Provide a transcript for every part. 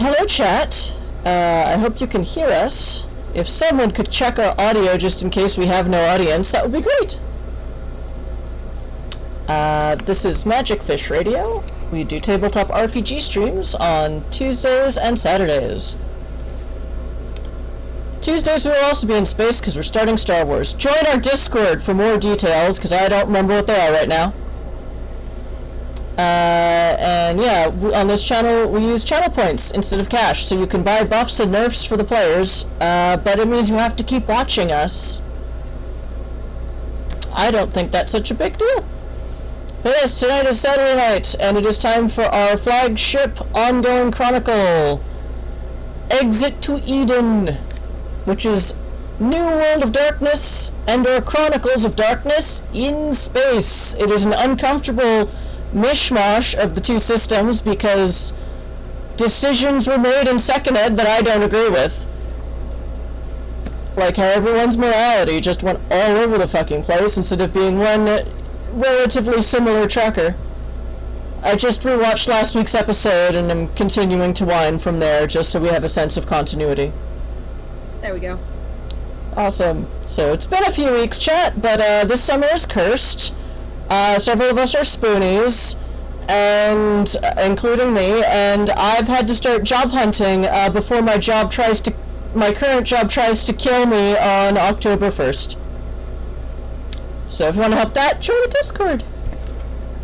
Hello, chat. I hope you can hear us. If someone could check our audio just in case we have no audience, that would be great. This is Magic Fish Radio. We do tabletop RPG streams on Tuesdays and Saturdays. Tuesdays we will also be in space because we're starting Star Wars. Join our Discord for more details because I don't remember what they are right now. And yeah, on this channel we use channel points instead of cash, so you can buy buffs and nerfs for the players, but it means you have to keep watching us. I don't think that's such a big deal. But yes, tonight is Saturday night, and it is time for our flagship ongoing chronicle, Exit to Idun, which is New World of Darkness and/or Chronicles of Darkness in space. It is an uncomfortable mishmash of the two systems because decisions were made in second ed that I don't agree with. Like how everyone's morality just went all over the fucking place instead of being one relatively similar tracker. I just rewatched last week's episode and I'm continuing to whine from there just so we have a sense of continuity. There we go. Awesome. So it's been a few weeks, chat, but this summer is cursed. Several of us are spoonies, and including me, and I've had to start job hunting before my current job tries to kill me on October 1st. So if you want to help that, join the Discord.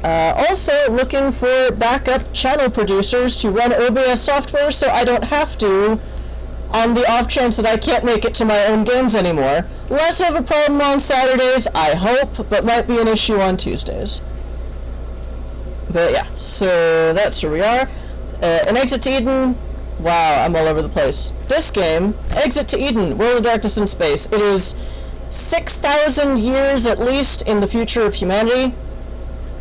Also looking for backup channel producers to run OBS software so I don't have to, on the off chance that I can't make it to my own games anymore. Less of a problem on Saturdays, I hope, but might be an issue on Tuesdays. But yeah, so that's where we are. An Exit to Eden. Wow, I'm all over the place. This game, Exit to Eden, World of Darkness in Space. It is 6,000 years at least in the future of humanity.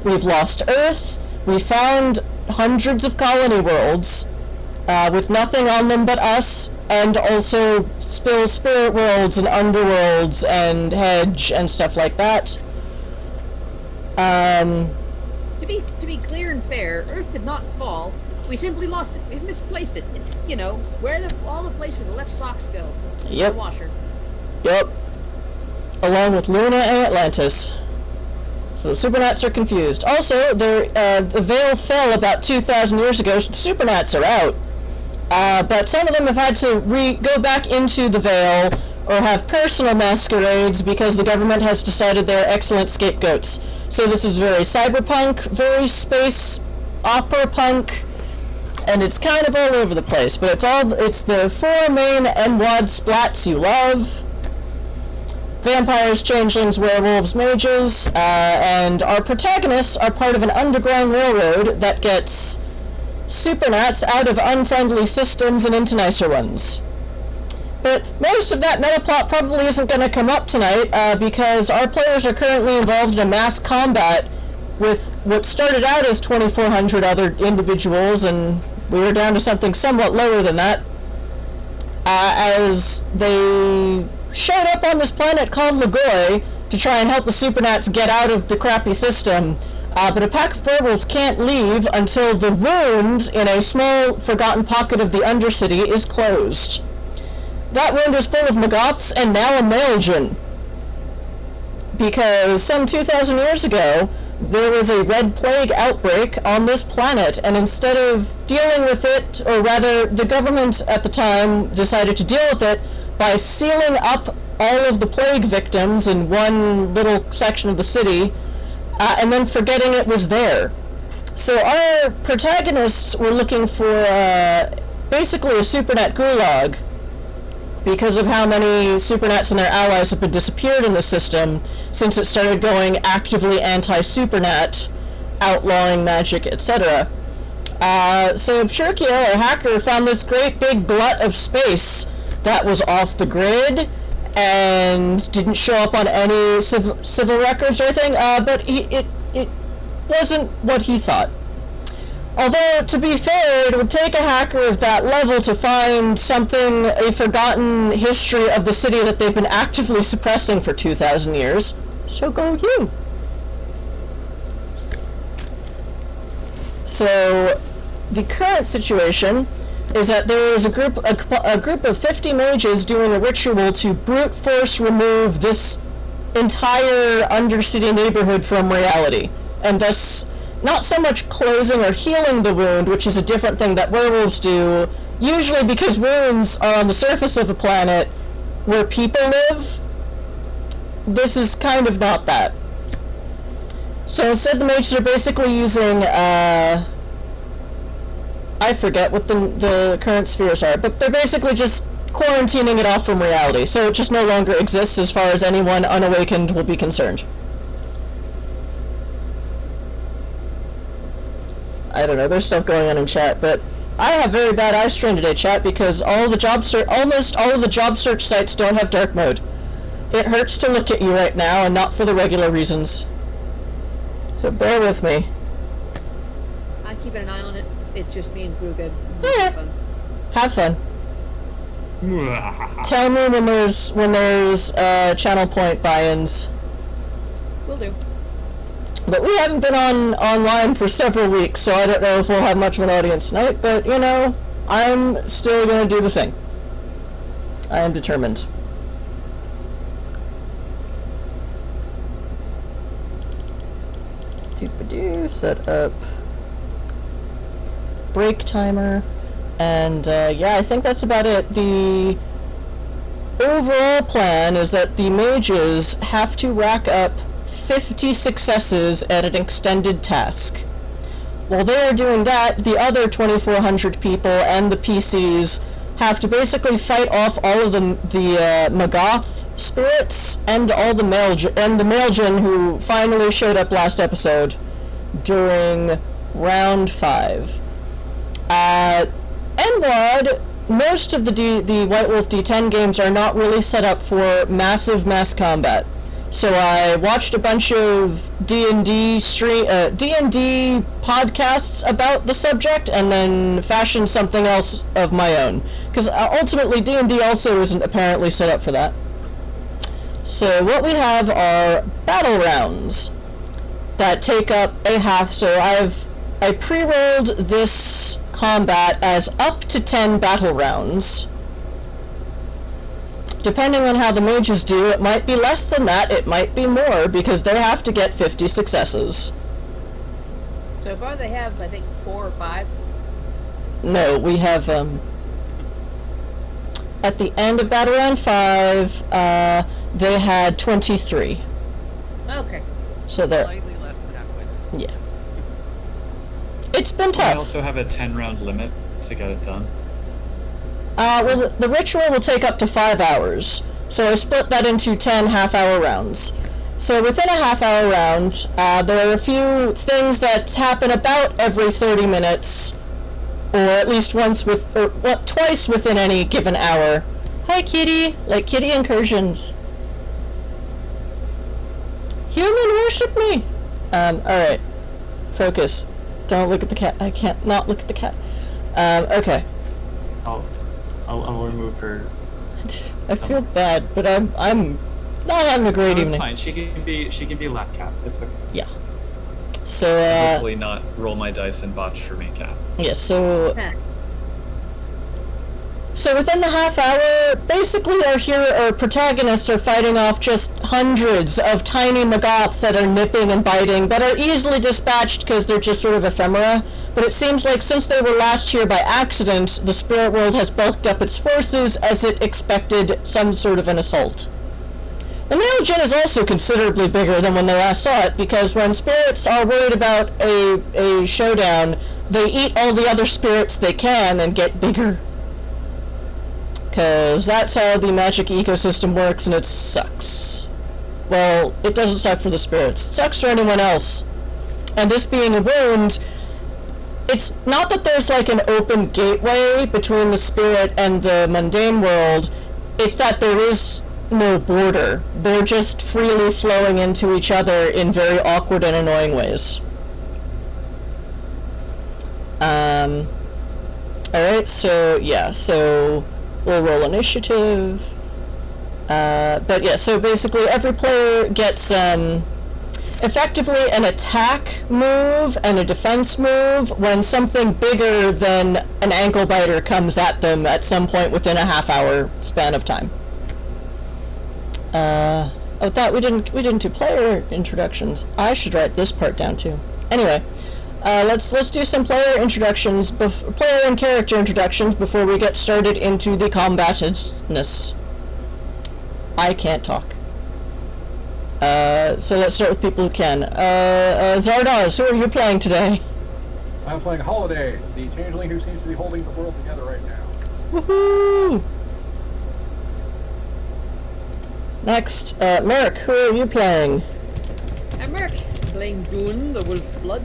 We've lost Earth. We found hundreds of colony worlds with nothing on them but us, and also spirit worlds and underworlds and hedge and stuff like that. To be clear and fair, Earth did not fall. We simply lost it. We've misplaced it. It's, you know, all the place where the left socks go. Yep. The washer. Yep. Along with Luna and Atlantis. So the Supernats are confused. Also, the veil fell about 2,000 years ago, so the Supernats are out. But some of them have had to go back into the veil or have personal masquerades because the government has decided they're excellent scapegoats. So this is very cyberpunk, very space opera punk, and it's kind of all over the place. But it's the four main NWoD splats you love: vampires, changelings, werewolves, mages, and our protagonists are part of an underground railroad that gets Supernats out of unfriendly systems and into nicer ones. But most of that meta plot probably isn't going to come up tonight because our players are currently involved in a mass combat with what started out as 2,400 other individuals, and we were down to something somewhat lower than that, as they showed up on this planet called Logoi to try and help the Supernats get out of the crappy system. But a pack of werewolves can't leave until the wound in a small, forgotten pocket of the undercity is closed. That wound is full of Magoths and now a Maeljin. Because some 2,000 years ago, there was a red plague outbreak on this planet, and instead of dealing with it, or rather, the government at the time decided to deal with it by sealing up all of the plague victims in one little section of the city, and then forgetting it was there. So our protagonists were looking for basically a Supernat gulag because of how many Supernats and their allies have been disappeared in the system since it started going actively anti-Supernat, outlawing magic, etc. So Shurkia, a hacker, found this great big glut of space that was off the grid and didn't show up on any civil records or anything, but it wasn't what he thought. Although, to be fair, it would take a hacker of that level to find something, a forgotten history of the city that they've been actively suppressing for 2,000 years. So go you! So, the current situation is that there is a group of 50 mages doing a ritual to brute force remove this entire undercity neighborhood from reality, and thus not so much closing or healing the wound, which is a different thing that werewolves do, usually because wounds are on the surface of a planet where people live. This is kind of not that. So instead the mages are basically using, I forget what the current spheres are, but they're basically just quarantining it off from reality, so it just no longer exists as far as anyone unawakened will be concerned. I don't know, there's stuff going on in chat, but I have very bad eye strain today, chat, because almost all of the job search sites don't have dark mode. It hurts to look at you right now, and not for the regular reasons. So bear with me. I'm keeping an eye on it. It's just me and Gruga. Yeah. Have fun. Tell me when there's channel point buy-ins. Will do. But we haven't been online for several weeks, so I don't know if we'll have much of an audience tonight, but you know, I'm still gonna do the thing. I am determined. Doop-a-doo, set up break timer, and yeah, I think that's about it. The overall plan is that the mages have to rack up 50 successes at an extended task. While they are doing that, the other 2,400 people and the PCs have to basically fight off all of the Magath spirits and all the Maeljin who finally showed up last episode during round 5. NWoD, most of the White Wolf D10 games are not really set up for massive mass combat. So I watched a bunch of D&D podcasts about the subject, and then fashioned something else of my own. Because ultimately D&D also isn't apparently set up for that. So what we have are battle rounds that take up a half. So I pre-rolled this combat as up to 10 battle rounds. Depending on how the mages do, it might be less than that, it might be more, because they have to get 50 successes. So far they have, I think, 4 or 5? No, we have, at the end of Battle Round 5, they had 23. Okay. So they're... Slightly less than halfway. Yeah. It's been tough. We also have a 10-round limit to get it done. Well, the ritual will take up to 5 hours, so I split that into 10 half-hour rounds. So within a half-hour round, there are a few things that happen about every 30 minutes, or at least twice within any given hour. Hi, kitty! Like kitty incursions. Human, worship me! Alright. Focus. Don't look at the cat. I can't not look at the cat. Okay. I'll remove her. I feel bad, but I'm not having a great evening. It's fine. She can be lap cat. It's okay. Yeah. So hopefully not roll my dice and botch for me, cat. Yeah. So within the half hour, basically our protagonists are fighting off just hundreds of tiny Magaths that are nipping and biting, that are easily dispatched because they're just sort of ephemera. But it seems like since they were last here by accident, the spirit world has bulked up its forces as it expected some sort of an assault. The Maeljin is also considerably bigger than when they last saw it, because when spirits are worried about a showdown, they eat all the other spirits they can and get bigger. Because that's how the magic ecosystem works, and it sucks. Well, it doesn't suck for the spirits. It sucks for anyone else. And this being a wound, it's not that there's like an open gateway between the spirit and the mundane world, it's that there is no border. They're just freely flowing into each other in very awkward and annoying ways. Alright, so yeah, so we'll roll initiative. But yeah, so basically every player gets effectively an attack move and a defense move when something bigger than an ankle biter comes at them at some point within a half-hour span of time. I thought we didn't do player introductions. I should write this part down too. Anyway, let's do some player introductions, player and character introductions before we get started into the combatedness. I can't talk. So let's start with people who can. Zardoz, who are you playing today? I'm playing Holiday, the changeling who seems to be holding the world together right now. Woohoo! Next, Merrick, who are you playing? I'm Merc, playing Idun, the wolf blood.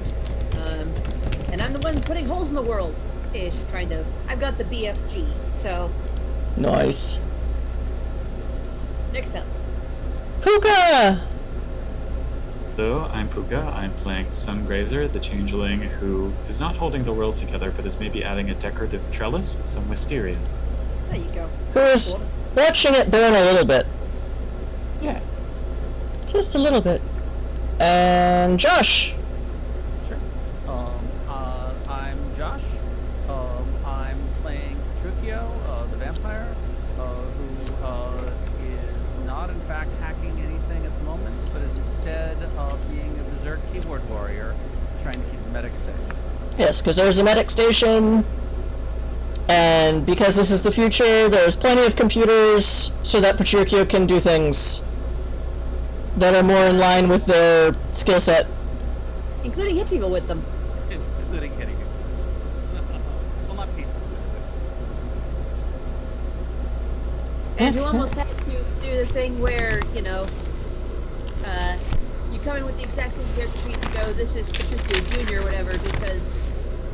And I'm the one putting holes in the world. Ish, kind of. I've got the BFG, so. Nice. Next up. Puka! Hello, I'm Puka. I'm playing Sungrazer, the changeling who is not holding the world together, but is maybe adding a decorative trellis with some wisteria. There you go. Who is watching it burn a little bit. Yeah. Just a little bit. And Josh! Sure. I'm Josh. I'm playing Trucchio, the vampire, who is not in fact hacking anything at the moment, but is instead being a berserk keyboard warrior, trying to keep the medic safe. Yes, because there's a medic station, and because this is the future, there's plenty of computers so that Patricio can do things that are more in line with their skill set. Including hit people with them. Including hitting you. Well, not people. And you almost have to do the thing where, you know, you come in with the exact same character sheet and go, this is Patricio Jr. or whatever, because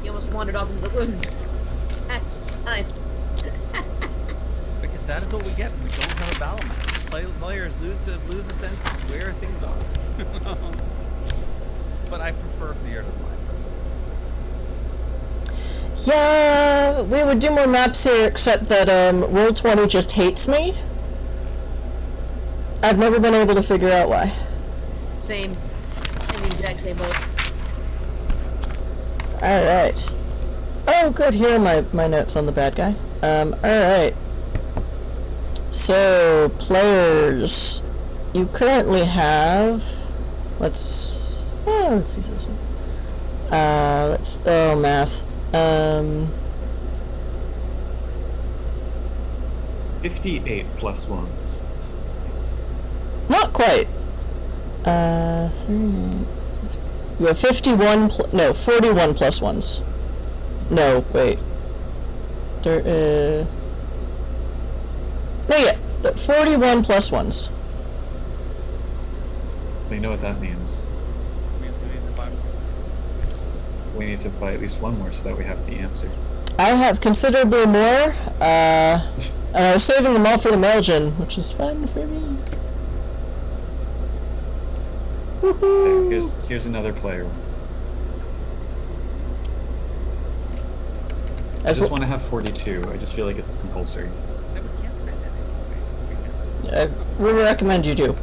you almost wandered off into the wound. That's time. Because that is what we get when we don't have a battle map. Players lose a sense of where things are. But I prefer Fear to mine, personally. Yeah, we would do more maps here, except that Roll20 just hates me. I've never been able to figure out why. Same. In the exact same boat. Alright. Oh, good, here are my notes on the bad guy. Alright. So, players, you currently have, let's see this one. Math. 58 plus ones. Not quite. you have 41 plus ones. No, wait. No, yeah, 41 plus ones. We know what that means. We need to buy more. We need to buy at least one more so that we have the answer. I have considerably more, and I was saving them all for the Maeljin, which is fun for me. Woohoo! Okay, here's another player. I just want to have 42. I just feel like it's compulsory. No, we can't spend it. We recommend you do.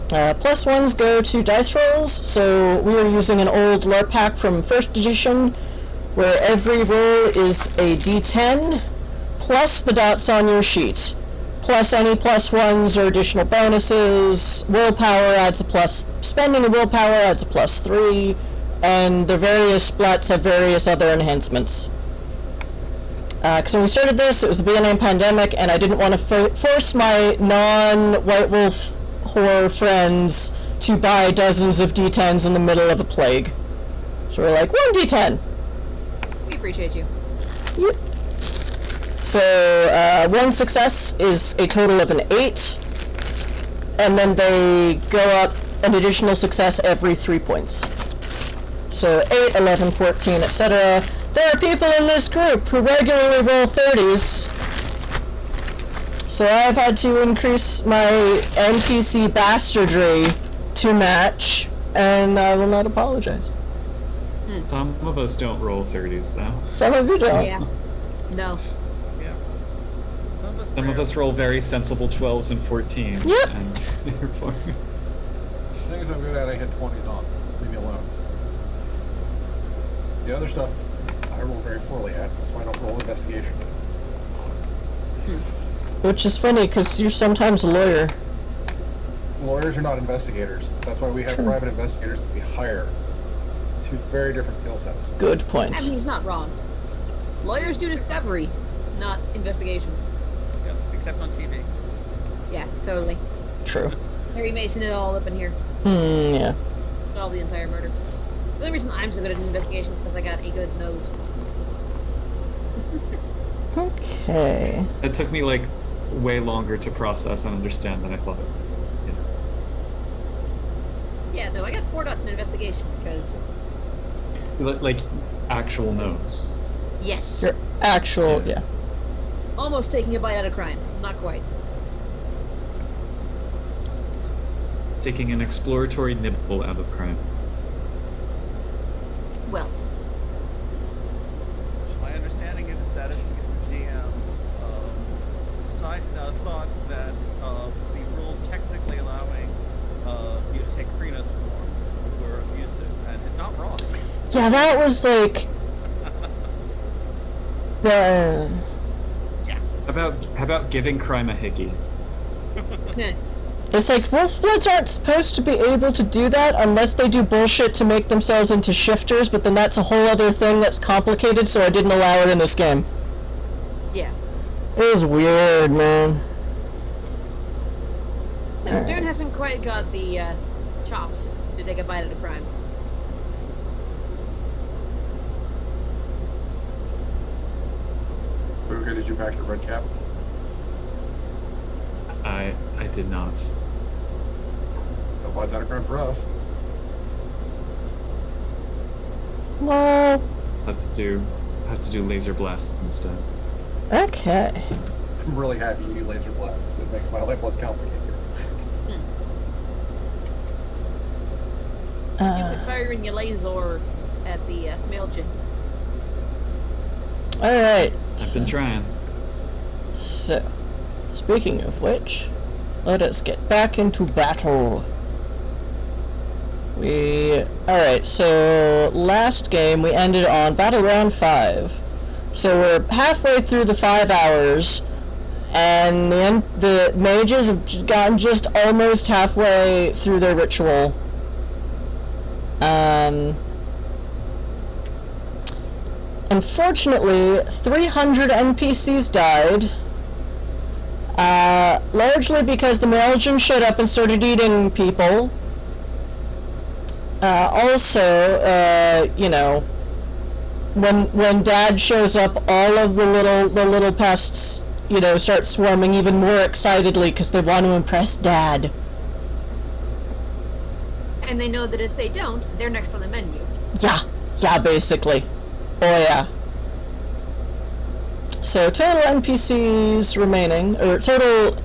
Plus ones go to dice rolls, so we are using an old LARP pack from 1st edition, where every roll is a d10, plus the dots on your sheet, plus any plus ones or additional bonuses. Willpower adds a plus, spending a willpower adds a +3, and the various splats have various other enhancements. Because when we started this, it was the beginning of the pandemic, and I didn't want to force my non-White Wolf horror friends to buy dozens of d10s in the middle of a plague. So we're like, 1 d10! We appreciate you. Yep. So, 1 success is a total of an 8, and then they go up an additional success every 3 points. So 8, 11, 14, etc. There are people in this group who regularly roll 30s. So I've had to increase my NPC bastardry to match, and I will not apologize. Some of us don't roll 30s though. Some of you don't. Yeah. No. Yeah. Some of us roll very sensible 12s and 14s. Yep. And therefore... things I'm good at, I hit 20s on. Leave me alone. The other stuff, I roll very poorly at. That's why I don't roll investigation. Which is funny, because you're sometimes a lawyer. Lawyers are not investigators. That's why we have private investigators that we hire. Two very different skill sets. Good I point. mean, he's not wrong. Lawyers do discovery, not investigation. Yep, except on TV. Yeah, totally. True. Harry Mason it all up in here. Yeah. All the entire murder. The only reason I'm so good at investigations is because I got a good nose. Okay. It took me like way longer to process and understand than I thought. You know. Yeah, no, I got 4 dots in investigation because Like actual notes. yes, Your actual, yeah. almost taking a bite out of crime. Not quite. Taking an exploratory nibble out of crime. Well, My understanding is that it's because the GM thought that the rules technically allowing you to take Krina's form were abusive, and it's not wrong. Yeah, that was like... the... Yeah. How about giving crime a hickey? It's like, Wolfbloods aren't supposed to be able to do that unless they do bullshit to make themselves into shifters, but then that's a whole other thing that's complicated, so I didn't allow it in this game. yeah. It was weird, man. No, Dune hasn't quite got the chops to take a bite out of crime. Booga, did you pack your red cap? I did not. No bites out of crime for us. Well, Have to do laser blasts instead. okay. I'm really happy you do laser blasts. It makes my life less complicated. You could fire in your laser at the Maeljin. Alright. I've been trying. So, speaking of which, let us get back into battle. Alright, so last game we ended on Battle Round 5. So we're halfway through the 5 hours, and the mages have gotten just almost halfway through their ritual. Unfortunately, 300 NPCs died. Largely because the Maeljin showed up and started eating people. Also, you know, when Dad shows up, all of the little pests, you know, start swarming even more excitedly because they want to impress Dad. And they know that if they don't, they're next on the menu. Yeah, basically. Oh yeah. So total NPCs remaining, or total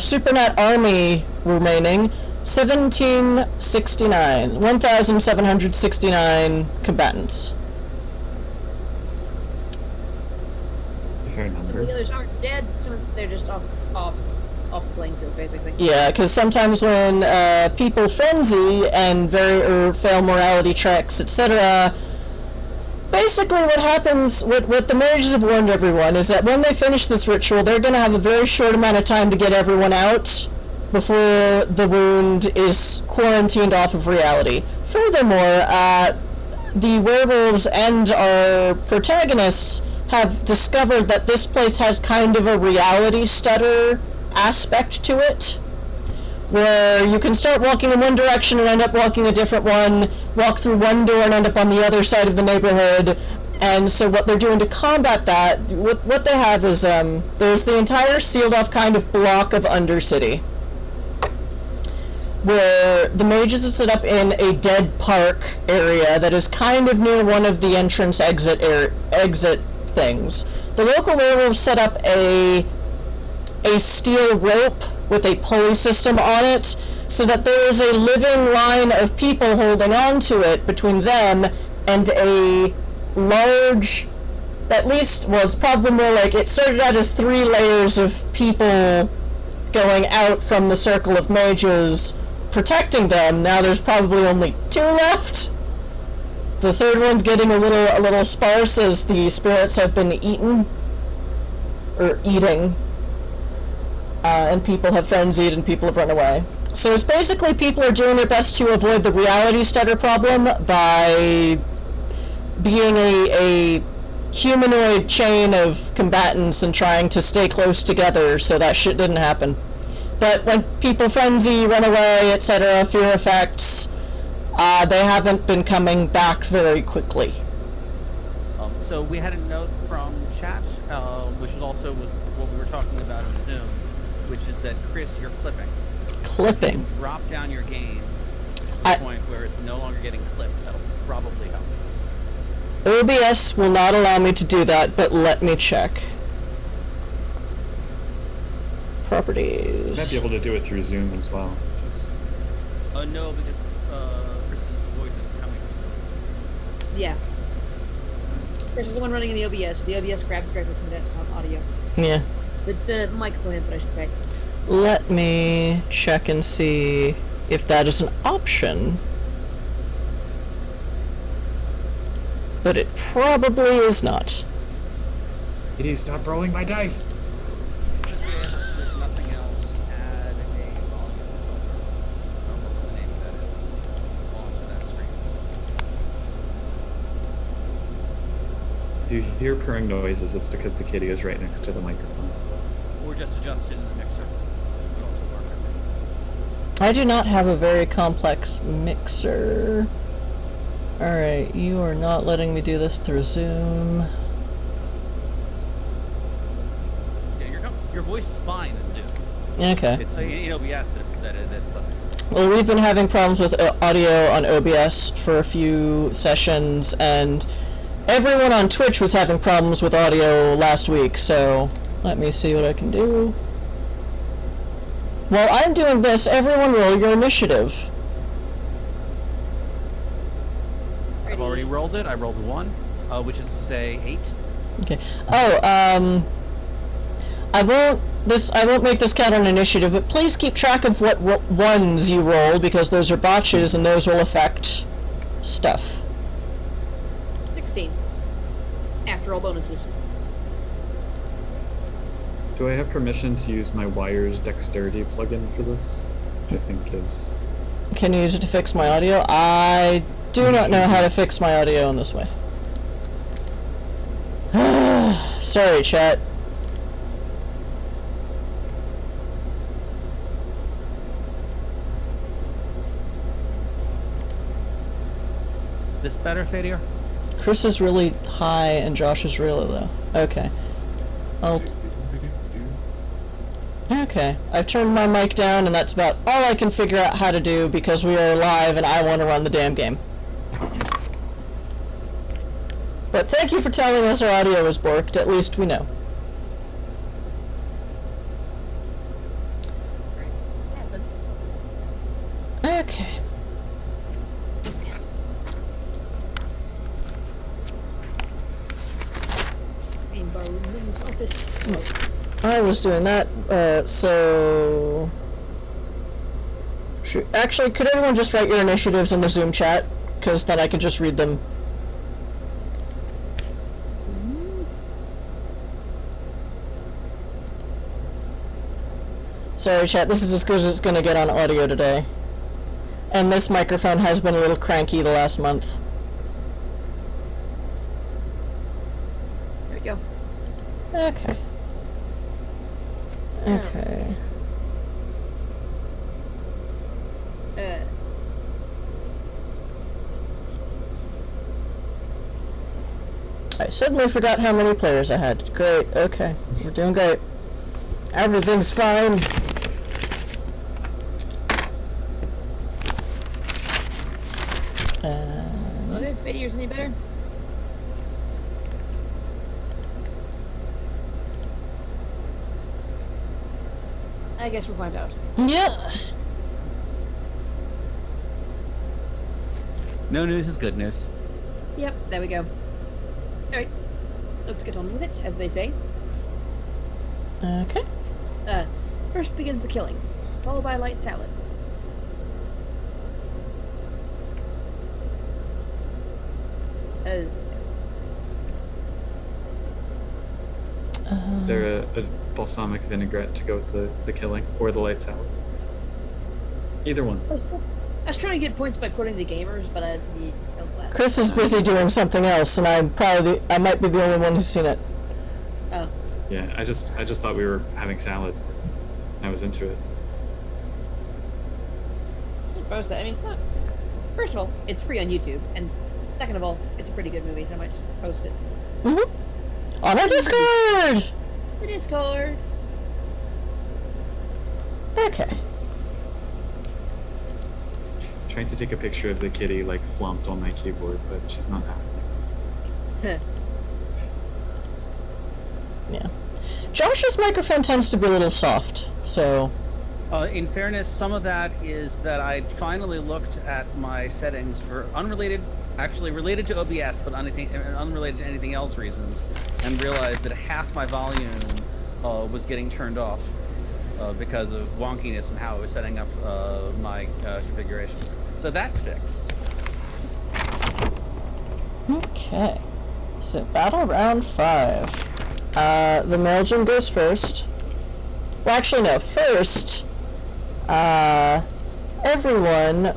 Supernat army remaining, 1,769 combatants. Fair Some of the number. others aren't dead, they're just off the playing field, basically. Yeah, because sometimes when people frenzy and fail morality checks, etc., basically what happens, what the mages have warned everyone, is that when they finish this ritual, they're going to have a very short amount of time to get everyone out before the wound is quarantined off of reality. Furthermore, the werewolves and our protagonists have discovered that this place has kind of a reality stutter aspect to it, where you can start walking in one direction and end up walking a different one, walk through one door and end up on the other side of the neighborhood. And so what they're doing to combat that, what they have is, there's the entire sealed off kind of block of undercity, where the mages have set up in a dead park area that is kind of near one of the entrance exit things. The local werewolves set up a steel rope with a pulley system on it, so that there is a living line of people holding on to it between them and a large, at least, well, it's probably more like, it started out as 3 layers of people going out from the circle of mages protecting them. Now there's probably only 2 left. The third one's getting a little sparse as the spirits have been eaten. Or eating. And people have frenzied and people have run away. So it's basically people are doing their best to avoid the reality stutter problem by being a humanoid chain of combatants and trying to stay close together so that shit didn't happen. But when people frenzy, run away, etc., fear effects, they haven't been coming back very quickly. So we had a note from chat, which was what we were talking about in Zoom, which is that, Chris, you're clipping. Clipping? Drop down your gain to the point where it's no longer getting clipped. That'll probably help. OBS will not allow me to do that, but let me check. Properties. Might be able to do it through Zoom as well. No, because Chris's voice is coming. Yeah. Chris is the one running in the OBS. The OBS grabs directly from desktop audio. Yeah. With the microphone input, I should say. Let me check and see if that is an option. But it probably is not. Kitty, stop rolling my dice! There's nothing else. Add a volume filter. I don't know what the name of that is. Onto that screen. If you hear purring noises, it's because the kitty is right next to the microphone. Or just adjust it in the mixer. Would also work, I think. I do not have a very complex mixer. Alright, you are not letting me do this through Zoom. Yeah, your voice is fine in Zoom. Okay. It's in OBS that's stuff. Well, we've been having problems with audio on OBS for a few sessions, and everyone on Twitch was having problems with audio last week, so let me see what I can do. While I'm doing this, everyone roll your initiative. I've already rolled it. I rolled 1, which is to say 8. Okay. Oh, I won't make this count on initiative, but please keep track of what ones you roll, because those are botches and those will affect stuff. 16. After all bonuses. Do I have permission to use my Wires Dexterity plugin for this? I think is... Can you use it to fix my audio? I do not know how to fix my audio in this way. Sorry, chat. This better, Fadir? Chris is really high and Josh is really low. Okay. Okay. I've turned my mic down and that's about all I can figure out how to do because we are live and I want to run the damn game. But thank you for telling us our audio is borked. At least we know. Okay. Office. I was doing that, so... Actually, could everyone just write your initiatives in the Zoom chat? Because then I can just read them. Sorry, chat, this is as good as it's going to get on audio today. And this microphone has been a little cranky the last month. There we go. Okay. Okay. I suddenly forgot how many players I had. Great, okay. We're doing great. Everything's fine. Okay, Fadir's any better? I guess we'll find out. Yeah. No news is good news. Yep, there we go. Alright. Let's get on with it, as they say. Okay. First begins the killing, followed by a light salad. That is. Is there a balsamic vinaigrette to go with the killing or the light salad? Either one. I was trying to get points by quoting the gamers, but I'm glad. Chris is busy doing something else, and I might be the only one who's seen it. Oh. Yeah, I just thought we were having salad. I was into it. Post that. I mean, it's not. First of all, it's free on YouTube, and second of all, it's a pretty good movie, so I might just post it. Mm-hmm. On our Discord! The Discord! Okay. Trying to take a picture of the kitty like flumped on my keyboard, but she's not happening. Yeah. Josh's microphone tends to be a little soft, so... In fairness, some of that is that I finally looked at my settings for actually related to OBS, but unrelated to anything else reasons, and realized that half my volume was getting turned off because of wonkiness and how it was setting up my configurations. So that's fixed. Okay. So, battle round 5. The Maeljin goes first. Well, actually, no. First, everyone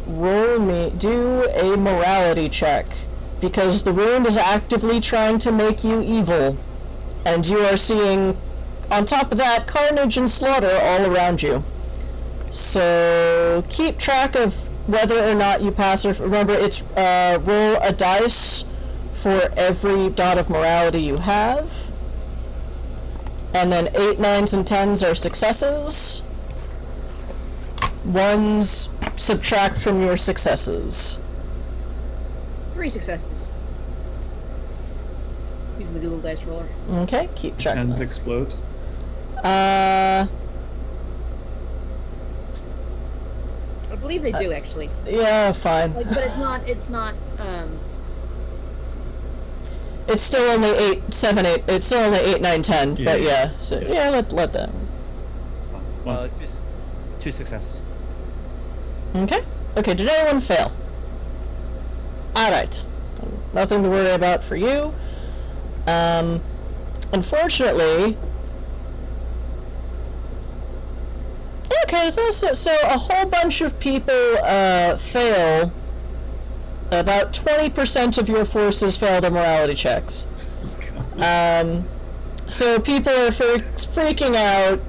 do a morality check, because the wound is actively trying to make you evil, and you are seeing, on top of that, carnage and slaughter all around you. So keep track of whether or not you pass, or remember, it's roll a dice for every dot of morality you have, and then 8, 9s, and 10s are successes. 1s subtract from your successes. 3 successes. Using the Google Dice Roller. Okay, keep track. 10s explode. I believe they do, actually. Yeah, fine. Like, but it's not, It's still only 8, 7, 8. It's still only 8, 9, 10. Yeah. But yeah, so yeah, let that. Well, it's 2 successes. Okay. Okay. Did anyone fail? All right. Nothing to worry about for you. Unfortunately. Okay, so a whole bunch of people fail. About 20% of your forces fail their morality checks. So people are freaking out.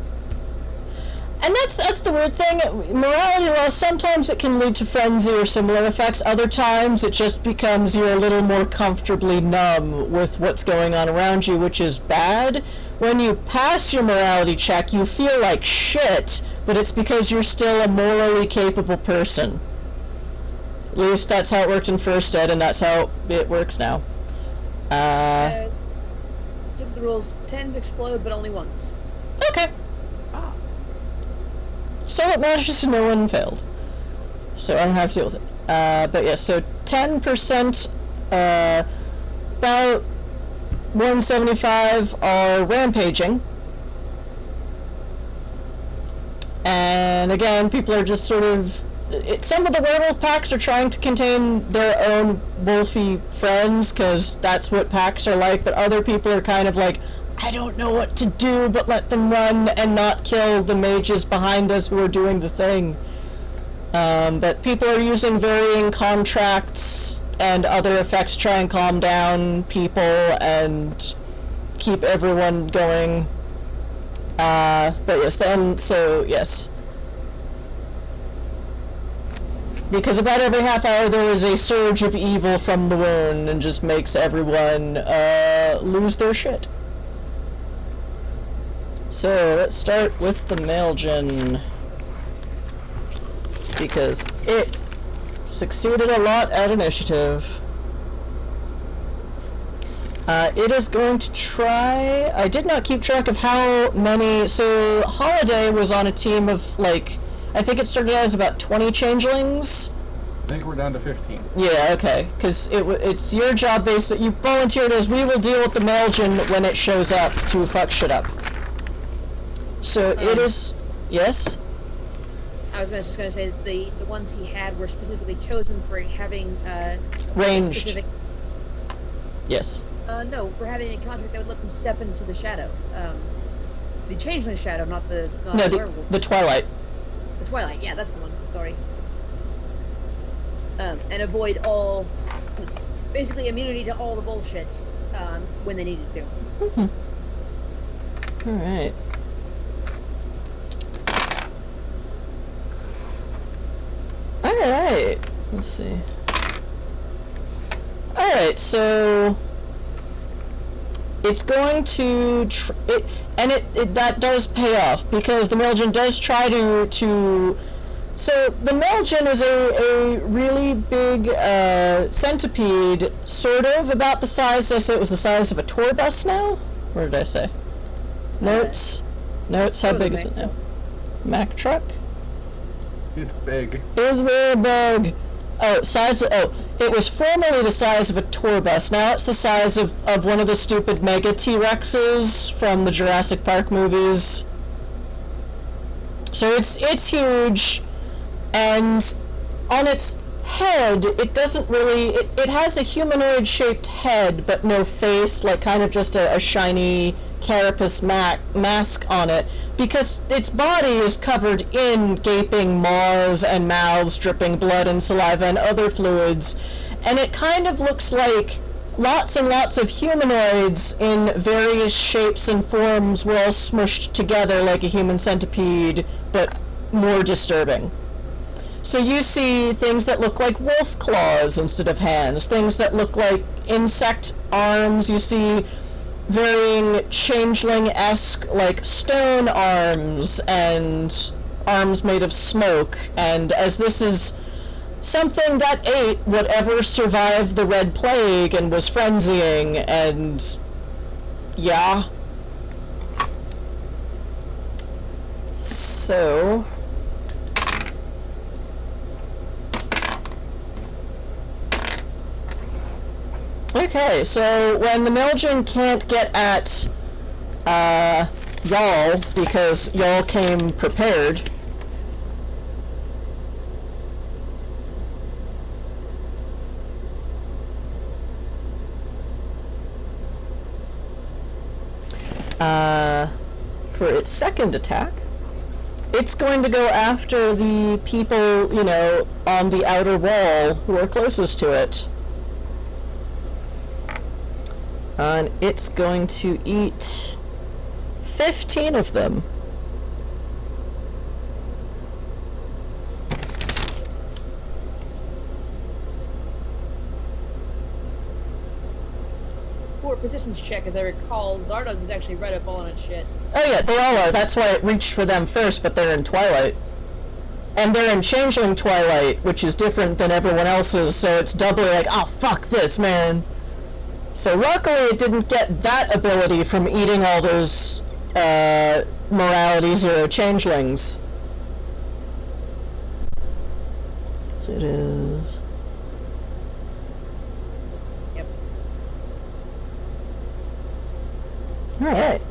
And that's the weird thing. Morality loss, sometimes it can lead to frenzy or similar effects. Other times it just becomes you're a little more comfortably numb with what's going on around you, which is bad. When you pass your morality check, you feel like shit, but it's because you're still a morally capable person. At least that's how it worked in First Ed, and that's how it works now. Took the rules. 10s explode, but only once. Okay. So it matters is no one failed. So I don't have to deal with it. But yes, so 10%, about 175 are rampaging. And again, people are just sort of... some of the werewolf packs are trying to contain their own wolfy friends, because that's what packs are like, but other people are kind of like, I don't know what to do but let them run and not kill the mages behind us who are doing the thing. But people are using varying contracts and other effects to try and calm down people and keep everyone going. But yes, yes. Because about every half hour there is a surge of evil from the wound and just makes everyone lose their shit. So let's start with the Maeljin, because it succeeded a lot at initiative. It is going to try... I did not keep track of how many... So Holiday was on a team of, like, I think it started out as about 20 changelings. I think we're down to 15. Yeah, okay, because it's your job based that you volunteered as we will deal with the Maeljin when it shows up to fuck shit up. So it is... Yes? I was just going to say the ones he had were specifically chosen for having Ranged. specific. Yes. No, for having a contract that would let them step into the shadow. The changeling shadow, not the No, werewolf. the Twilight. The Twilight, yeah, that's the one. Sorry. And avoid all, basically immunity to all the bullshit when they needed to. All right. All right. Let's see. All right, so it's going to that does pay off because the Maeljin does try to. So the Maeljin is a really big centipede, sort of about the size. Did I say it was the size of a tour bus now? What did I say? Notes. How big is it now? Mack truck. It's big. It's very big. Oh, it was formerly the size of a tour bus. Now it's the size of one of the stupid mega T-Rexes from the Jurassic Park movies. So it's huge, and on its head, it doesn't really... It has a humanoid-shaped head, but no face, like kind of just a shiny carapace mask on it, because its body is covered in gaping maws and mouths dripping blood and saliva and other fluids, and it kind of looks like lots and lots of humanoids in various shapes and forms were all smushed together like a human centipede, but more disturbing. So you see things that look like wolf claws instead of hands, things that look like insect arms, you see varying changeling-esque, like stone arms and arms made of smoke, and as this is something that ate whatever survived the Red Plague and was frenzying, and yeah. So okay, so when the Maeljin can't get at y'all because y'all came prepared, for its second attack, it's going to go after the people, you know, on the outer wall who are closest to it. And it's going to eat 15 of them. For a positions check, as I recall, Zardoz is actually right up on its shit. Oh yeah, they all are. That's why it reached for them first, but they're in Twilight. And they're in Changeling Twilight, which is different than everyone else's, so it's doubly like, oh, fuck this, man. So luckily it didn't get that ability from eating all those Morality 0 changelings. So it is... Yep. Alright.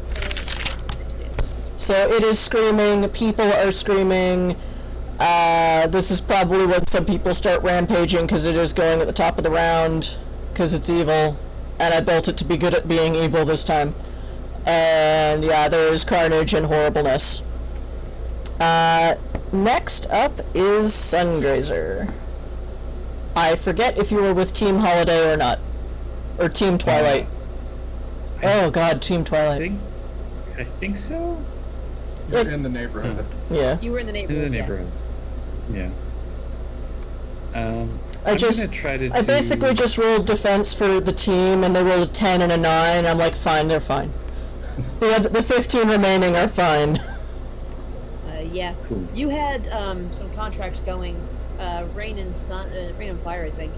So it is screaming, people are screaming. This is probably when some people start rampaging because it is going at the top of the round because it's evil. And I built it to be good at being evil this time. And yeah, there is carnage and horribleness. Next up is Sungrazer. I forget if you were with Team Holiday or not. Or Team Twilight. Oh god, Team Twilight. I think so? You're in the neighborhood. Yeah. You were in the neighborhood. In the neighborhood. Yeah. I basically just rolled defense for the team, and they rolled a 10 and a 9. I'm like, fine, they're fine. The 15 remaining are fine. Yeah. Cool. You had some contracts going, rain and fire, I think.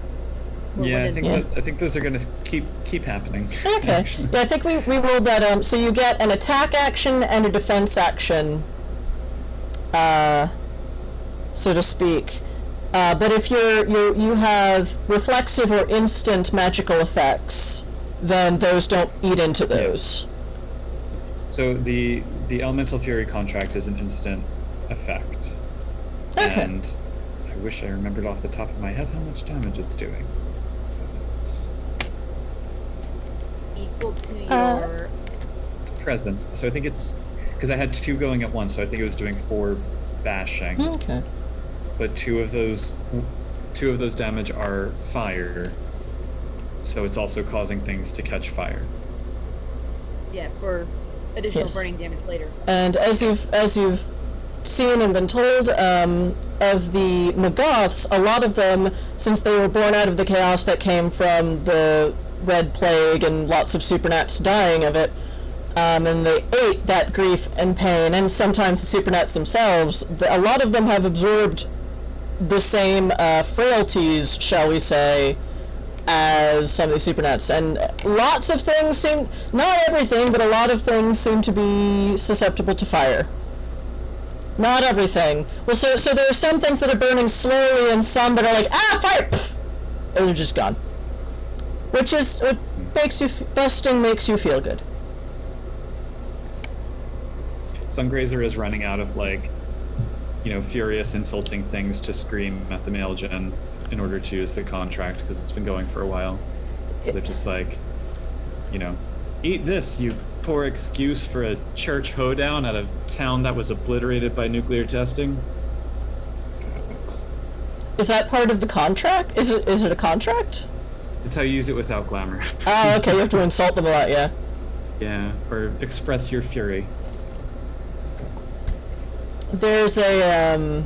Yeah, I think those are gonna keep happening. Okay. Yeah, I think we rolled that. So you get an attack action and a defense action, so to speak. But if you have reflexive or instant magical effects, then those don't eat into those. So the Elemental Fury contract is an instant effect. Okay. And I wish I remembered off the top of my head how much damage it's doing. Equal to your. It's presence. So I think it's because I had 2 going at once, so I think it was doing 4 bashing. Okay. But 2 of those damage are fire. So it's also causing things to catch fire. Yeah, for additional Yes. burning damage later. And as you've seen and been told, of the Mogoths, a lot of them, since they were born out of the chaos that came from the Red Plague and lots of Supernats dying of it, and they ate that grief and pain, and sometimes the Supernats themselves, a lot of them have absorbed the same frailties, shall we say, as some of the Supernats, and lots of things seem, not everything, but a lot of things seem to be susceptible to fire. Not everything. Well, so there are some things that are burning slowly, and some that are like, fire! Pfft, and they're just gone. Which is what makes you, busting makes you feel good. Sungrazer is running out of, like, furious, insulting things to scream at the Maeljin in order to use the contract, because it's been going for a while. So they're just like, eat this, you poor excuse for a church hoedown at a town that was obliterated by nuclear testing. Is that part of the contract? Is it a contract? It's how you use it without glamour. Oh, okay, you have to insult them a lot, yeah. Yeah, or express your fury. There's a,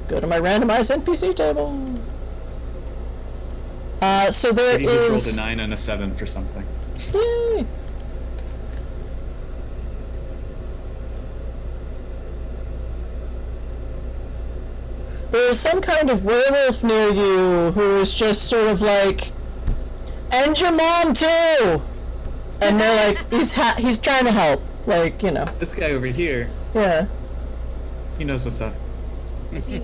go to my randomized NPC table. So there Maybe you just is... rolled a 9 and a 7 for something. Yay! There's some kind of werewolf near you who is just sort of like, and your mom too! And they're like, he's trying to help, like, This guy over here, yeah. he knows what's up. Is he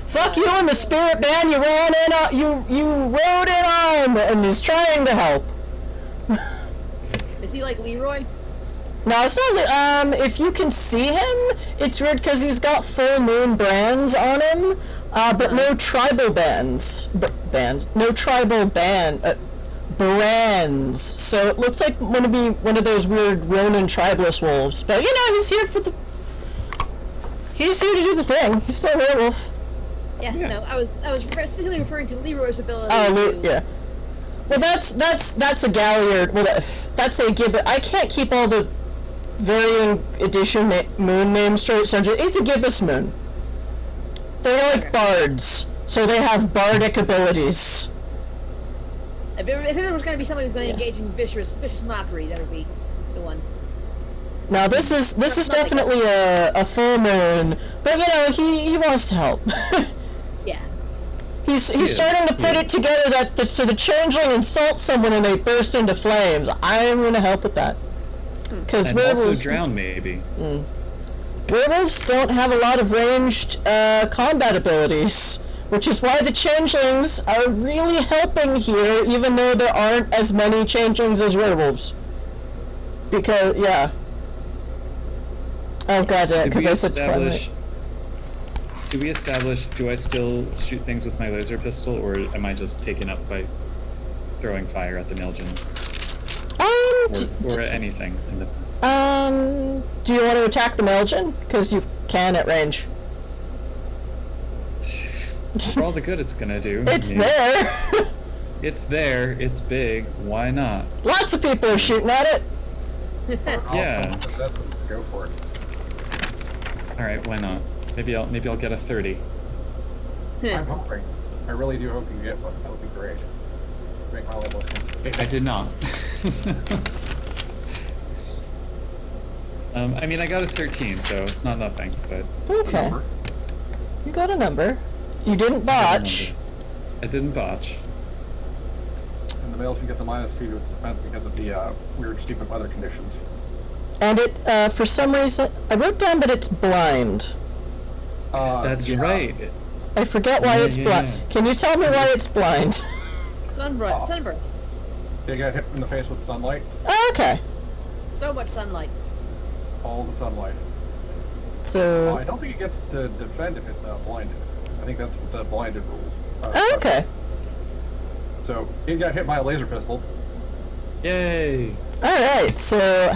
Fuck you and the spirit band you rode in on, and he's trying to help. is he like Leroy? No, it's not. If you can see him, it's weird because he's got full moon brands on him, but no tribal no tribal brands. So it looks like one of those weird Ronin tribalist wolves. But he's here he's here to do the thing. He's still a werewolf. Yeah, no, I was specifically referring to Leroy's ability. Oh, yeah. Well, that's a Galliard. Well, that's a gibbet. I can't keep all the varying edition moon names straight, so it's a gibbous moon. They're like bards, so they have bardic abilities. If there was going to be somebody who's going to engage in vicious mockery, that would be the one. Now this is definitely a full moon, but he wants to help. Yeah. He's starting to put it together that so the changeling insults someone and they burst into flames. I'm going to help with that. Because And also drown, maybe. Werewolves don't have a lot of ranged combat abilities, which is why the changelings are really helping here, even though there aren't as many changelings as werewolves. Because, yeah. Oh god, yeah, because I said Twilight. Do we establish, do I still shoot things with my laser pistol, or am I just taken up by throwing fire at the Maeljin? Or at anything? Do you want to attack the Maeljin? Because you can at range. For all the good it's gonna do. It's there! It's there, it's big, why not? Lots of people are shooting at it! Yeah. Go for it. Alright, why not? Maybe I'll get a 30. I'm hoping. I really do hope you get one. That would be great. Make my level. I did not. I mean, I got a 13, so it's not nothing, but... Okay. You got a number. You didn't botch. I didn't botch. And the Maeljin gets a -2 to its defense because of the weird, stupid weather conditions. And it, for some reason, I wrote down that it's blind. That's yeah. right. I forget why it's blind. Yeah. Can you tell me why it's blind? Sunburn. They get hit in the face with sunlight. Oh, okay. So much sunlight. all the sunlight. So. I don't think it gets to defend if it's blinded. I think that's what the blinded rules. Oh, okay. So it got hit by a laser pistol. Yay! All right. So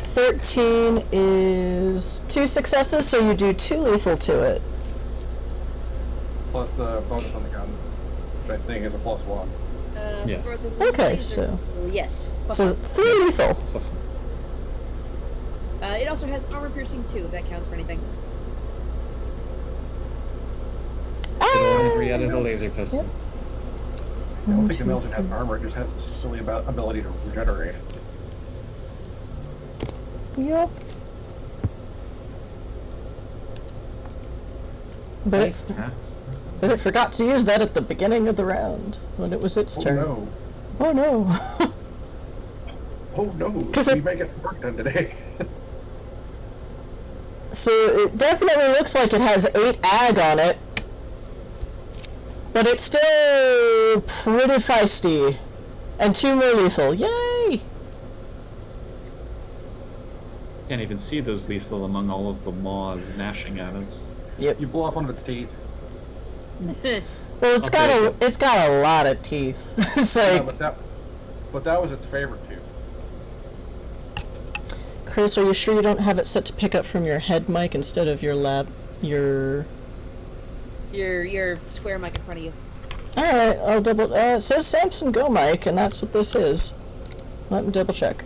13 is 2 successes. So you do 2 lethal to it. Plus the bonus on the gun, which I think is a +1. Yes. For the Okay, laser so- pistol, yes. So 3 lethal. It's possible. It also has armor piercing too, if that counts for anything. It'll only out of the laser pistol. I don't think the Maeljin has armor, it just has a silly ability to regenerate. Yep. But Nice it, cast. but it forgot to use that at the beginning of the round when it was its Oh turn. no. Oh no. Oh no. 'Cause We it- might get some work done today. So it definitely looks like it has 8 ag on it. But it's still pretty feisty. And 2 more lethal. Yay! Can't even see those lethal among all of the maws gnashing at us. Yep. You blow off one of its teeth. Well, it's I'll take got a lot of teeth. It's Yeah, like, but that was its favorite tooth. Chris, are you sure you don't have it set to pick up from your head mic instead of your your... Your square mic in front of you. Alright, I'll double... it says Samson Go mic, and that's what this is. Let me double check.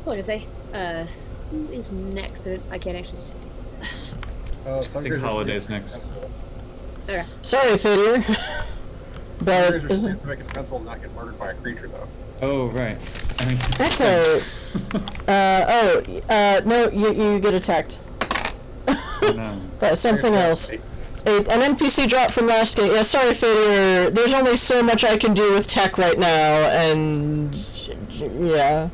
What was I gonna say? Who is next? I can't actually see. I think Holiday's next. Okay. Sorry, Fadir. But... Lasers just to make it defensible to not get murdered by a creature, though. Oh, right. I think. Okay. No, you get attacked. Oh, no. But something else. An NPC drop from last game. Yeah, sorry, Fadir. There's only so much I can do with tech right now, and... yeah.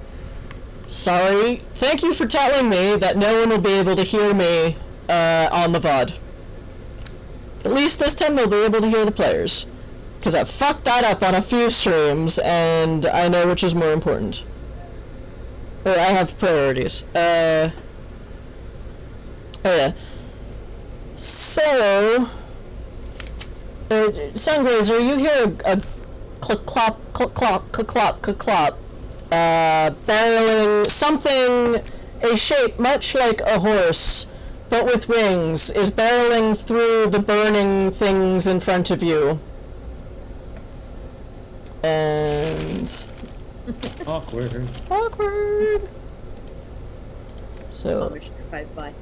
Sorry. Thank you for telling me that no one will be able to hear me on the VOD. At least this time they'll be able to hear the players. Because I fucked that up on a few streams, and I know which is more important. Or I have priorities. Oh yeah. So... Sungrazer, you hear a click-clop, click-clop, click-clop, click-clop. Barreling something, a shape much like a horse, but with wings, is barreling through the burning things in front of you. And... Awkward. awkward! So, We should drive by.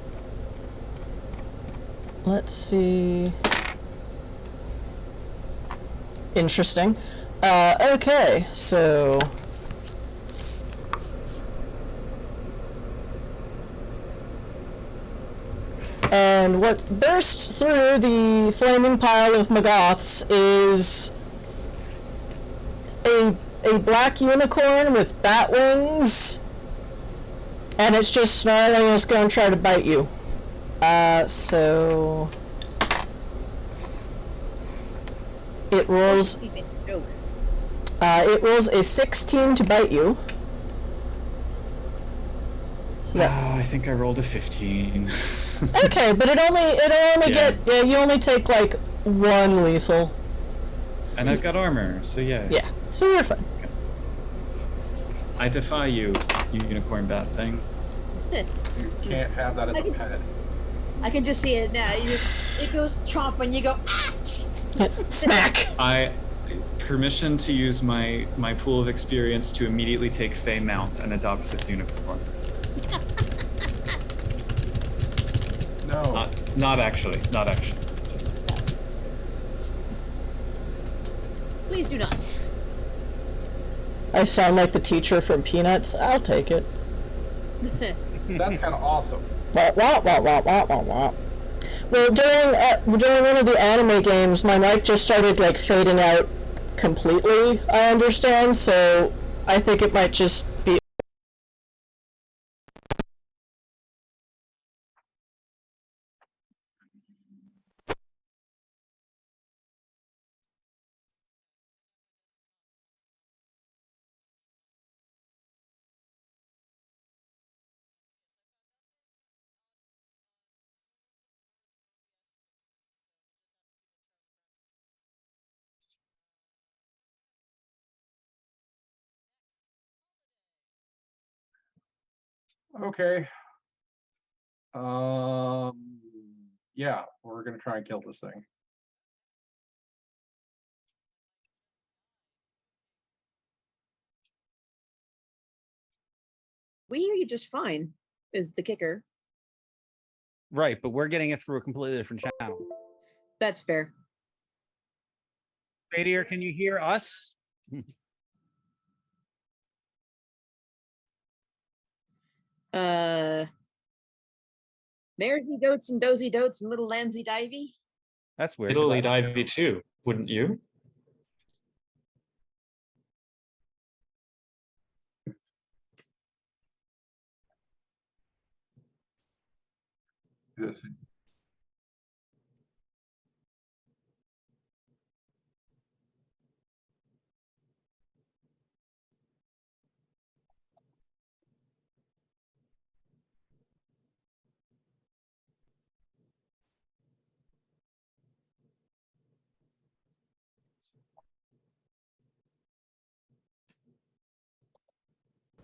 let's see... interesting. Okay, so... and what bursts through the flaming pile of Magoths is a black unicorn with bat wings, and it's just snarling and it's going to try to bite you. So it rolls. Joke. It rolls a 16 to bite you. So that, Oh, I think I rolled a 15. okay, but it'll only Yeah. you only take like 1 lethal. And I've got armor, so yeah. Yeah, so you're fine. I defy you, you unicorn bat thing. You can't have that as a pet. I can just see it now. It goes chomp and you go, ouch! Smack. Permission to use my pool of experience to immediately take Fey mount and adopt this unicorn. No. Not actually. Just Please do not. I sound like the teacher from Peanuts. I'll take it. That's kind of awesome. Wah, wah, wah, wah, wah, wah, wah. Well, during one of the anime games, my mic just started like fading out completely. I understand, so I think it might just be Okay. Yeah, we're gonna try and kill this thing. We hear you just fine, is the kicker. Right, but we're getting it through a completely different channel. That's fair. Radier, can you hear us? Maresy dotes and dozy dotes and little lambsy divey. That's weird. 'cause Fiddly I- divey too, wouldn't you? Yes.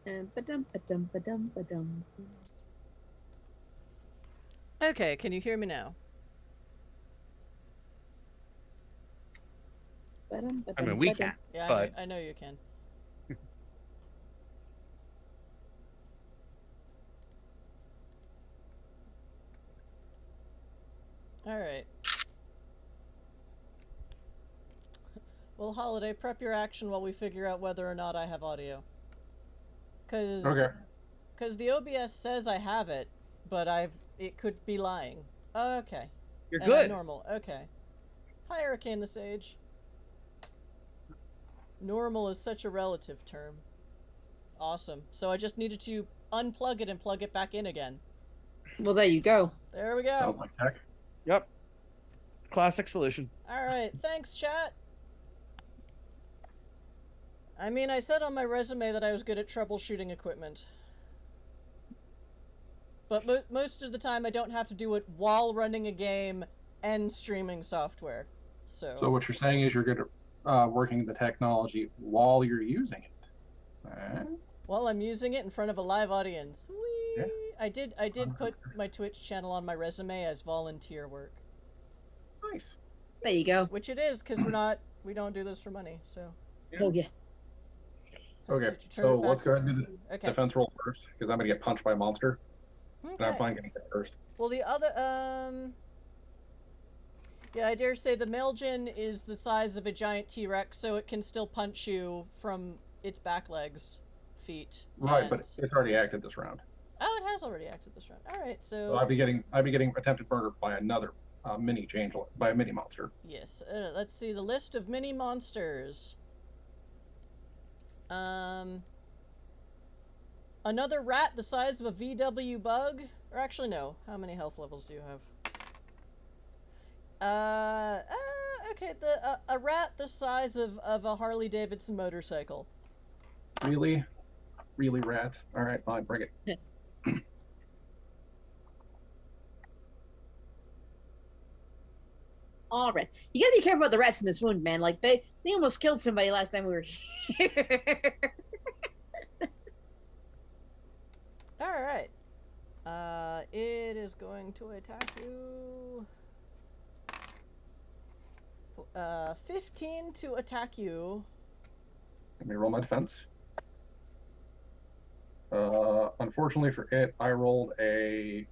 Ba-dum, ba-dum, ba-dum, ba-dum. Okay, can you hear me now? Ba-dum, I ba-dum, mean, we ba-dum. can't. Yeah, But I know you can. Alright. Well, Holiday, prep your action while we figure out whether or not I have audio. Okay. Because the OBS says I have it, but it could be lying. Okay. you're And I'm good. normal. Okay. Hi, Hurricane the Sage. Normal is such a relative term. Awesome. So I just needed to unplug it and plug it back in again. Well, there you go. There we go. Sounds like tech. Yep. Classic solution. Alright, thanks, chat. I mean, I said on my resume that I was good at troubleshooting equipment. But most of the time I don't have to do it while running a game and streaming software. So what you're saying is you're good at working the technology while you're using it. while I'm using it in front of a live audience. Whee! Yeah. I did put my Twitch channel on my resume as volunteer work. Nice. There you go. Which it is, because we don't do this for money, so. Oh, yeah. Okay, Did you turn so it back? let's go ahead and do the Okay. defense roll first, because I'm gonna get punched by a monster, and I'm Okay. fine getting hit first. Well, the other, yeah, I dare say the Maeljin is the size of a giant T-Rex, so it can still punch you from its back legs, feet. Right, and... but it's already acted this round. Oh, it has already acted this round. All right, So so I'd be getting attempted murder by another mini by a mini monster. yes. Let's see the list of mini monsters. Another rat the size of a VW bug. Or actually, no. How many health levels do you have? Okay. A rat the size of a Harley Davidson motorcycle. Really, really rats. All right, fine, bring it. All right. You gotta be careful about the rats in this wound, man. Like they almost killed somebody last time we were here. All right. It is going to attack you. 15 to attack you. Let me roll my defense. Unfortunately for it, I rolled a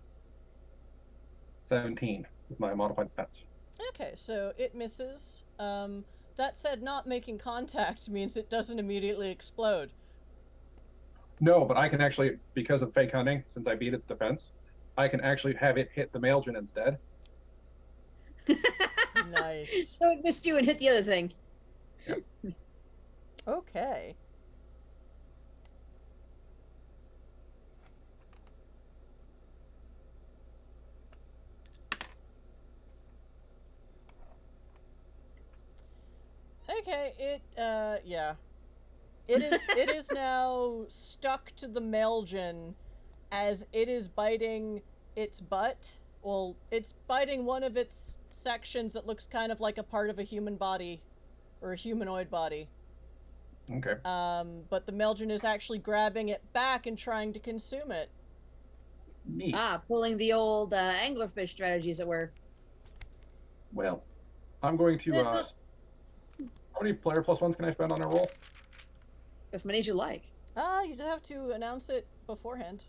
17 with my modified defense. Okay, so it misses. That said, not making contact means it doesn't immediately explode. No, but I can actually, because of fake hunting, since I beat its defense, I can actually have it hit the Maeljin instead. Nice. So it missed you and hit the other thing. Yep. Okay. Okay, yeah. It is now stuck to the Maeljin as it is biting its butt. Well, it's biting one of its sections that looks kind of like a part of a human body, or a humanoid body. Okay. But the Maeljin is actually grabbing it back and trying to consume it. Neat. Pulling the old anglerfish strategies that were. Well, I'm going to. How many player plus ones can I spend on a roll? As many as you like. You just have to announce it beforehand.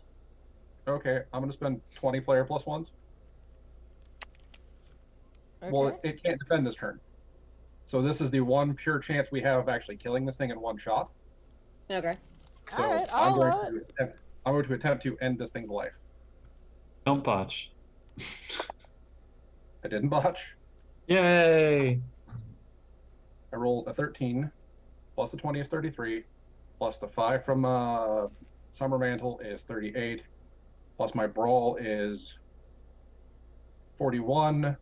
Okay, I'm going to spend 20 player plus ones. Okay. Well, it can't defend this turn. So this is the one pure chance we have of actually killing this thing in one shot. Okay. So All right, I'll allow it. I'm going to attempt to end this thing's life. Don't botch. I didn't botch. Yay! I rolled a 13, plus the 20 is 33, plus the 5 from Summer Mantle is 38, plus my Brawl is 41,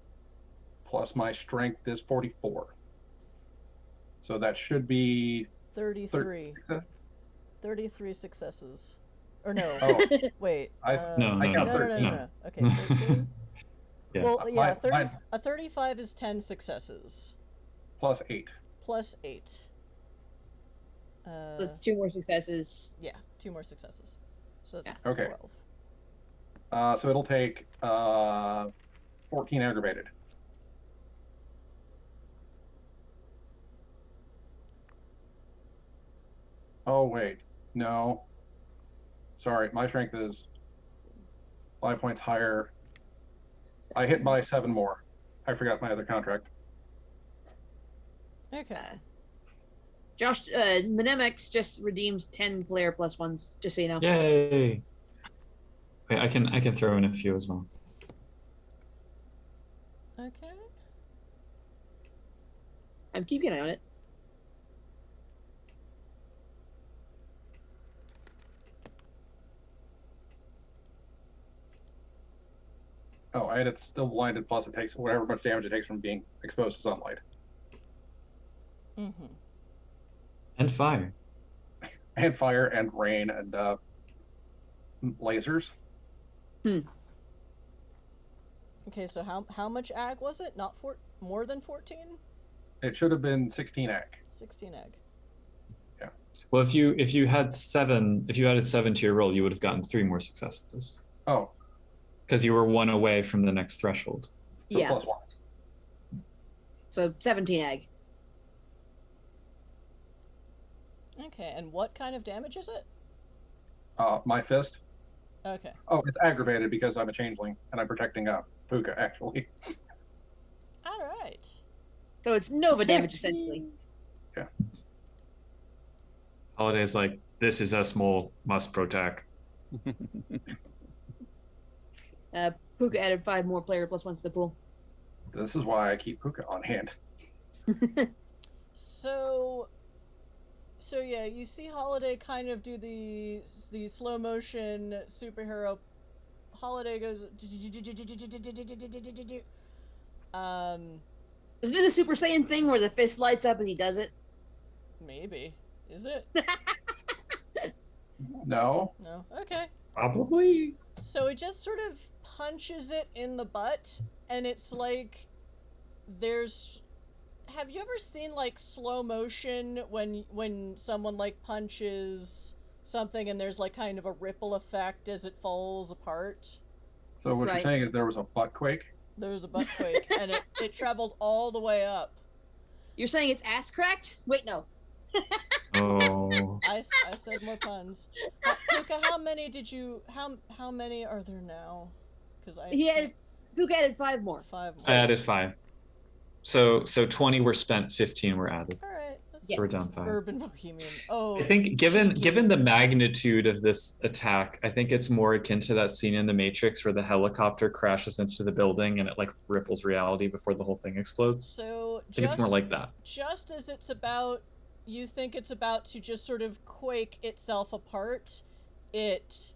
plus my Strength is 44. So that should be 33. 33 successes. Or no. Oh, Wait. No, I count no, 13. no. Okay, 13. Yeah. Well, yeah, Mine- a 35 is 10 successes. Plus 8. Plus 8. So that's 2 more successes. Yeah, 2 more successes. So that's Okay. 12. So it'll take 14 aggravated. Oh, wait. No. Sorry, my strength is 5 points higher. I hit by 7 more. I forgot my other contract. Okay. Josh, Mnemix just redeemed 10 player plus ones, just so you know. Yay! Wait, I can throw in a few as well. Okay. I'm keeping an eye on it. Oh, and it's still blinded, plus it takes whatever much damage it takes from being exposed to sunlight. Mm-hmm. And fire. And fire and rain and lasers. Okay, so how much ag was it? Not more than 14? It should have been 16 ag. 16 ag. Well, if you added 7 to your roll, you would have gotten 3 more successes Oh, because you were 1 away from the next threshold. so Yeah. plus 1. So 17 egg. Okay, and what kind of damage is it? My fist. Okay. Oh, it's aggravated because I'm a changeling and I'm protecting Puka, actually. Alright. So it's Nova damage, essentially. Holiday's like, this is a small, must protect. Puka added 5 more player plus ones to the pool. This is why I keep Puka on hand. So yeah, you see Holiday kind of do the slow motion superhero. Holiday goes. Is it the Super Saiyan thing where the fist lights up as he does it? Maybe. Is it? No. No. Okay. Probably. So it just sort of punches it in the butt, and it's like there's. Have you ever seen like slow motion when someone like punches something and there's like kind of a ripple effect as it falls apart? So what Right. you're saying is there was a butt quake? There was a butt quake, and it traveled all the way up. You're saying it's ass cracked? Wait, no. Oh. I said more puns. Puka, how many did you? How many are there now? Because Puka added 5 more. 5 more. I added 5. So 20 were spent, 15 were added. All right. That's Yes. So we're down 5. Urban Bohemian. Oh. I think given cheeky. the magnitude of this attack, I think it's more akin to that scene in The Matrix where the helicopter crashes into the building and it like ripples reality before the whole thing explodes. So I think it's more like that. Just as you think it's about to just sort of quake itself apart, it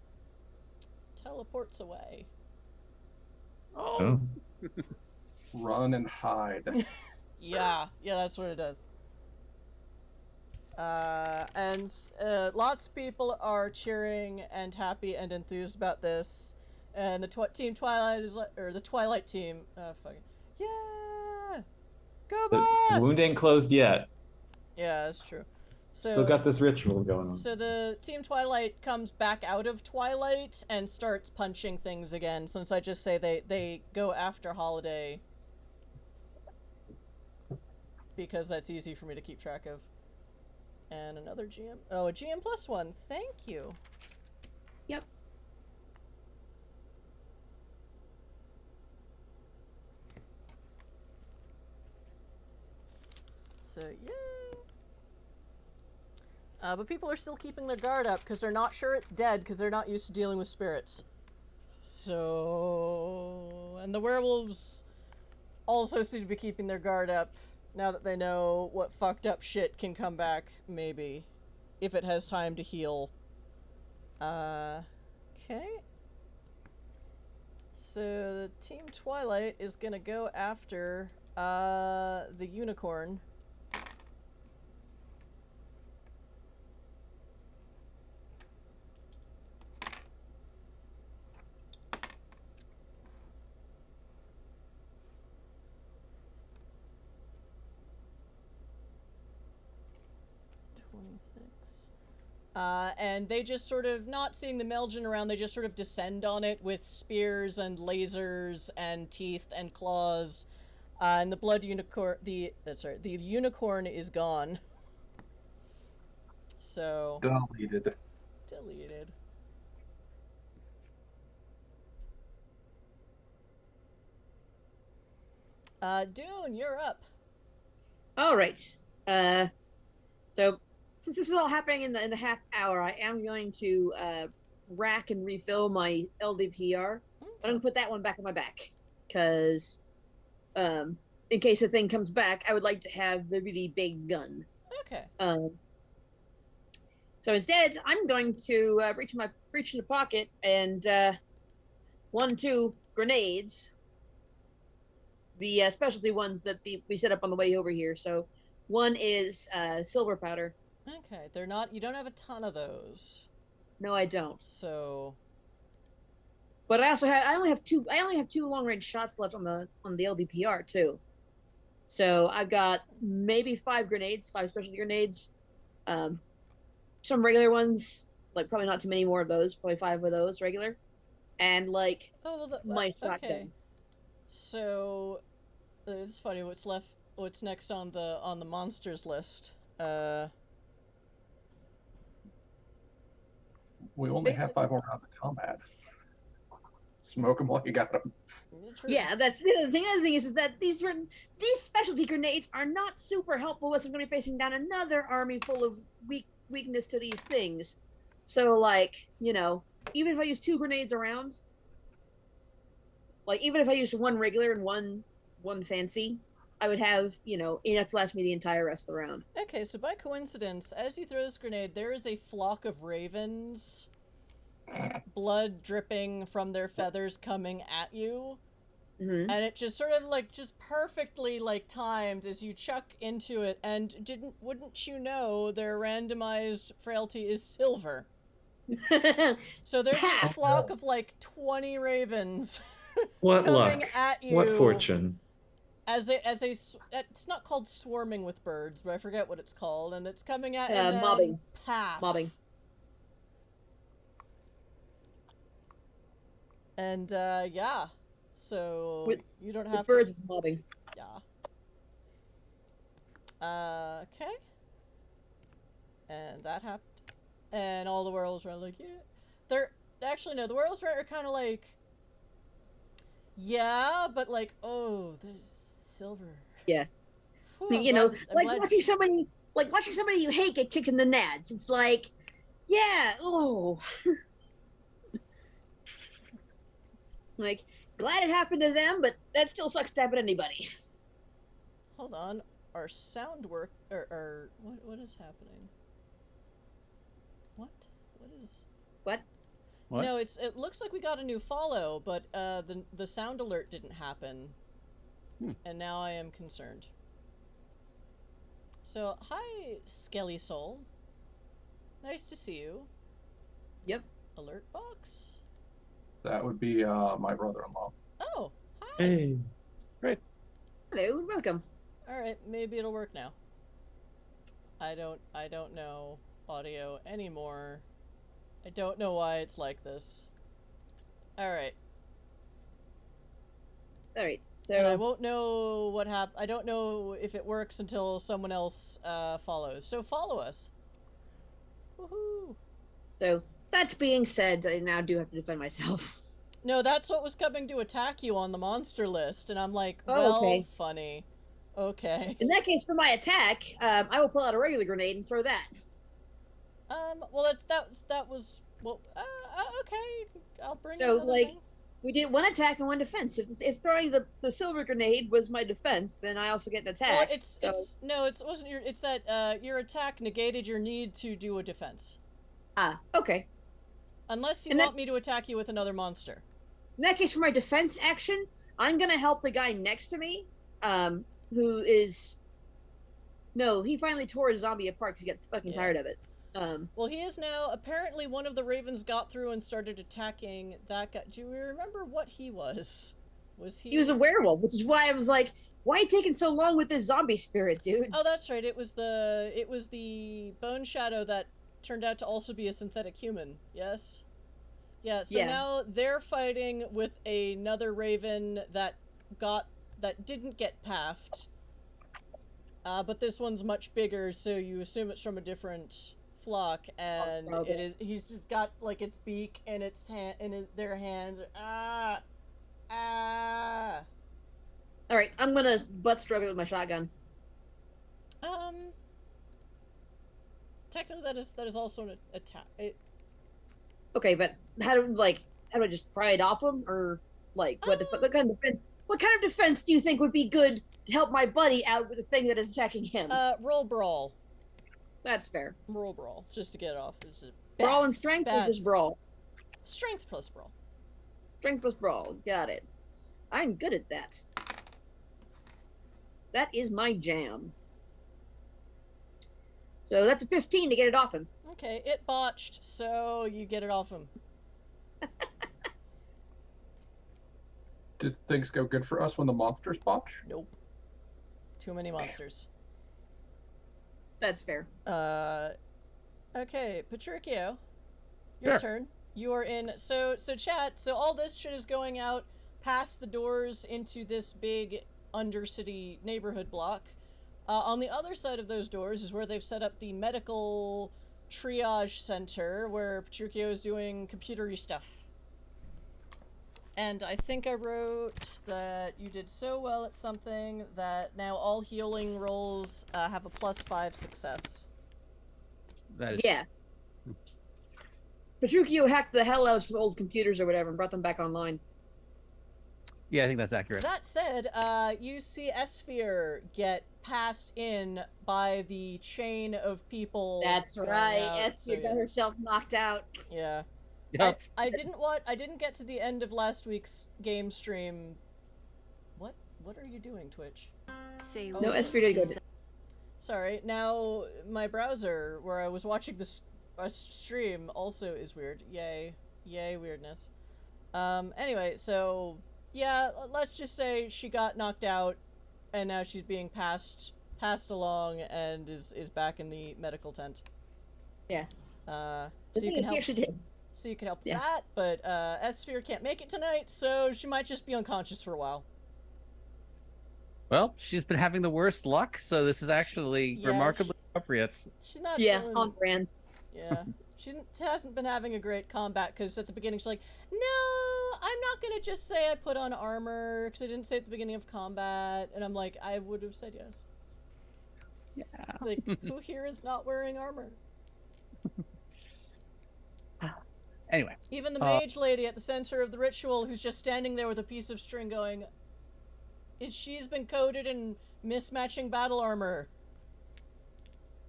teleports away. Oh. Run and hide. Yeah, that's what it does. And lots of people are cheering and happy and enthused about this, and the Team Twilight is or the Twilight team, fucking yeah, go The boss! wound ain't closed yet. Yeah, that's true. So, Still got this ritual going on. So the Team Twilight comes back out of Twilight and starts punching things again, since I just say they go after Holiday. Because that's easy for me to keep track of. And another GM. Oh, a GM +1. Thank you. Yep. So, yay! But people are still keeping their guard up because they're not sure it's dead because they're not used to dealing with spirits. So... And the werewolves also seem to be keeping their guard up now that they know what fucked up shit can come back, maybe. If it has time to heal. Okay. So the Team Twilight is gonna go after, the unicorn. And they just sort of, not seeing the Maeljin around, they just sort of descend on it with spears and lasers and teeth and claws. And the blood unicorn, the unicorn is gone. So. Deleted. Deleted. Dune, you're up. All right. So since this is all happening in the half hour, I am going to rack and refill my LDPR. But I'm gonna put that one back on my back because, in case the thing comes back, I would like to have the really big gun. Okay. So instead, I'm going to reach in the pocket and 2 grenades. The specialty ones that we set up on the way over here. So one is silver powder. Okay, they're not. You don't have a ton of those. No, I don't. So. But I only have 2 long range shots left on the LDPR too. So I've got maybe 5 specialty grenades. Some regular ones, like probably not too many more of those. Probably 5 of those regular, and like my shotgun. Okay. So it's funny. What's next on the monsters list? We only have 5 more rounds of combat. Smoke them while you got them. Yeah, that's the other thing. The other thing is that these specialty grenades are not super helpful unless I'm going to be facing down another army full of weakness to these things. So, like, you know, even if I use 2 grenades around, like, even if I used 1 regular and one fancy, I would have, you know, enough to last me the entire rest of the round. Okay, so by coincidence, as you throw this grenade, there is a flock of ravens, blood dripping from their feathers coming at you. Mm-hmm. And it just sort of like just perfectly like timed as you chuck into it, and wouldn't you know their randomized frailty is silver. So there's this flock of like 20 ravens What coming luck? at you. What fortune? It's not called swarming with birds, but I forget what it's called, and it's coming at mobbing. Path. Mobbing. And yeah. So you don't have with birds. It's mobbing. Yeah. Okay. And that happened. And all the werewolves were like, yeah. They're actually no. The werewolves are kind of like, yeah, but like, oh, there's silver. Yeah. Whew, you know, like watching somebody you hate get kicked in the nads. It's like, yeah, oh. Like, glad it happened to them, but that still sucks to happen to anybody. Hold on, our sound work, or what is happening? What is? What? What? No, it looks like we got a new follow, but the sound alert didn't happen, and now I am concerned. So hi, Skelly Soul. Nice to see you. Yep. Alert box. That would be my brother-in-law. Oh, hi. Hey. Hello, welcome. All right, maybe it'll work now. I don't know audio anymore. I don't know why it's like this. Alright. Alright, And I so won't know what I don't know if it works until someone else follows. So follow us. Woohoo! so that being said, I now do have to defend myself. No, that's what was coming to attack you on the monster list, and I'm like, Oh, well, okay. funny. Okay. In that case, for my attack, I will pull out a regular grenade and throw that. Well, that was well. Okay, I'll bring. So, another like, thing. we did one attack and one defense. If throwing the silver grenade was my defense, then I also get an attack. Well, it wasn't your. It's that your attack negated your need to do a defense. Ah, okay. Unless you want me to attack you with another monster. In that case, for my defense action, I'm gonna help the guy next to me, who is. No, he finally tore his zombie apart because he got fucking tired of it. Well, he is now. Apparently, one of the ravens got through and started attacking that guy. Do we remember what he was? Was he? He was a werewolf, which is why I was like, "Why are you taking so long with this zombie spirit, dude?" Oh, that's right. It was the bone shadow that turned out to also be a synthetic human. Yes. Yeah. So now they're fighting with another raven that didn't get paffed. But this one's much bigger, so you assume it's from a different flock, and he's just got like its beak and its hand and their hands. All right, I'm gonna butt struggle with my shotgun. Technically that is also an attack. Okay, but how do I just pry it off him, or like what kind of defense? What kind of defense do you think would be good to help my buddy out with the thing that is attacking him? Roll brawl. That's fair. Roll brawl, just to get it off. Brawl and strength, or just brawl? Strength plus brawl. Strength plus brawl. Got it. I'm good at that. That is my jam. So that's a 15 to get it off him. Okay, it botched, so you get it off him. Did things go good for us when the monsters botch? Nope. Too many monsters. That's fair. Okay, Patricio, your turn. You are in. So chat. So all this shit is going out past the doors into this big undercity neighborhood block. On the other side of those doors is where they've set up the medical triage center, where Patricio is doing computery stuff. And I think I wrote that you did so well at something that now all healing rolls have a +5 success. That is... Yeah. Petruchio hacked the hell out of some old computers or whatever and brought them back online. Yeah, I think that's accurate. That said, you see Esphere get passed in by the chain of people. That's right. Esphere got herself knocked out. Yeah. Yep. I didn't get to the end of last week's game stream. What are you doing, Twitch? No, Esphere did go. Sorry. Now my browser where I was watching this stream also is weird. Yay weirdness. Anyway, so yeah, let's just say she got knocked out, and now she's being passed along and is back in the medical tent. Yeah. So you can help. She actually did. So you can help that, but Esphere can't make it tonight, so she might just be unconscious for a while. Well, she's been having the worst luck, so this is actually remarkably appropriate. She's not on brand. Yeah. She hasn't been having a great combat, because at the beginning she's like, no, I'm not going to just say I put on armor, because I didn't say at the beginning of combat, and I'm like, I would have said yes. Yeah. Like, who here is not wearing armor? Anyway. Even the mage lady at the center of the ritual who's just standing there with a piece of string going, she's been coated in mismatching battle armor.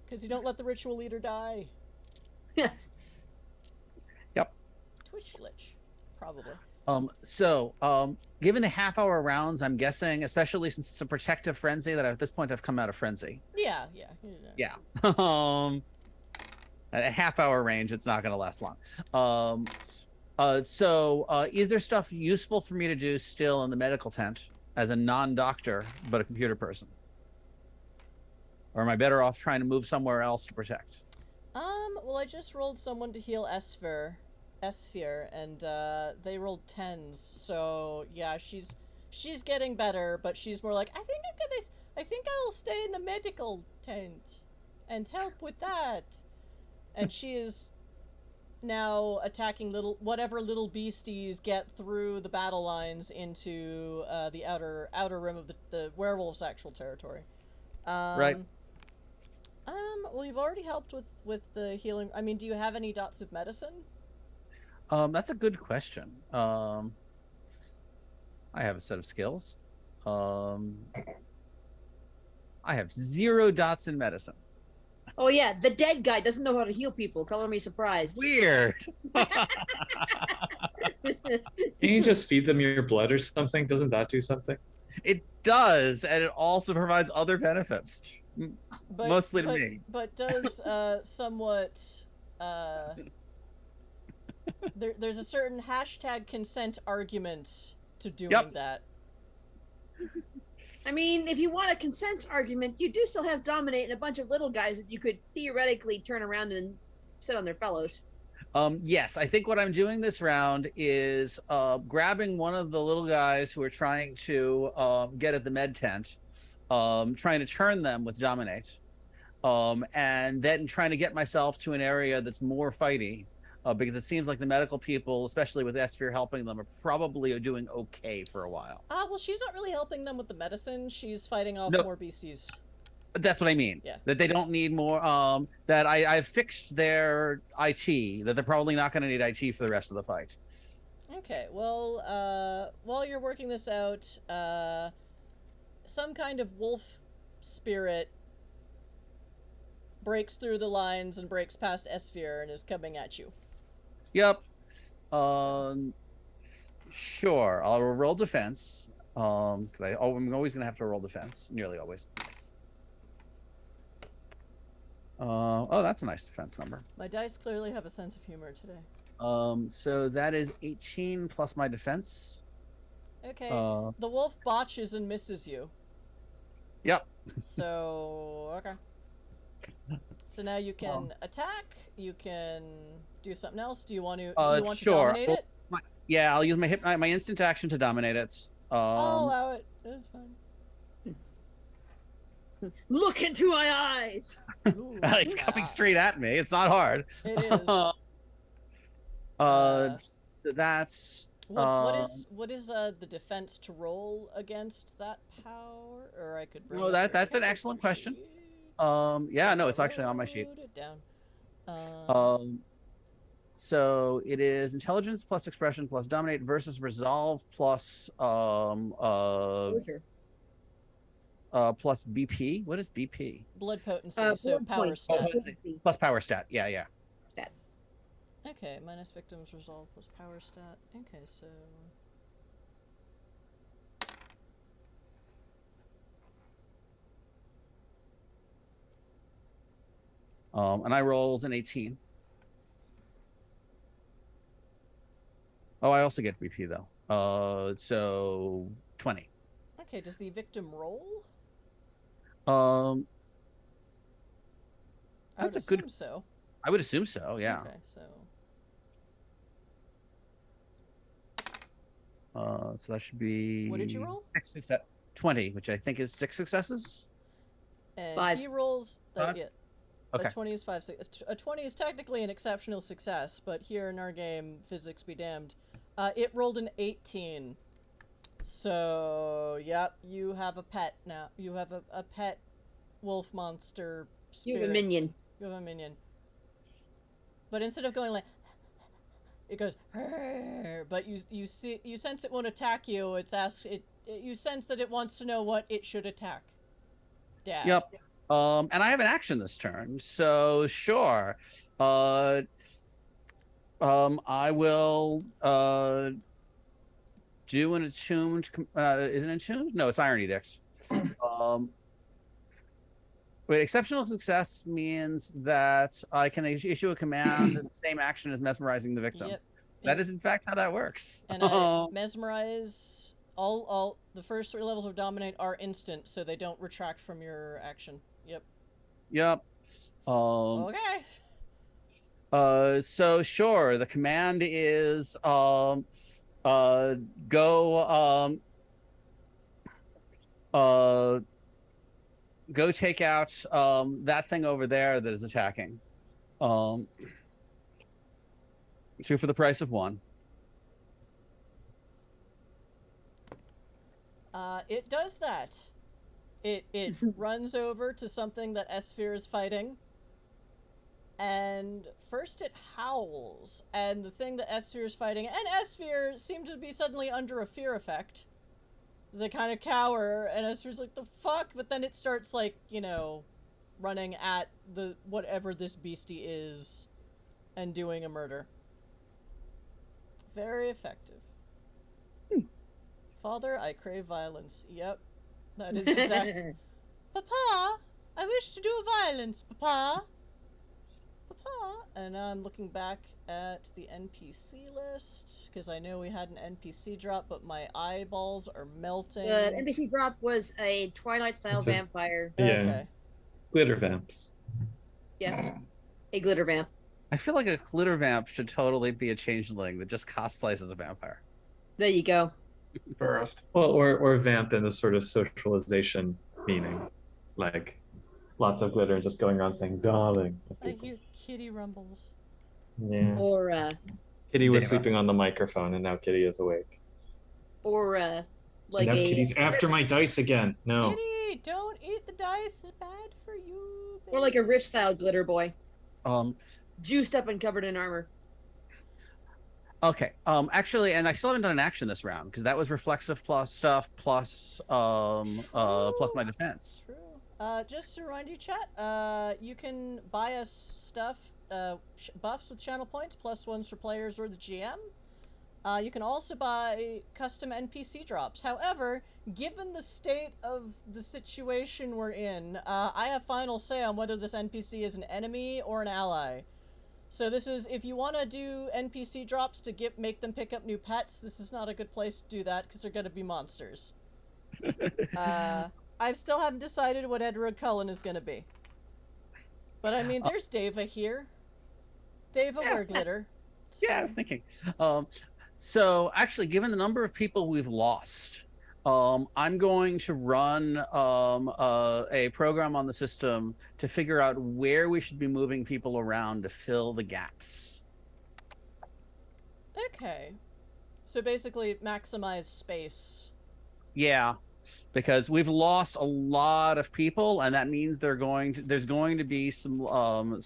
Because you don't let the ritual leader die. Yes. Yep. Twitch glitch. Probably. Given the half-hour rounds, I'm guessing, especially since it's a protective frenzy, that at this point I've come out of frenzy. Yeah. At a half-hour range, it's not going to last long. Is there stuff useful for me to do still in the medical tent as a non-doctor, but a computer person? or am I better off trying to move somewhere else to protect? Well, I just rolled someone to heal Esphere, and they rolled 10s. So yeah, she's getting better, but she's more like, I think I will stay in the medical tent and help with that. And she is now attacking whatever little beasties get through the battle lines into the outer rim of the werewolf's actual territory. Right. Well, you've already helped with the healing. I mean, do you have any dots of medicine? That's a good question. I have a set of skills. I have 0 dots in medicine. Oh yeah, the dead guy doesn't know how to heal people. Color me surprised. Weird. Can you just feed them your blood or something? Doesn't that do something? It does, and it also provides other benefits. Mostly to me. But does somewhat there's a certain #consent argument to doing that. I mean, if you want a consent argument, you do still have Dominate and a bunch of little guys that you could theoretically turn around and sit on their fellows. Yes, I think what I'm doing this round is grabbing one of the little guys who are trying to get at the med tent, trying to turn them with Dominate, and then trying to get myself to an area that's more fighty, because it seems like the medical people, especially with Esphere helping them, are probably doing okay for a while. Well, she's not really helping them with the medicine. She's fighting off more beasties. That's what I mean. Yeah. That they don't need more. That I've fixed their IT. That they're probably not going to need IT for the rest of the fight. Okay. Well, while you're working this out, some kind of wolf spirit breaks through the lines and breaks past Esphere and is coming at you. Yep. Sure. I'll roll defense. Because I'm always going to have to roll defense. Nearly always. Oh, that's a nice defense number. My dice clearly have a sense of humor today. So that is 18 plus my defense. Okay. The wolf botches and misses you. Yep. So, okay. So now you can attack, you can do something else. Do you want to sure. dominate it? Yeah, I'll use my instant action to dominate it. I'll allow it. That's fine. Look into my eyes. It's coming straight at me. It's not hard. It is. That's what is the defense to roll against that power? Or I could bring that's an excellent question. Yeah, no, it's actually on my sheet. Wrote it down. So it is intelligence plus expression plus dominate versus resolve plus plus BP. What is BP? Blood potency. So blood power point. stat. Plus power stat. Yeah. Stat. Okay, minus victim's resolve plus power stat. Okay, so and I rolled an 18. Oh, I also get BP though. So 20. okay, does the victim roll? I would That's a assume good. so. I would assume so. Yeah. Okay, so So that should be. what did you roll? 20, which I think is 6 successes. And 5. he rolls. Yeah. Okay. A 20 is 5. A 20 is technically an exceptional success, but here in our game, physics be damned. It rolled an 18. So, yep, you have a pet now. You have a pet wolf monster spirit. You have a minion. You have a minion. But instead of going like, it goes, but you sense it won't attack you. You sense that it wants to know what it should attack. Dad. Yep. And I have an action this turn, so sure. I will do an attuned. Is it attuned? No, it's Iron Edicts. Wait, exceptional success means that I can issue a command and the same action as mesmerizing the victim. Yep. That is in fact how that works. And mesmerize. All the first 3 levels of dominate are instant, so they don't retract from your action. Yep. Yep. Okay. So sure, the command is go go take out that thing over there that is attacking. 2 for the price of 1. It does that. It runs over to something that S-Sphere is fighting. And first it howls, and the thing that S-Sphere is fighting, and S-Sphere seem to be suddenly under a fear effect. They kind of cower, and S-Sphere's like, the fuck? But then it starts, like, you know, running at the whatever this beastie is and doing a murder. Very effective. Father, I crave violence. Yep. That is exactly. Papa, I wish to do a violence, Papa. Papa. And now I'm looking back at the NPC list, because I know we had an NPC drop, but my eyeballs are melting. The NPC drop was a Twilight-style vampire. Yeah. Okay. Glitter vamps. Yeah. A glitter vamp. I feel like a glitter vamp should totally be a changeling that just cosplays as a vampire. There you go. First. Well, or vamp in a sort of socialization meaning, like lots of glitter and just going around saying "darling." I hear kitty rumbles. Yeah. Or Kitty was Deva. sleeping on the microphone, and now Kitty is awake. or like now a Kitty's after my dice again. No. Kitty, don't eat the dice. It's bad for you. or like a rich style glitter boy. Juiced up and covered in armor. Okay. Actually, and I still haven't done an action this round because that was reflexive plus stuff plus plus my defense. True. Just to remind you, chat, you can buy us stuff, buffs with channel points, +1s for players or the GM. You can also buy custom NPC drops. However, given the state of the situation we're in, I have final say on whether this NPC is an enemy or an ally. So this is, if you want to do NPC drops to make them pick up new pets, this is not a good place to do that because they're going to be monsters. I still haven't decided what Edward Cullen is going to be. But I mean, there's Deva here. Deva, wear glitter. It's Yeah, I fine. was thinking. So actually, given the number of people we've lost, I'm going to run a program on the system to figure out where we should be moving people around to fill the gaps. Okay. So basically, maximize space. Yeah, because we've lost a lot of people, and that means there's going to be some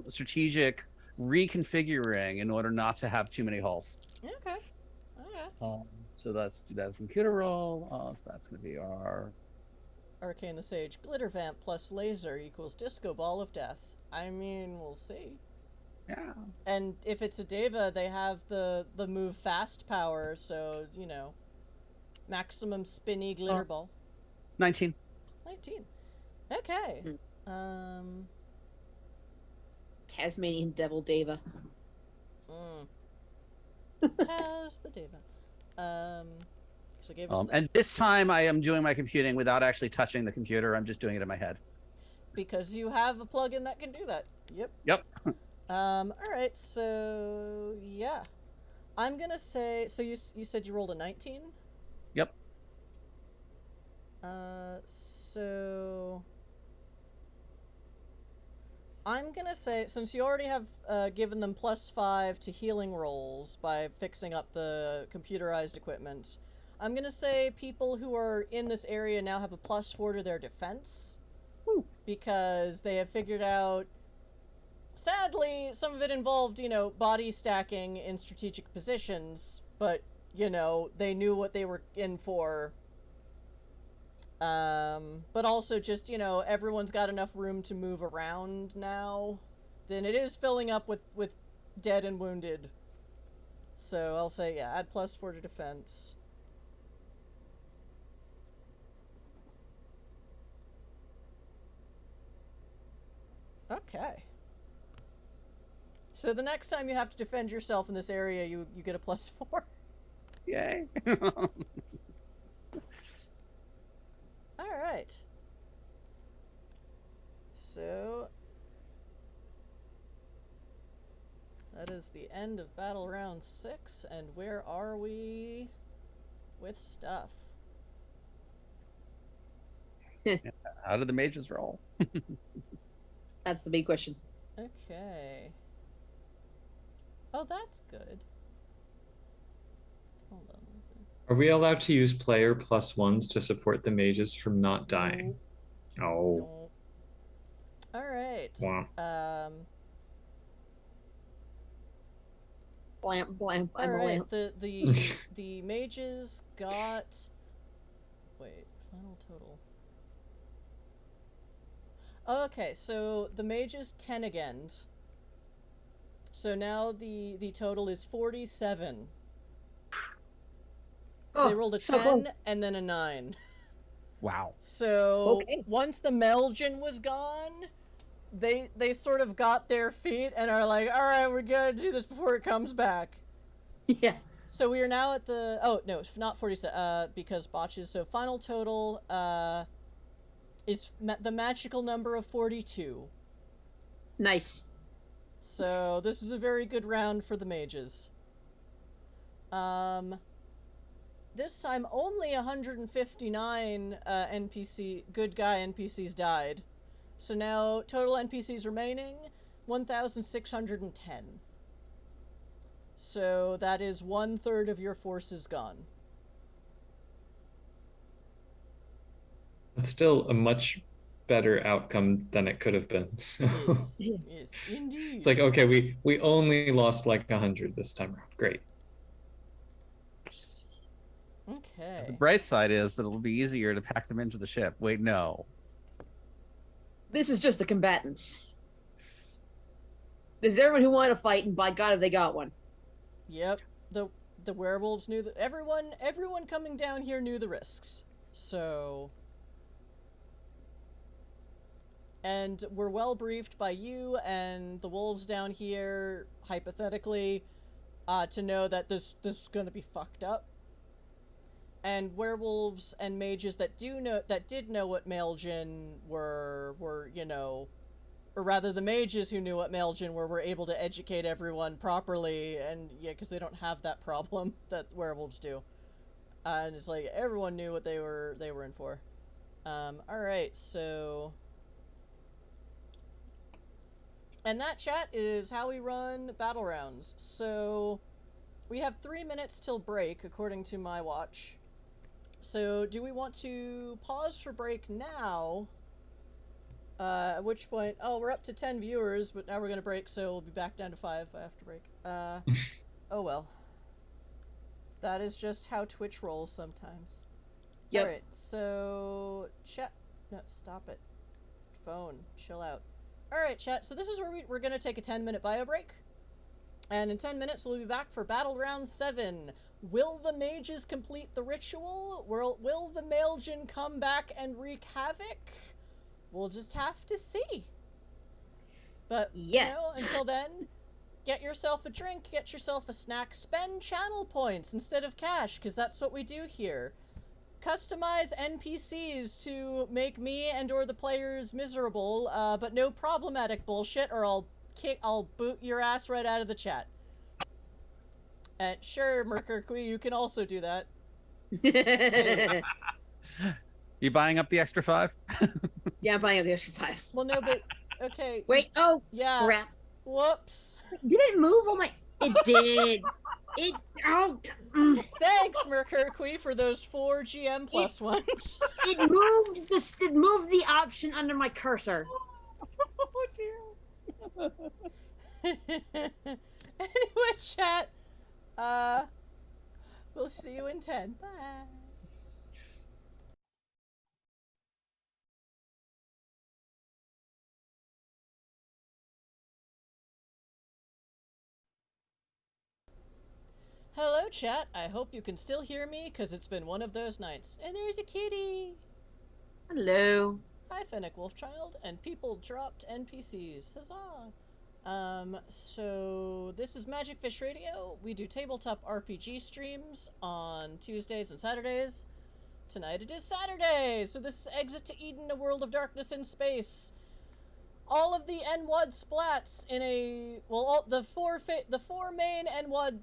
strategic reconfiguring in order not to have too many hulls. Okay. Okay. So that's do that computer roll. So that's going to be our Arcane the Sage. Glitter Vamp plus laser equals Disco Ball of Death. I mean, we'll see. yeah. And if it's a Deva, they have the move fast power, so, you know, maximum spinny glitter ball. 19. 19. Okay. Tasmanian Devil Deva. Taz the Deva. So gave us And this time I am doing my computing without actually touching the computer. I'm just doing it in my head. because you have a plugin that can do that. Yep. Yep. Alright, so yeah. I'm gonna say, so you said you rolled a 19? Yep. So I'm gonna say, since you already have given them +5 to healing rolls by fixing up the computerized equipment, I'm gonna say people who are in this area now have a +4 to their defense. Woo. Because they have figured out, sadly, some of it involved, you know, body stacking in strategic positions, but, you know, they knew what they were in for. But also just, you know, everyone's got enough room to move around now. And it is filling up with dead and wounded. So I'll say, yeah, add +4 to defense. Okay. So the next time you have to defend yourself in this area, you get a +4. Yay. Alright. so that is the end of battle round 6, and where are we with stuff? How did the mages roll? That's the big question. Okay. Oh, that's good. Hold on. Are we allowed to use player +1s to support the mages from not dying? Oh. No. All right. Wow. Blamp, blamp, All I'm a right. lamp. The mages got. Wait. Final total. Okay, so the mages 10 again. So now the total is 47. So they rolled a 10 close. and then a 9. Wow. So Okay. once the Maeljin was gone, they sort of got their feet and are like, all right, we're gonna do this before it comes back. Yeah. So we are now at the, oh no, not 47, because botches. So final total is the magical number of 42. Nice. So this was a very good round for the mages. This time only 159 good guy NPCs died. So now total NPCs remaining 1,610. So that is 1/3 of your forces gone. It's still a much better outcome than it could have been. So Yes, yes, indeed. it's like, okay, we only lost like 100 this time around. Great. Okay. The bright side is that it'll be easier to pack them into the ship. Wait, no. This is just the combatants. This is everyone who wanted to fight, and by God, have they got one. Yep. The werewolves knew that everyone coming down here knew the risks. So, and we're well briefed by you and the wolves down here, hypothetically, to know that this is going to be fucked up. And werewolves and mages that did know what Maeljin were, you know, or rather the mages who knew what Maeljin were able to educate everyone properly, and yeah, because they don't have that problem that werewolves do. And it's like everyone knew what they were in for. All right, so, and that, chat, is how we run battle rounds. So we have 3 minutes till break, according to my watch. So do we want to pause for break now? At which point, oh, we're up to 10 viewers, but now we're gonna break, so we'll be back down to 5 after break. Oh well. That is just how Twitch rolls sometimes. Yep. Alright, so chat. No, stop it. Phone, chill out. Alright, chat, so this is where we're gonna take a 10-minute bio break. And in 10 minutes, we'll be back for Battle Round 7. Will the mages complete the ritual? Will the Maeljin come back and wreak havoc? We'll just have to see. But, Yes. you know, until then, get yourself a drink, get yourself a snack, spend channel points instead of cash, because that's what we do here. Customize NPCs to make me and or the players miserable, but no problematic bullshit, or I'll boot your ass right out of the chat. Sure, Mercury, you can also do that. You buying up the extra 5? Yeah, I'm buying up the extra 5. Well, no, but okay. Wait, oh, Yeah. crap. Whoops. Did it move? Oh my, it did. It, oh. Thanks, Mercury, for those 4 GM plus ones. It moved this. It moved the option under my cursor. Oh dear. Anyway, chat. We'll see you in 10. Bye. Hello, chat. I hope you can still hear me, because it's been one of those nights. And there's a kitty! Hello. Hi, Fennec Wolfchild, and people dropped NPCs. Huzzah! So this is Magic Fish Radio. We do tabletop RPG streams on Tuesdays and Saturdays. Tonight it is Saturday, so this is Exit to Eden, a World of Darkness in Space. all of the NWoD splats in a the four main NWoD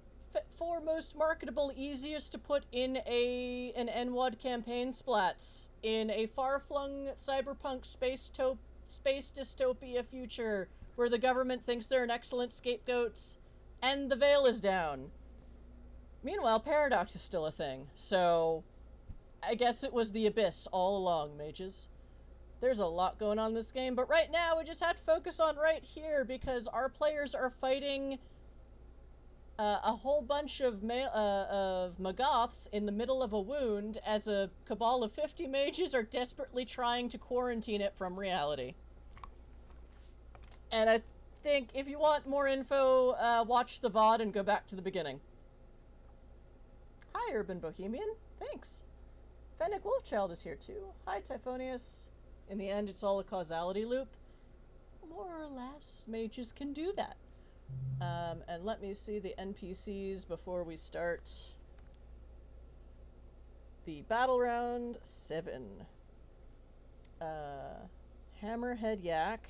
four most marketable, easiest to put in an NWoD campaign splats in a far-flung cyberpunk space dystopia future where the government thinks they're an excellent scapegoats, and the veil is down. Meanwhile, Paradox is still a thing, so I guess it was the Abyss all along, mages. There's a lot going on in this game, but right now we just have to focus on right here because our players are fighting a whole bunch of Magoths in the middle of a wound as a cabal of 50 mages are desperately trying to quarantine it from reality. And I think if you want more info, watch the VOD and go back to the beginning. Hi, Urban Bohemian. Thanks. Fennec Wolfchild is here too. Hi, Typhonius. In the end, it's all a causality loop. More or less, mages can do that. And let me see the NPCs before we start the battle round 7. Hammerhead Yak.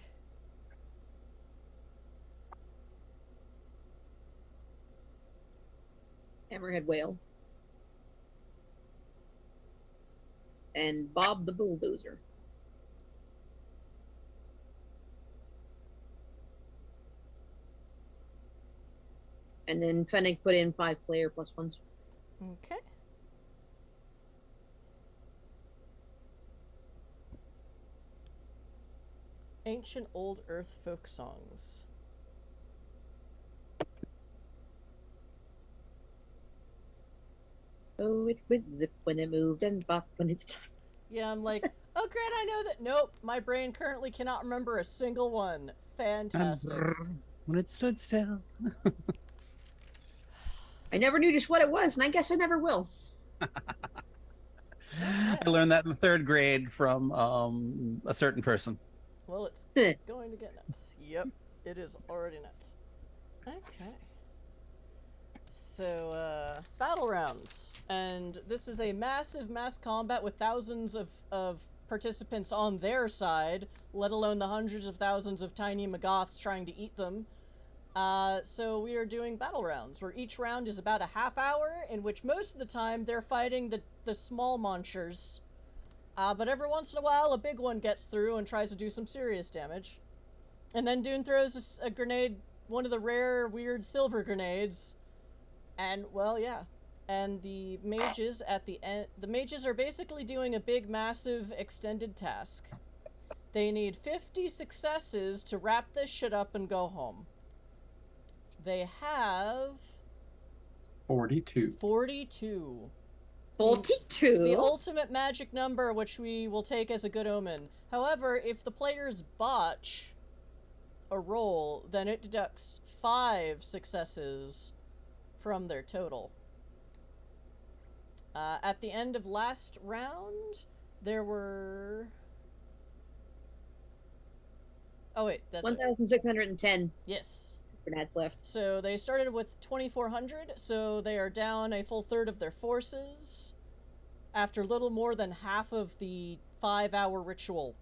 Hammerhead Whale. And Bob the Bulldozer. And then Fennec put in 5 player plus ones. Okay. Ancient Old Earth folk songs. Oh, it would zip when it moved and bop when it's done. Yeah, I'm like, oh great, I know that. Nope, my brain currently cannot remember a single one. Fantastic. When it stood still. I never knew just what it was, and I guess I never will. I learned that in 3rd grade from a certain person. Well, it's going to get nuts. Yep, it is already nuts. Okay. So, battle rounds. And this is a massive mass combat with thousands of participants on their side, let alone the hundreds of thousands of tiny Magoths trying to eat them. So we are doing battle rounds, where each round is about a half hour, in which most of the time they're fighting the small monsters. But every once in a while, a big one gets through and tries to do some serious damage. And then Dune throws a grenade, one of the rare, weird silver grenades. And, well, yeah. And the mages at the end... The mages are basically doing a big, massive, extended task. They need 50 successes to wrap this shit up and go home. They have... 42. 42. 42? The ultimate magic number, which we will take as a good omen. However, if the players botch a roll, then it deducts 5 successes from their total. At the end of last round, there were... Oh wait, that's 1,610 Yes. Supernats left. So they started with 2,400, so they are down a full third of their forces after little more than half of the 5-hour ritual.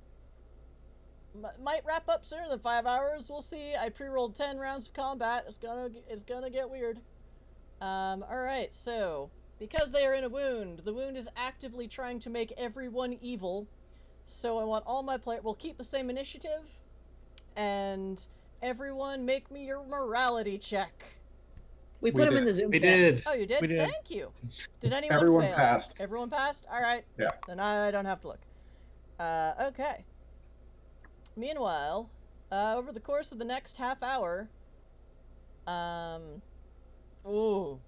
Might wrap up sooner than 5 hours, we'll see. I pre-rolled 10 rounds of combat. It's gonna get weird. Alright, so because they are in a wound, the wound is actively trying to make everyone evil. So I want all my players... We'll keep the same initiative, and everyone make me your morality check. We put them in the Zoom We chat. did. Oh, you did? We did. Thank you. Did anyone Everyone fail? passed. Everyone passed? Alright. Yeah. Then I don't have to look. Okay. Meanwhile, over the course of the next half hour, 40%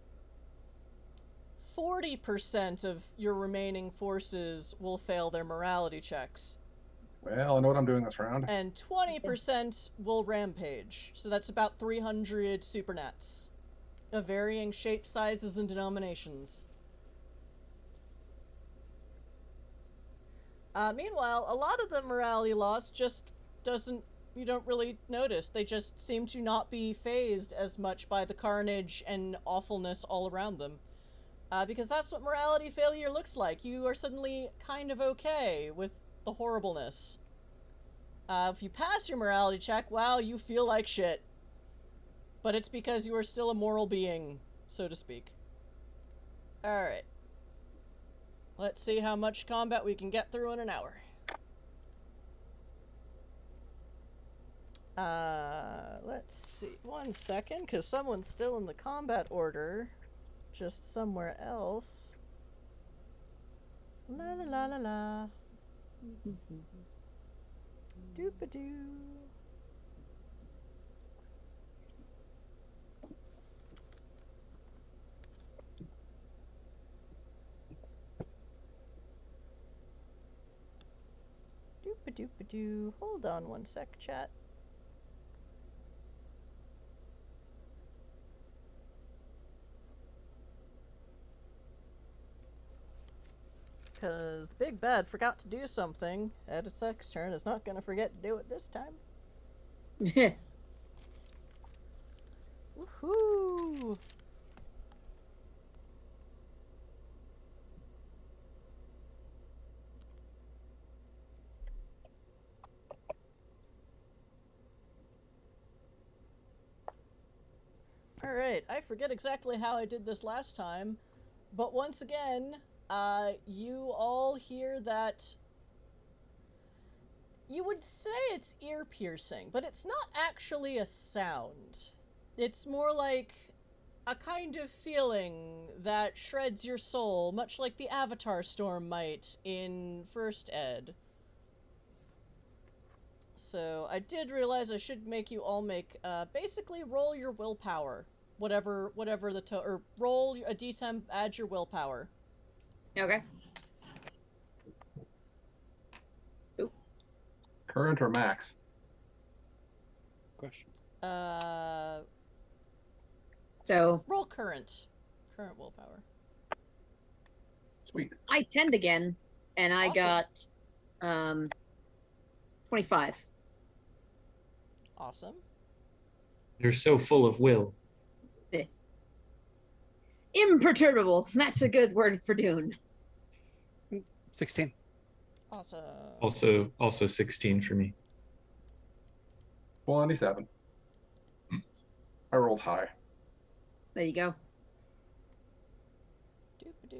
of your remaining forces will fail their morality checks. Well, I know what I'm doing this round. And 20% will rampage. So that's about 300 Supernats of varying shapes, sizes, and denominations. Meanwhile, a lot of the morality loss just you don't really notice. They just seem to not be fazed as much by the carnage and awfulness all around them. Because that's what morality failure looks like. You are suddenly kind of okay with the horribleness. If you pass your morality check, wow, you feel like shit. But it's because you are still a moral being, so to speak. Alright. Let's see how much combat we can get through in an hour. Let's see. 1 second, because someone's still in the combat order. Just somewhere else. La la la la la. Doop-a-doo. Doop-a-doop-a-doo. Hold on 1 sec, chat. Because Big Bad forgot to do something at its next turn. Is not going to forget to do it this time. Woohoo! Alright, I forget exactly how I did this last time, but once again, you all hear that. You would say it's ear-piercing, but it's not actually a sound. It's more like a kind of feeling that shreds your soul, much like the Avatar Storm might in First Ed. So I did realize I should make you all make, basically roll your willpower. Whatever the or roll a d10, add your willpower. Okay. Ooh. Current or max? Question. So Roll current. Current willpower. Sweet. I 10'd again, and I Awesome. got 25. Awesome. You're so full of will. Imperturbable. That's a good word for Dune. 16. Awesome. Also 16 for me. 27. I rolled high. There you go. Doop-a-doo.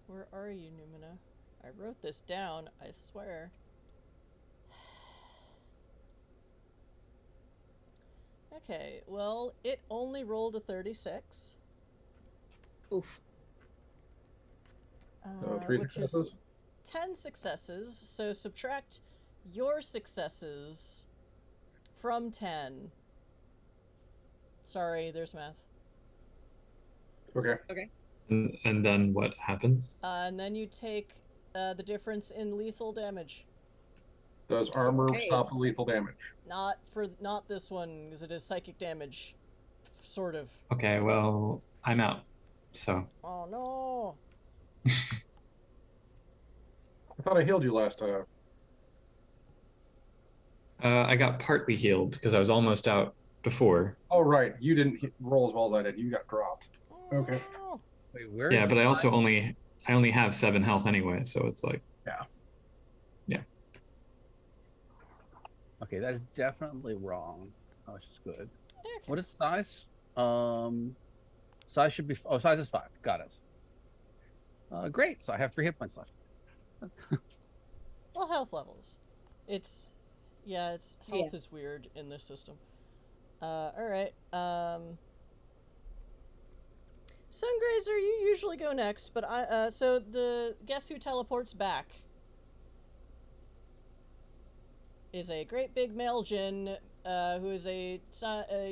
Where are you, Numina? I wrote this down, I swear. Okay, well, it only rolled a 36. Oof. So 3 which successes. is 10 successes, so subtract your successes from 10. Sorry, there's math. Okay. And then what happens? And then you take the difference in lethal damage. Does armor Okay. stop the lethal damage? Not this one, because it is psychic damage. Sort of. Okay, well, I'm out. So. Oh no! I thought I healed you last time. I got partly healed because I was almost out before. Oh, right. You didn't roll as well as I did. You got dropped. Okay. Oh. Wait, where Yeah, is but the I also size? only have 7 health anyway, so it's like. Okay, that is definitely wrong. Oh, which is good. Okay. What is size? Size should be. Oh, size is 5. Got it. Great. So I have 3 hit points left. Well, health levels. Health is weird in this system. Alright. Sungrazer, you usually go next, but so the guess who teleports back is a great big Maeljin, who is a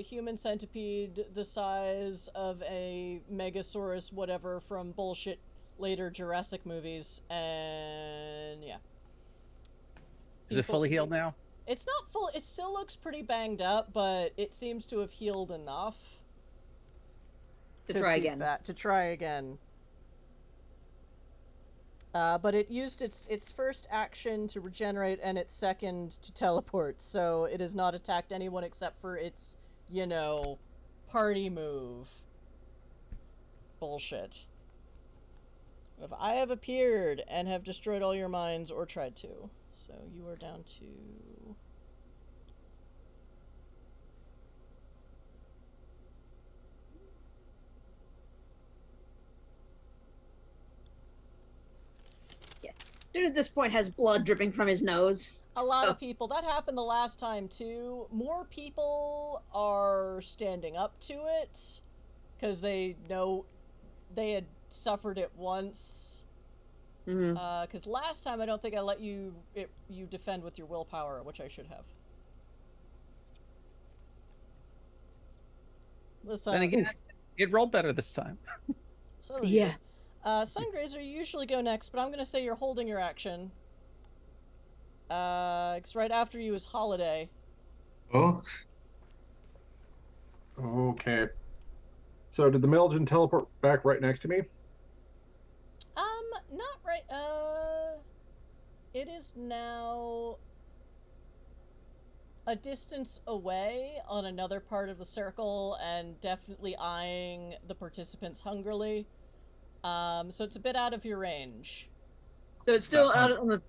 human centipede the size of a Megasaurus whatever from bullshit later Jurassic movies, and yeah. Is it fully healed now? It's not full. It still looks pretty banged up, but it seems to have healed enough To try again. To try again. But it used its first action to regenerate and its second to teleport, so it has not attacked anyone except for its, party move. bullshit. If I have appeared and have destroyed all your mines or tried to. So you are down to... Dude at this point has blood dripping from his nose. A lot of people. That happened the last time, too. More people are standing up to it because they know they had suffered it once. Because last time I don't think I let you defend with your willpower, which I should have. This time, Then again, it rolled better this time. so Yeah. Sungrazer, you usually go next, but I'm going to say you're holding your action. Because right after you is Holiday. Oh, Okay. So did the Maeljin teleport back right next to me? Not right, it is now a distance away on another part of the circle and definitely eyeing the participants hungrily. So it's a bit out of your range. So it's still out on the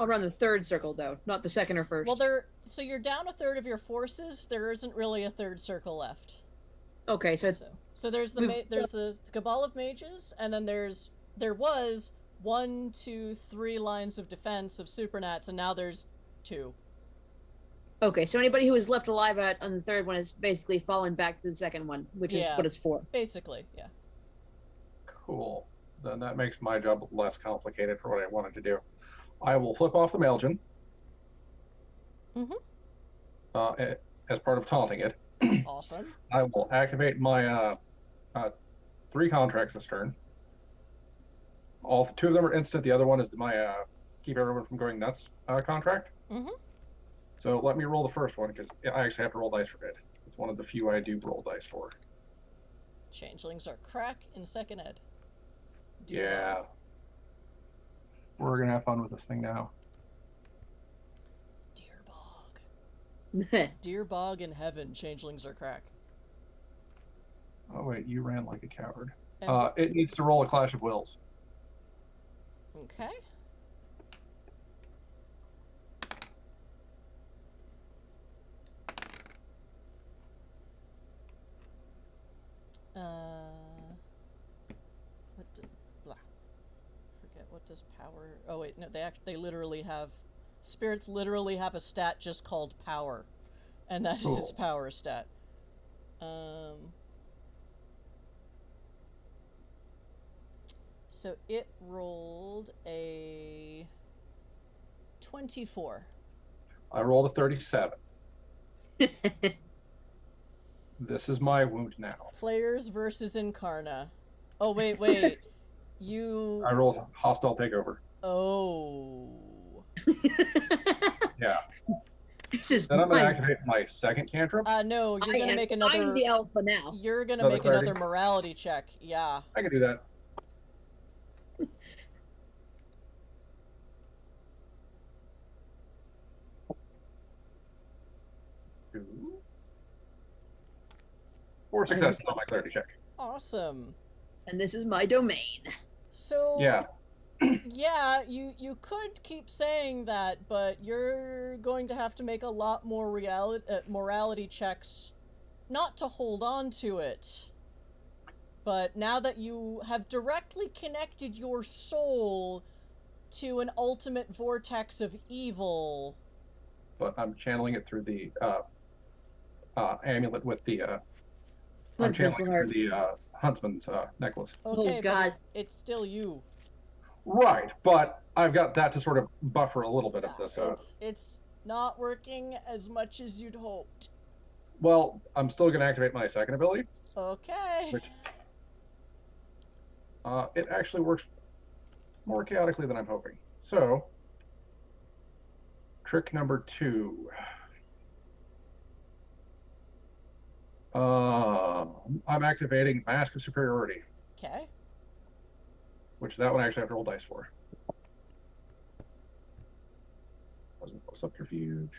around the third circle, though, not the second or first. Well, so you're down a third of your forces. There isn't really a third circle left. Okay, so it's So there's the Cabal of Mages, and then there was 1, 2, 3 lines of defense of Supernats, and now there's 2. okay. So anybody who was left alive on the third one has basically fallen back to the second one, which is what it's for. Basically, yeah. Cool. Then that makes my job less complicated for what I wanted to do. I will flip off the Maeljin. As part of taunting it. Awesome. I will activate my 3 contracts this turn. 2 of them are instant. The other one is my keep everyone from going nuts contract. So let me roll the first one because I actually have to roll dice for it. It's one of the few I do roll dice for. Changelings are crack in second ed. Yeah. We're gonna have fun with this thing now. Deer bog. Deer bog in heaven. Changelings are crack. Oh wait, you ran like a coward. And, It needs to roll a Clash of Wills. okay. What does power? Oh wait, no. They literally have spirits. Literally have a stat just called power, and that is its power stat. So it rolled a 24. I rolled a 37. This is my wound now. Players versus Incarna. Oh wait. You. I rolled hostile takeover. Oh. Yeah. This is Then I'm gonna activate my second cantrip. No, you're gonna make another. I'm the alpha now. You're gonna Another make clarity. another morality check. Yeah. I can do that. Two. 4 successes on my clarity check. Awesome. And this is my domain. So. Yeah. Yeah, you could keep saying that, but you're going to have to make a lot more morality checks, not to hold on to it, but now that you have directly connected your soul to an ultimate vortex of evil. But I'm channeling it through the amulet with the I'm Huntsman's channeling it through the huntsman's necklace. Okay, Oh, God. but it's still you. Right, but I've got that to sort of buffer a little bit of this. It's not working as much as you'd hoped. Well, I'm still going to activate my second ability. Okay. Which, it actually works more chaotically than I'm hoping. So, trick number 2. I'm activating Mask of Superiority. Okay. Which that one I actually have to roll dice for. Wasn't a subterfuge.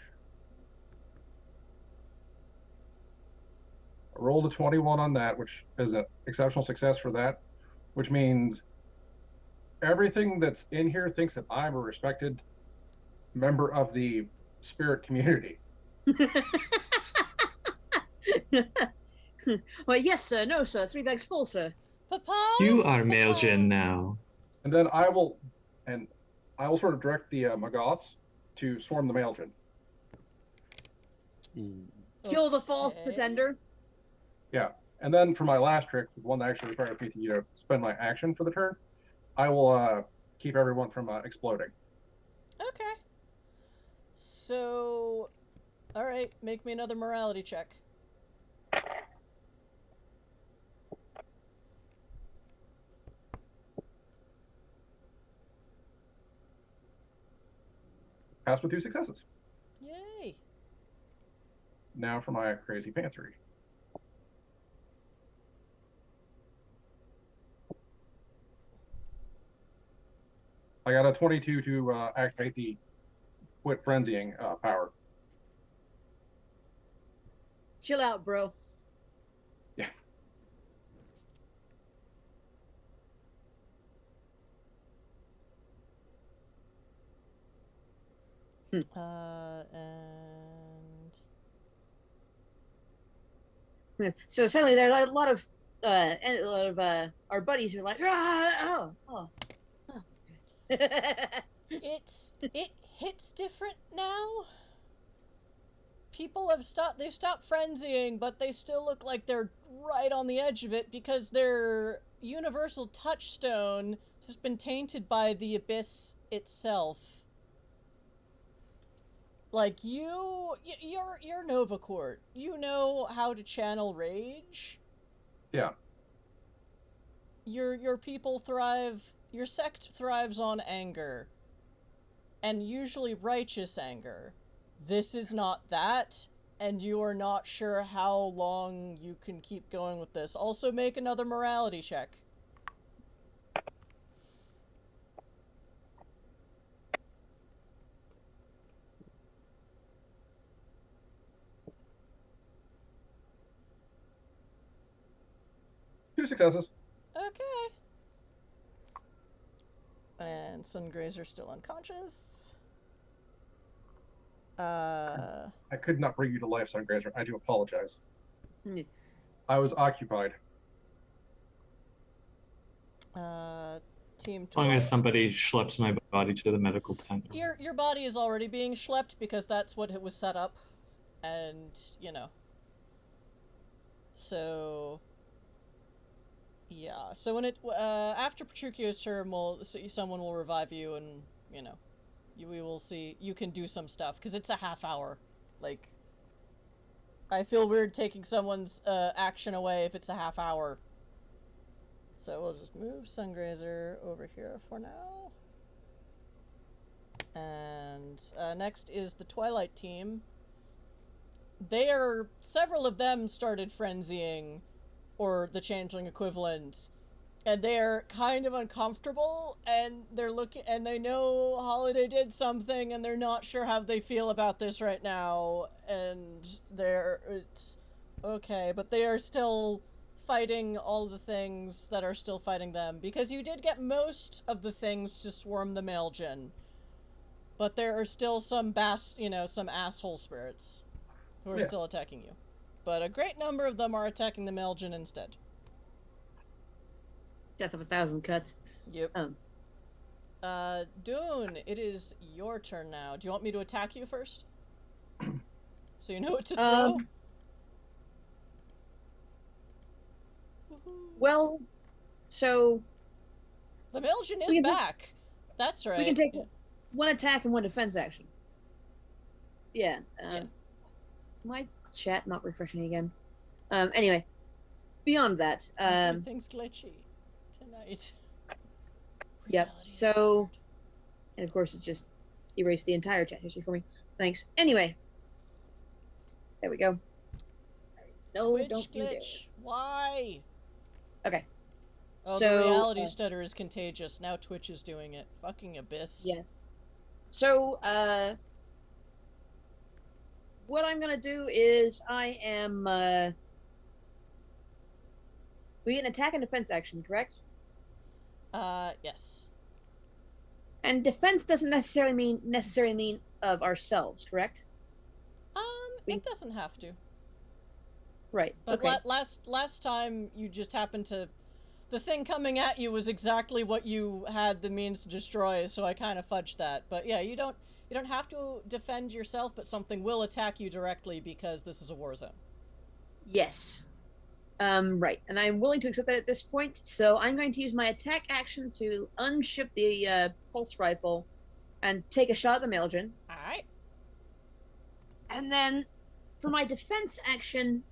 I rolled a 21 on that, which is an exceptional success for that. which means everything that's in here thinks that I'm a respected member of the spirit community. Well, yes, sir. No, sir. 3 bags full, sir. Papa. You are Papa. Maeljin now. And then I will sort of direct the Magaths to swarm the Maeljin. Kill the false Okay. pretender. Yeah. And then for my last trick, the one that actually requires me to spend my action for the turn, I will keep everyone from exploding. Okay. So, all right, make me another morality check. Passed with 2 successes. Yay. Now for my crazy pantsery. I got a 22 to activate the quit frenzying power. Chill out, bro. Yeah. And So suddenly there are a lot of our buddies who are like, oh. it hits different now. People have they've stopped frenzying, but they still look like they're right on the edge of it because their universal touchstone has been tainted by the abyss itself. Like you're Nova Court. You know how to channel rage. Yeah. Your people thrive. Your sect thrives on anger, and usually righteous anger. This is not that, and you are not sure how long you can keep going with this. Also, make another morality check. Two successes. Okay. And Sungrazer's still unconscious. I could not bring you to life, Sungrazer. I do apologize. I was occupied. Team As long as 12. somebody schleps my body to the medical tent. Your body is already being schlepped because that's what it was set up, and so yeah. So when it after Petruchio's turn, someone will revive you, and we will see. You can do some stuff because it's a half hour. Like, I feel weird taking someone's action away if it's a half hour. So we'll just move Sungrazer over here for now. And next is the Twilight team. Several of them started frenzying, or the changeling equivalent, and they're kind of uncomfortable, and they're looking, and they know Holiday did something, and they're not sure how they feel about this right now, and it's okay, but they are still fighting all the things that are still fighting them, because you did get most of the things to swarm the Maeljin, but there are still some some asshole spirits who are still attacking you. But a great number of them are attacking the Maeljin instead. Death of 1,000 cuts. Yep. Dune, it is your turn now. Do you want me to attack you first? So you know what to throw? Well, so the Maeljin is back. That's right. We can take one attack and one defense action. Yeah. My chat not refreshing again. Anyway, beyond that, everything's glitchy tonight. Yep. So, and of course, it just erased the entire chat history for me. Thanks. Anyway, there we go. No, Twitch don't you dare. glitch. Why? Okay. Oh, so, the reality stutter is contagious. Now Twitch is doing it. Fucking abyss. Yeah. So, what I'm gonna do is I am. We get an attack and defense action, correct? Yes. And defense doesn't necessarily mean of ourselves, correct? It doesn't have to. Right. But okay. last time you just happened to, the thing coming at you was exactly what you had the means to destroy, so I kind of fudged that. But yeah, you don't have to defend yourself, but something will attack you directly because this is a war zone. Yes. Right. And I'm willing to accept that at this point, so I'm going to use my attack action to unship the pulse rifle and take a shot at the Maeljin. Alright. And then for my defense action,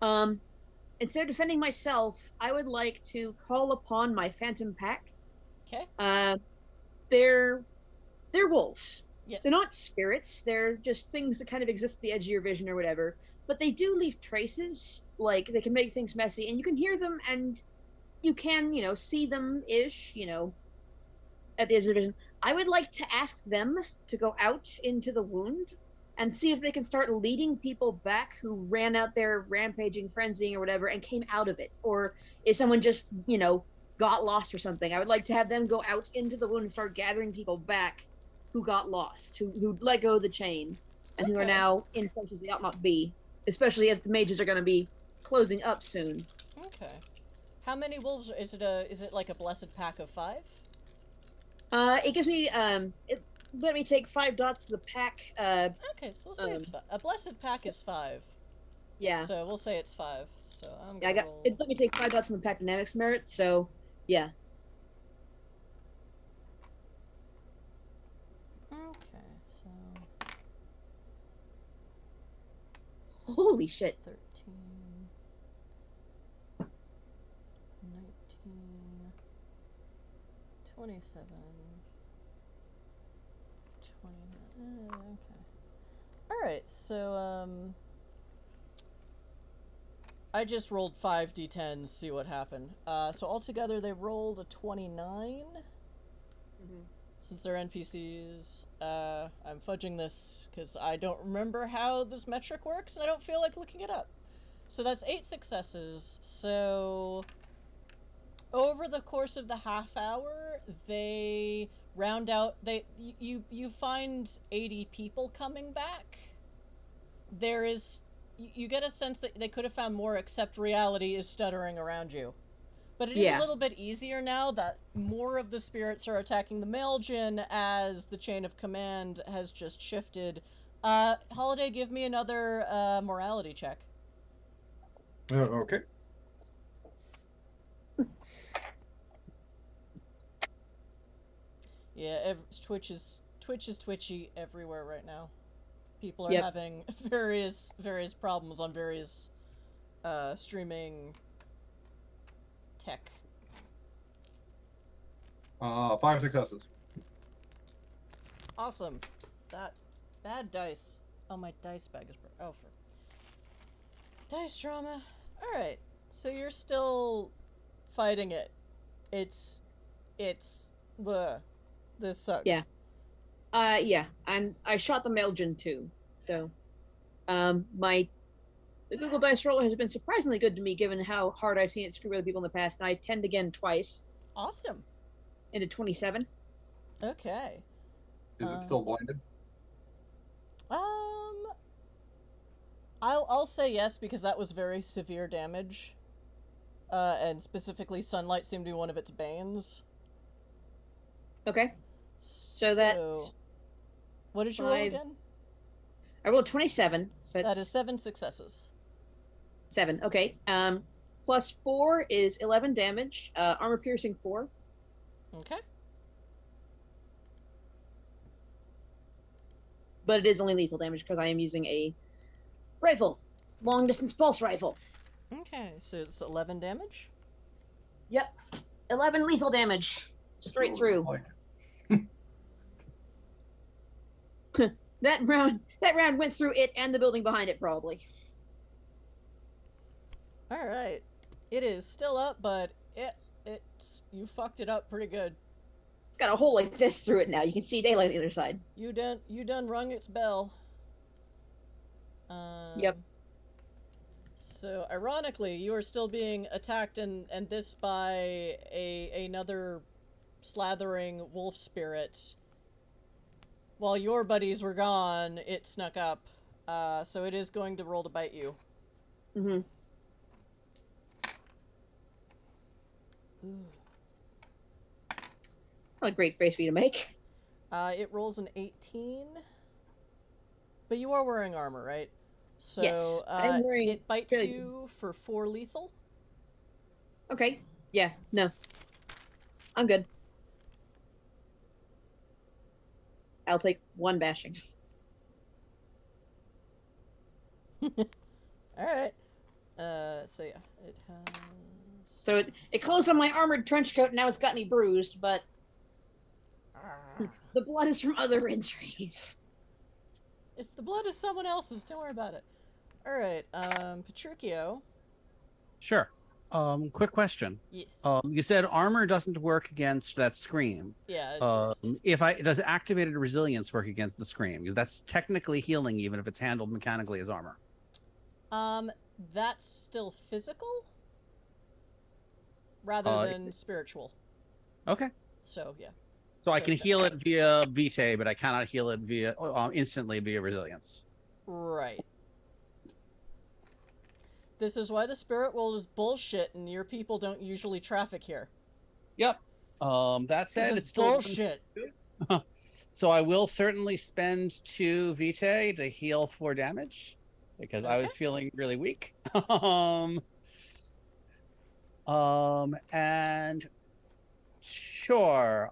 instead of defending myself, I would like to call upon my Phantom Pack. Okay. They're wolves. Yes. They're not spirits. They're just things that kind of exist at the edge of your vision or whatever. But they do leave traces. Like, they can make things messy, and you can hear them, and you can, see them-ish, at the edge of the vision. I would like to ask them to go out into the wound and see if they can start leading people back who ran out there rampaging, frenzying, or whatever, and came out of it. Or if someone just, got lost or something. I would like to have them go out into the wound and start gathering people back who got lost, who let go of the chain, and who are now in places they ought not be, especially if the mages are going to be closing up soon. Okay. How many wolves? Is it like a blessed pack of 5? It gives me let me take 5 dots to the pack. Okay, so we'll say it's 5. A blessed pack is 5. Yeah. So we'll say it's 5. So I'm Yeah, gonna roll... let me take 5 dots in the pack dynamics merit. So, yeah. Okay, so Holy shit. 13, 19, 27, 29. Okay. Alright, so, I just rolled 5 d10s, see what happened. So altogether they rolled a 29. Since they're NPCs, I'm fudging this because I don't remember how this metric works and I don't feel like looking it up. So that's 8 successes. So over the course of the half hour, they round out, you find 80 people coming back. You get a sense that they could have found more, except reality is stuttering around you. But it is a little bit easier now that more of the spirits are attacking the Maeljin as the chain of command has just shifted. Holiday, give me another morality check. Okay. Yeah, Twitch is twitchy everywhere right now. People are having various problems on various streaming tech. 5 successes. Awesome. That bad dice. Oh, my dice bag is broken. Oh, for dice drama. All right. So you're still fighting it. It's bleh. This sucks. Yeah. Yeah. And I shot the Maeljin too. So, the Google Dice roller has been surprisingly good to me, given how hard I've seen it screw other people in the past. And I 10'd again twice. Awesome. Into 27. Okay. Is it still blinded? I'll say yes because that was very severe damage. And specifically sunlight seemed to be one of its banes. Okay. So that's... What did you roll again? I rolled 27. So that is 7 successes. 7, okay. Plus 4 is 11 damage. Armor piercing 4. Okay. But it is only lethal damage because I am using a rifle. Long distance pulse rifle. Okay, so it's 11 damage? Yep. 11 lethal damage. Straight through. That round went through it and the building behind it, probably. Alright. It is still up, but you fucked it up pretty good. It's got a hole like this through it now. You can see daylight on the other side. You done rung its bell. Yep. So, ironically, you are still being attacked and this by another slathering wolf spirit. While your buddies were gone, it snuck up. So it is going to roll to bite you. Mm-hmm. It's not a great face for you to make. It rolls an 18. But you are wearing armor, right? So, Yes, I'm wearing it bites good. you for 4 lethal. Okay. Yeah, no. I'm good. I'll take 1 bashing. Alright. So yeah, it has... So it closed on my armored trench coat, and now it's got me bruised, but the blood is from other injuries. It's the blood of someone else's, don't worry about it. Alright, Petruchio. Sure. Quick question. Yes. You said armor doesn't work against that scream. Yeah, it's... Does activated resilience work against the scream? Because that's technically healing, even if it's handled mechanically as armor. That's still physical? Rather than spiritual. Okay. So, yeah. So I can heal it via Vitae, but I cannot heal it via instantly via resilience. Right. This is why the spirit world is bullshit and your people don't usually traffic here. Yep. That said, it's still bullshit. So I will certainly spend 2 Vitae to heal 4 damage because I was feeling really weak. And sure.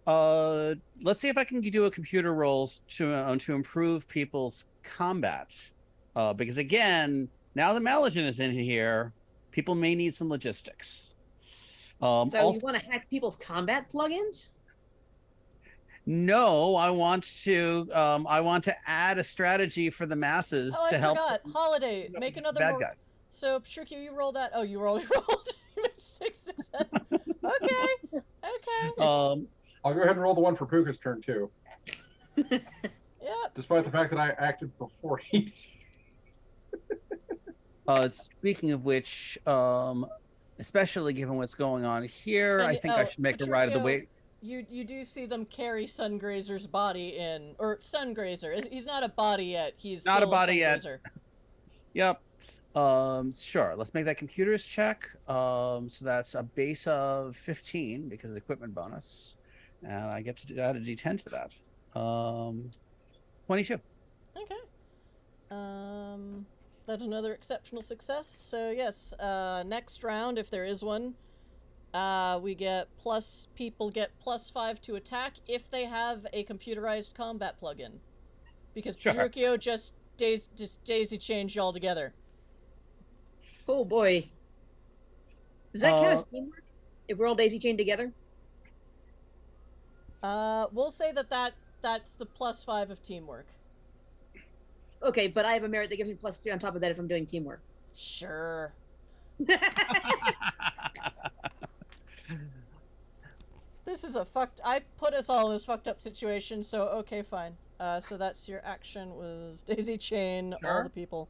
Let's see if I can do a computer rolls to improve people's combat. Because again, now the Maeljin is in here, people may need some logistics. So also, you want to hack people's combat plugins? No, I want to add a strategy for the masses to help. Oh, I forgot. Holiday. Make another bad guys. So, Petruchio, you roll that. Oh, you rolled. You made 6 successes. Okay. I'll go ahead and roll the one for Puka's turn too. Yep. Despite the fact that I acted before he. Speaking of which, especially given what's going on here, I think I should make a ride of the wave. You do see them carry Sungrazer's body in, or Sungrazer. He's not a body yet. He's not still a body yet. Yep. Sure. Let's make that computers check. So that's a base of 15 because of the equipment bonus, and I get to add a D10 to that. 22. Okay. That's another exceptional success. So yes, next round, if there is one, people get +5 to attack if they have a computerized combat plugin. Because Petruchio just daisy chained y'all together. Oh boy. Does that count as teamwork? If we're all daisy chained together? We'll say that's the +5 of teamwork. Okay, but I have a merit that gives me +3 on top of that if I'm doing teamwork. Sure. This is I put us all in this fucked up situation, so okay, fine. So that's your action was daisy chain all the people.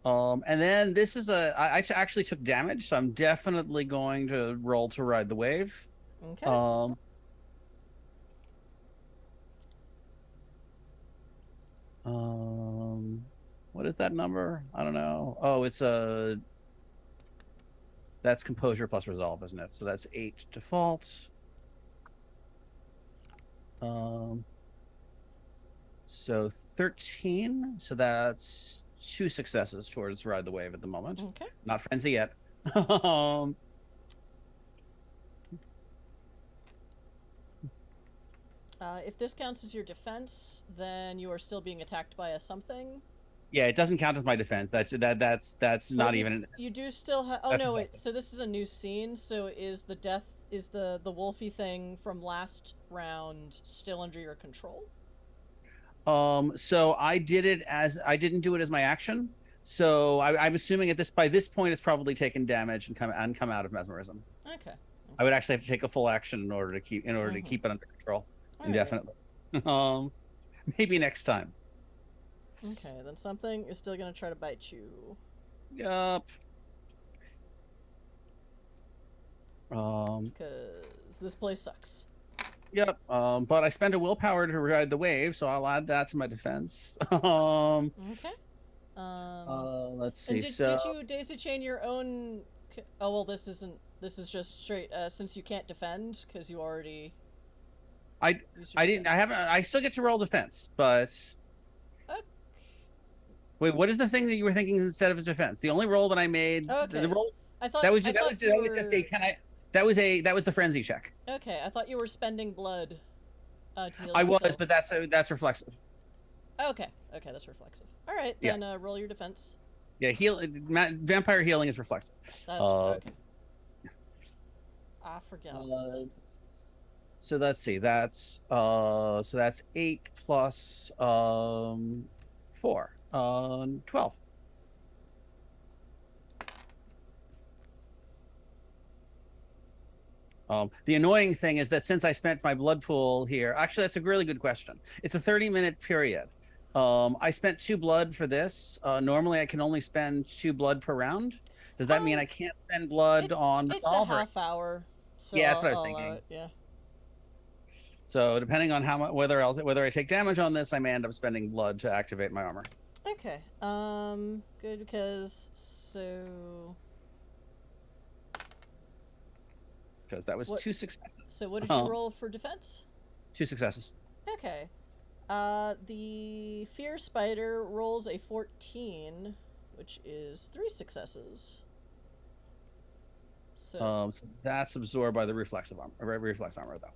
And then this is I actually took damage, so I'm definitely going to roll to ride the wave. Okay. What is that number? I don't know. Oh, that's composure plus resolve, isn't it? So that's 8 default. So 13. So that's 2 successes towards ride the wave at the moment. Okay. Not frenzy yet. If this counts as your defense, then you are still being attacked by a something. Yeah, it doesn't count as my defense. That's not even. You do still have. Oh no, wait. So this is a new scene. So is the the wolfy thing from last round still under your control? So I didn't do it as my action. So I'm assuming by this point it's probably taken damage and come out of mesmerism. Okay. I would actually have to take a full action in order to keep it under control indefinitely. Right. Maybe next time. Okay, then something is still gonna try to bite you. Yup. Because this place sucks. Yep. But I spent a willpower to ride the wave, so I'll add that to my defense. Okay. Let's And see. did you daisy chain your own? Oh well, this isn't. This is just straight. Since you can't defend because you already. I didn't. I haven't. I still get to roll defense, but. Wait, what is the thing that you were thinking instead of his defense? The only roll that I made. Okay. The roll. I thought that was I just, thought that was just a. Can I? That was the frenzy check. Okay, I thought you were spending blood. To heal I yourself. was, but that's reflexive. Okay, that's reflexive. All right, then roll your defense. Yeah, vampire healing is reflexive. That's okay. I forgot. So let's see. That's 8 plus 4, 12. The annoying thing is that since I spent my blood pool here, actually, that's a really good question. It's a 30-minute period. I spent 2 blood for this. Normally, I can only spend 2 blood per round. Does that mean I can't spend blood on? It's a half hour. So yeah, that's what I was thinking. Yeah. So depending on how much, whether I take damage on this, I may end up spending blood to activate my armor. Okay. Good because that was 2 successes. So what did you roll for defense? 2 successes. Okay. The fear spider rolls a 14, which is 3 successes. So that's absorbed by the reflex armor, though.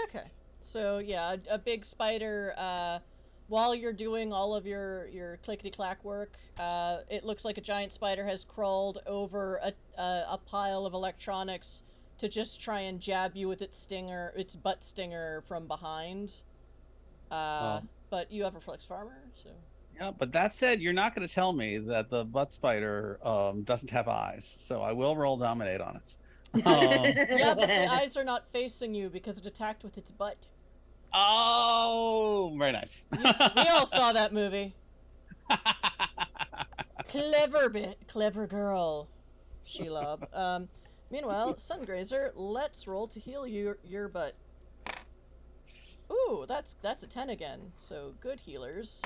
Okay. So yeah, a big spider. While you're doing all of your clickety clack work, it looks like a giant spider has crawled over a pile of electronics to just try and jab you with its butt stinger from behind. But you have reflex armor, so. Yeah, but that said, you're not going to tell me that the butt spider doesn't have eyes, so I will roll dominate on it. Yeah, but the eyes are not facing you because it attacked with its butt. Oh, very nice. We all saw that movie. Clever girl, Shelob. Meanwhile, Sungrazer, let's roll to heal your butt. Ooh, that's a 10 again. So good healers.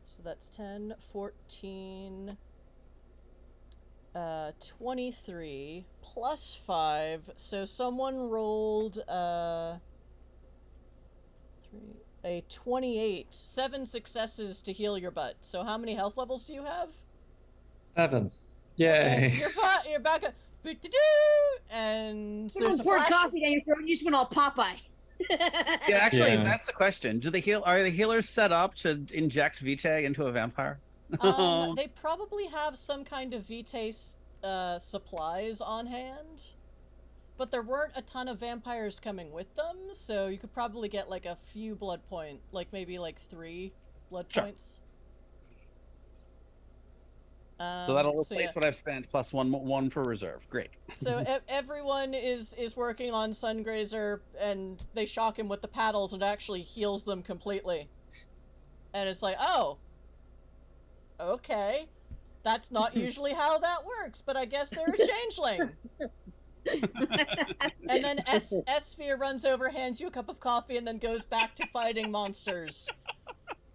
So that's 10, 14, 23 plus 5. So someone rolled a 28. 7 successes to heal your butt. So how many health levels do you have? 7. Yay. Okay, you're fine. You're back up. And Someone poured coffee down your throat and you just went all Popeye. Yeah, actually, that's the question. Are the healers set up to inject Vitae into a vampire? They probably have some kind of Vitae supplies on hand, but there weren't a ton of vampires coming with them, so you could probably get like a few blood points, like maybe like 3 blood points. So that'll replace what I've spent plus one for reserve. Great. So everyone is working on Sungrazer, and they shock him with the paddles, and it actually heals them completely. And it's like, oh, okay, that's not usually how that works, but I guess they're a changeling. And then S-Sphere runs over, hands you a cup of coffee, and then goes back to fighting monsters.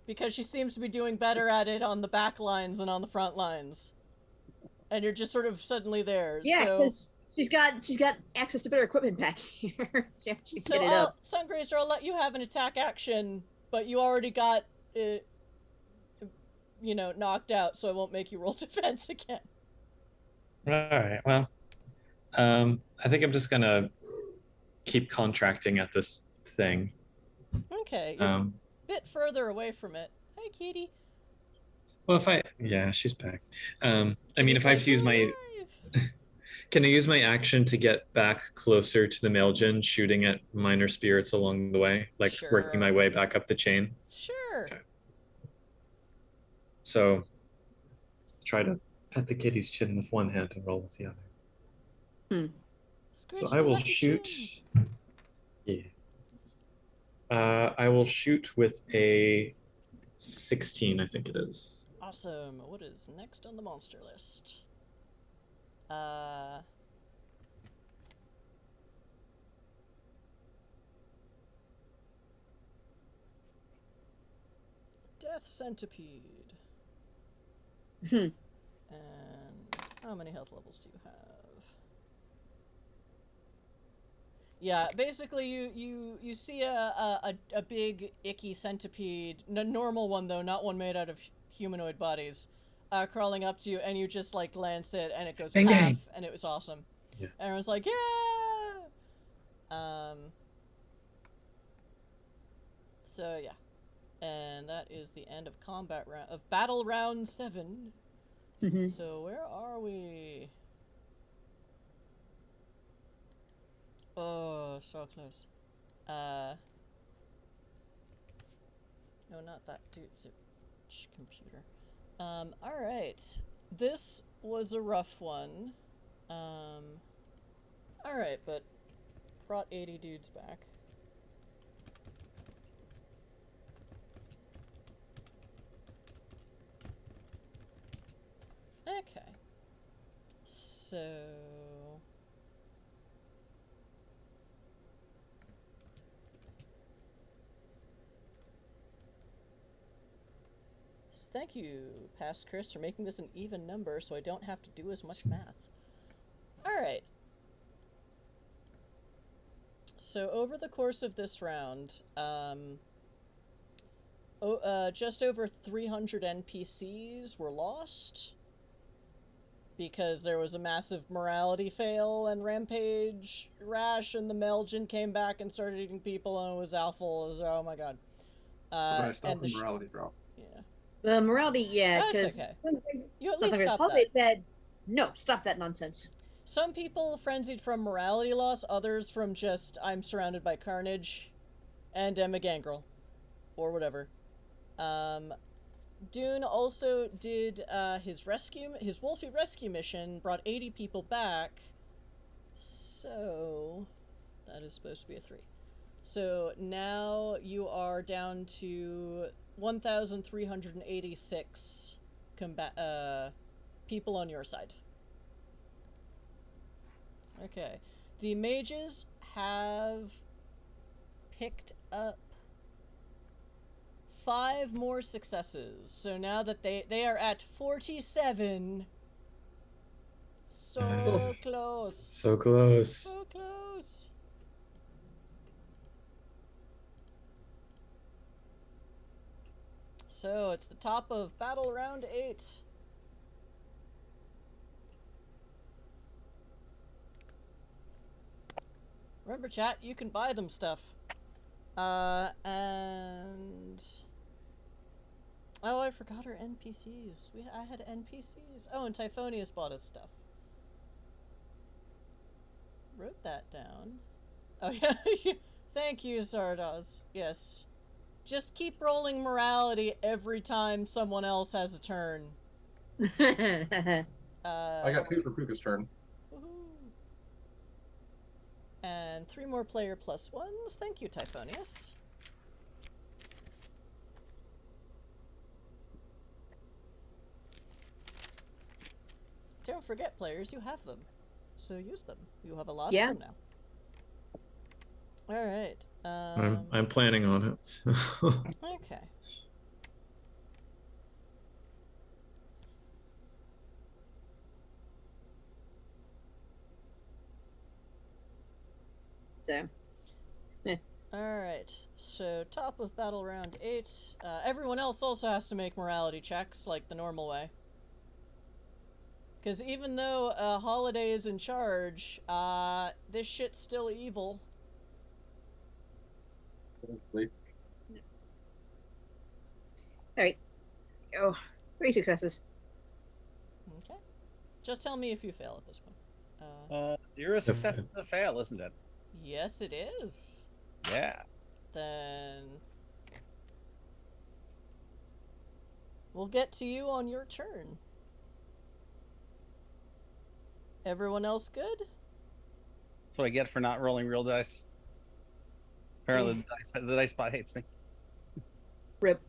Because she seems to be doing better at it on the back lines than on the front lines. And you're just sort of suddenly there. Yeah, because she's got access to better equipment back here. So Sungrazer, I'll let you have an attack action, but you already got it, knocked out, so I won't make you roll defense again. Alright, well. I think I'm just gonna keep contracting at this thing. Okay. You're bit further away from it. Hi, kitty. Well, she's back. I mean, if I have to use my, can I use my action to get back closer to the Maeljin, shooting at minor spirits along the way, like working my way back up the chain? Sure. Okay. So, try to pet the kitty's chin with one hand and roll with the other. So I will shoot. Yeah. I will shoot with a 16, I think it is. Awesome. What is next on the monster list? Death Centipede. Hmm. And how many health levels do you have? Yeah, basically you see a big icky centipede, a normal one though, not one made out of humanoid bodies, crawling up to you, and you just like glance it, and it goes Bang, paff, bang. and it was awesome. Yeah. Everyone's like, yeah. So yeah, and that is the end of combat round of battle round 7. Mhm. So where are we? Oh, so close. No, not that dude's computer. Alright. This was a rough one. Alright, but brought 80 dudes back. Okay. So... Thank you, Past Chris, for making this an even number so I don't have to do as much math. Alright. So over the course of this round, just over 300 NPCs were lost because there was a massive morality fail and rampage rash, and the Maeljin came back and started eating people, and it was awful. It was, oh my god. But I stopped and the morality drop. Yeah. The morality, yeah, That's because okay. You at least stop Holiday that. said, no, stop that nonsense. Some people frenzied from morality loss, others from just, I'm surrounded by carnage, and am a gangrel. Or whatever. Dune also did his Wolfie rescue mission, brought 80 people back, so that is supposed to be a 3. So now you are down to 1,386 people on your side. Okay. The mages have picked up 5 more successes. So now that they are at 47. So close. So close. So close. So it's the top of battle round 8. Remember, chat, you can buy them stuff. And... Oh, I forgot our NPCs. I had NPCs. Oh, and Typhonius bought us stuff. Wrote that down. Oh, yeah. Thank you, Zardoz. Yes. Just keep rolling morality every time someone else has a turn. I got 2 for Puka's turn. Woohoo. And 3 more player plus 1s. Thank you, Typhonius. Don't forget, players, you have them. So use them. You have a lot of them now. Alright. I'm planning on it. So. Okay. So. Alright, so top of battle round 8. Everyone else also has to make morality checks, like the normal way. Because even though Holiday is in charge, this shit's still evil. Alright. Oh, 3 successes. Okay. Just tell me if you fail at this point. 0 success is a fail, isn't it? Yes, it is. Yeah. Then... we'll get to you on your turn. Everyone else good? That's what I get for not rolling real dice. Apparently the dice bot hates me. Rip.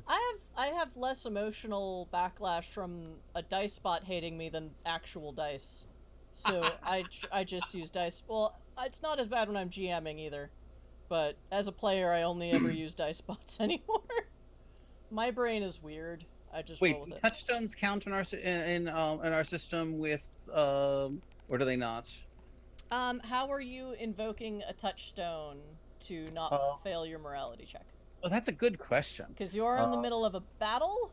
I have less emotional backlash from a dice bot hating me than actual dice. So I just use dice. Well, it's not as bad when I'm GMing either. But as a player, I only ever use dice bots anymore. my brain is weird. I just Wait, roll with it. touchstones count in our system with or do they not? How are you invoking a touchstone to not fail your morality check? Well, that's a good question. Because you are in the middle of a battle.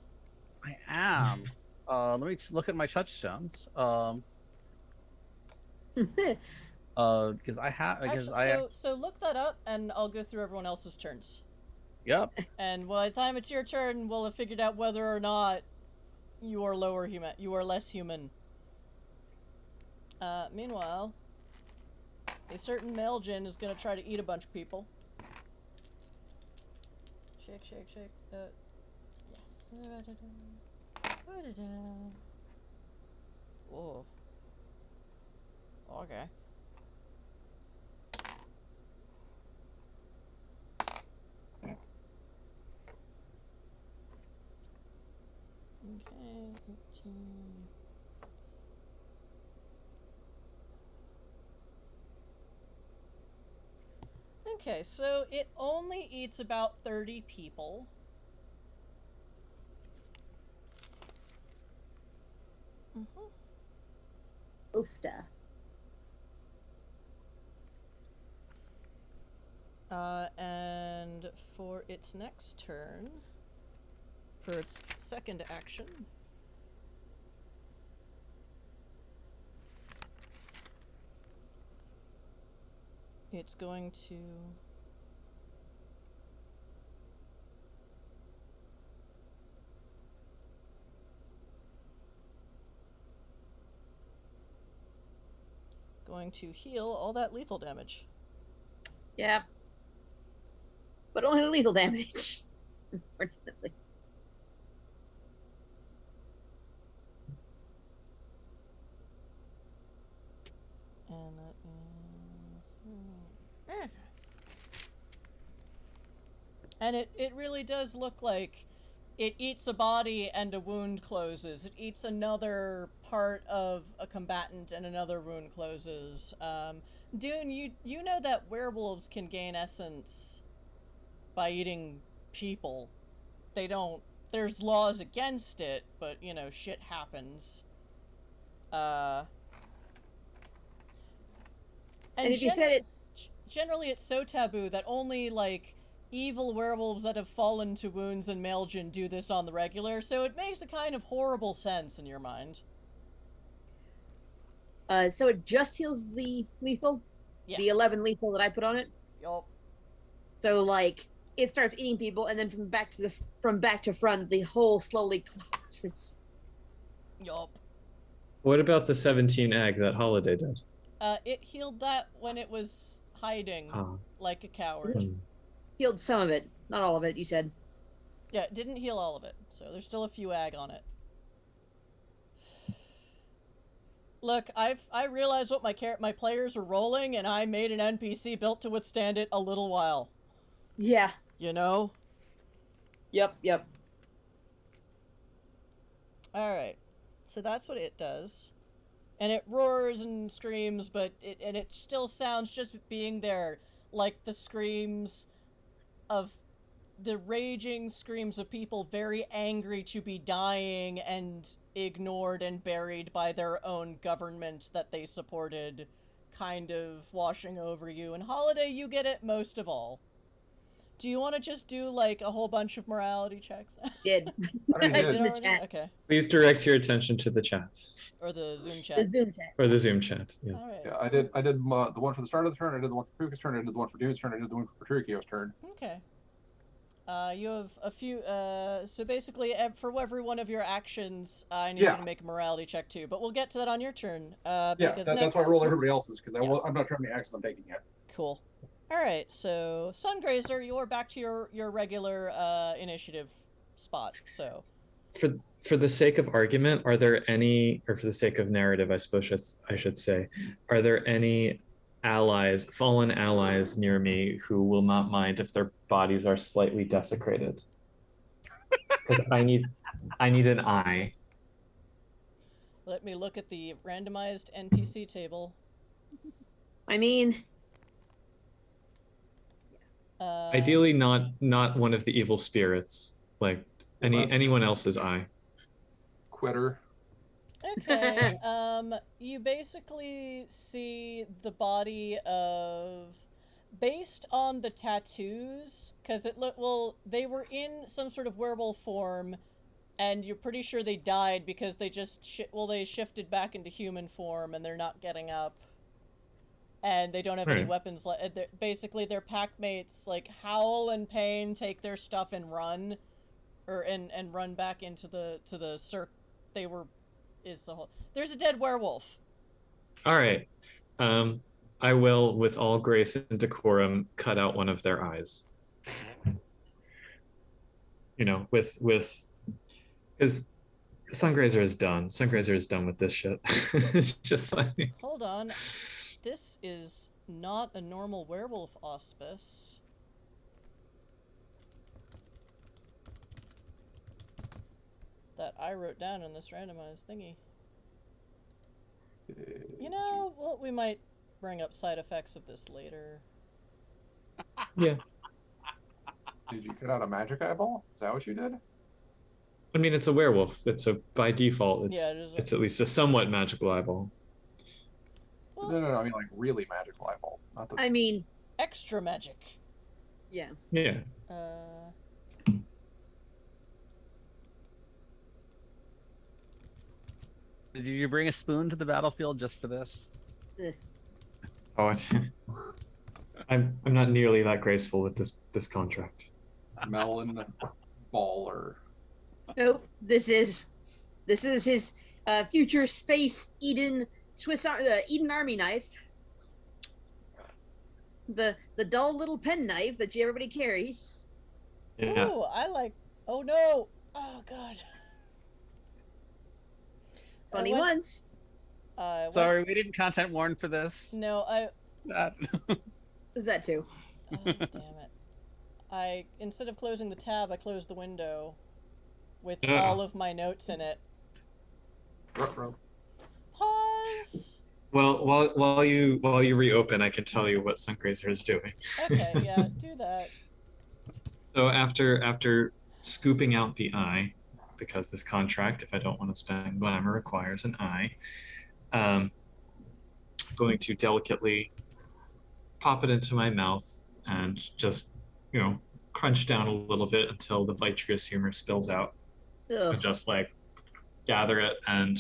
I am. Let me look at my touchstones. Because I have. So look that up, and I'll go through everyone else's turns. Yep. And by the time it's your turn, we'll have figured out whether or not you are lower human. You are less human. Meanwhile, a certain Maeljin is gonna try to eat a bunch of people. Shake, shake, shake. Yeah. Whoa. Okay. Okay, 18. Okay, so it only eats about 30 people. Oofda. And for its next turn, for its second action, it's going to heal all that lethal damage. Yep. But only lethal damage, unfortunately. And that is... And it really does look like it eats a body and a wound closes. It eats another part of a combatant and another wound closes. Dune, you know that werewolves can gain essence by eating people. They don't... There's laws against it, but, you know, shit happens. And if you said it... Generally, it's so taboo that only, like, evil werewolves that have fallen to wounds in Maeljin do this on the regular, so it makes a kind of horrible sense in your mind. So it just heals the lethal? Yeah. The 11 lethal that I put on it? Yup. So, like, it starts eating people, and then from back to front, the hole slowly closes. Yup. What about the 17 egg that Holiday did? It healed that when it was hiding like a coward. Healed some of it, not all of it, you said. Yeah, it didn't heal all of it, so there's still a few ag on it. Look, I realized what my players are rolling, and I made an NPC built to withstand it a little while. Yeah. You know? Yep. Alright. So that's what it does. And it roars and screams, but it still sounds just being there like the screams of the raging screams of people very angry to be dying and ignored and buried by their own government that they supported, kind of washing over you. And Holiday, you get it most of all. Do you want to just do, like, a whole bunch of morality checks? Did. It's in the chat. Okay. Please direct your attention to the chat. Or the Zoom chat. The Zoom chat. Or the Zoom chat, yes. All right. Yeah, I did the one for the start of the turn, I did the one for Puka's turn, I did the one for Dune's turn, I did the one for Patricio's turn. Okay. You have a few, so basically, for every one of your actions, I need you to make a morality check too, but we'll get to that on your turn, because that's why I roll everybody else's, because I'm not sure how many actions I'm taking yet. Cool. Alright, so, Sungrazer, you're back to your regular, initiative spot, so. For the sake of argument, are there any, or for the sake of narrative, I suppose I should say, are there any allies, fallen allies near me who will not mind if their bodies are slightly desecrated? Because I need an eye. Let me look at the randomized NPC table. I mean... Ideally not one of the evil spirits, like Anyone else's eye. Quitter. Okay. You basically see the body of, based on the tattoos, because they were in some sort of werewolf form, and you're pretty sure they died because they just they shifted back into human form, and they're not getting up, and they don't have any weapons left. Basically, their pack mates like howl in pain, take their stuff, and run, and run back into the circle they were. There's a dead werewolf. All right. I will, with all grace and decorum, cut out one of their eyes. You know, because Sungrazer is done. Sungrazer is done with this shit. Just like. Hold on. This is not a normal werewolf auspice. That I wrote down in this randomized thingy. You know, well, we might bring up side effects of this later. Yeah. Did you cut out a magic eyeball? Is that what you did? I mean, it's a werewolf. By default, it's at least a somewhat magical eyeball. Well, No, I mean like really magical eyeball. Not the... I mean, extra magic. Yeah. Yeah. Did you bring a spoon to the battlefield just for this? Oh, I'm not nearly that graceful with this contract. Melon baller. Nope. This is his future space Eden Eden Army knife. The dull little pen knife that everybody carries. Yes. Ooh, I like. Oh no! Oh god. Funny ones. Sorry, we didn't content warn for this. No, Is that too? Oh, damn it. Instead of closing the tab, I closed the window with all of my notes in it. Pause! Well, while you reopen, I can tell you what Sungrazer is doing. Okay, yeah, do that. So after scooping out the eye, because this contract, if I don't want to spend glamour, requires an eye, I'm going to delicately pop it into my mouth and just, crunch down a little bit until the vitreous humor spills out. Ugh. And just like gather it, and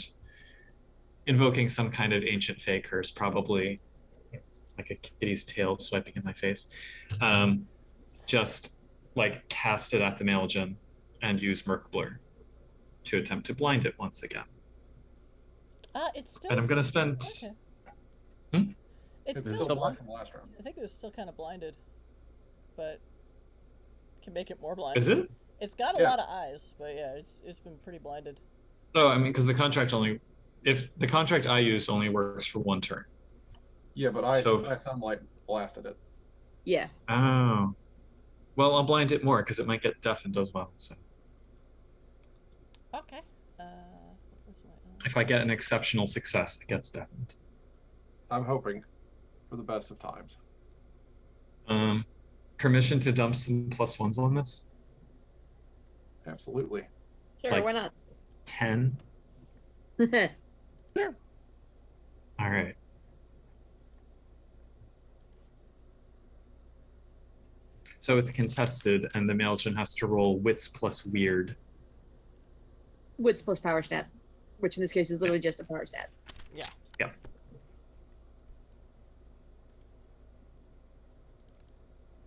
invoking some kind of ancient fey curse, probably like a kitty's tail swiping in my face, just like cast it at the Maeljin and use Merc Blur to attempt to blind it once again. It's still. And I'm gonna spend. Okay. It's still blind from last round. I think it was still kind of blinded, but can make it more blinded. Is it? It's got a lot of eyes, but yeah, it's been pretty blinded. Oh, I mean, because the contract I use only works for one turn. Yeah, but I sunlight blasted it. Yeah. Oh. Well, I'll blind it more because it might get deafened as well. So. Okay. If I get an exceptional success, it gets deafened. I'm hoping for the best of times. Permission to dump some +1s on this? Absolutely. Sure, why not? 10? Sure. All right. So it's contested, and the Maeljin has to roll wits plus weird. Wits plus power stat, which in this case is literally just a power stat. Yeah. Yeah.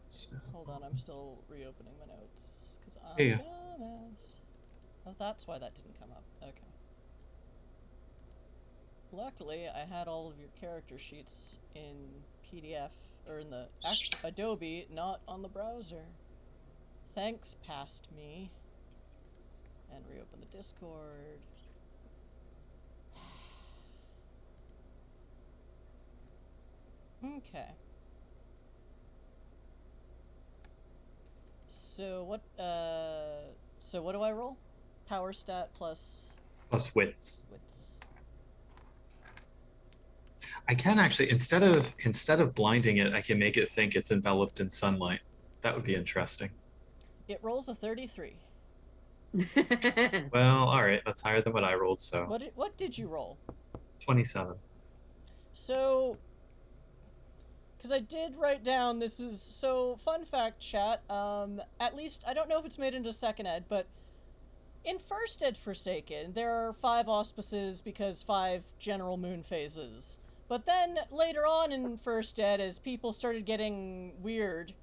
So. Hold on, I'm still reopening my notes because I'm Yeah. dumbass. Oh, that's why that didn't come up. Okay. Luckily, I had all of your character sheets in PDF or in the Adobe, not on the browser. Thanks, past me. And reopen the Discord. Okay. So what do I roll? Power stat plus Wits. wits. I can actually, instead of blinding it, I can make it think it's enveloped in sunlight. That would be interesting. It rolls a 33. Well, all right, that's higher than what I rolled, so What did you roll? 27. So, because I did write down, this is, so, fun fact, chat, at least, I don't know if it's made into second ed, but in first ed Forsaken, there are 5 auspices because 5 general moon phases. But then, later on in first ed, as people started getting weird,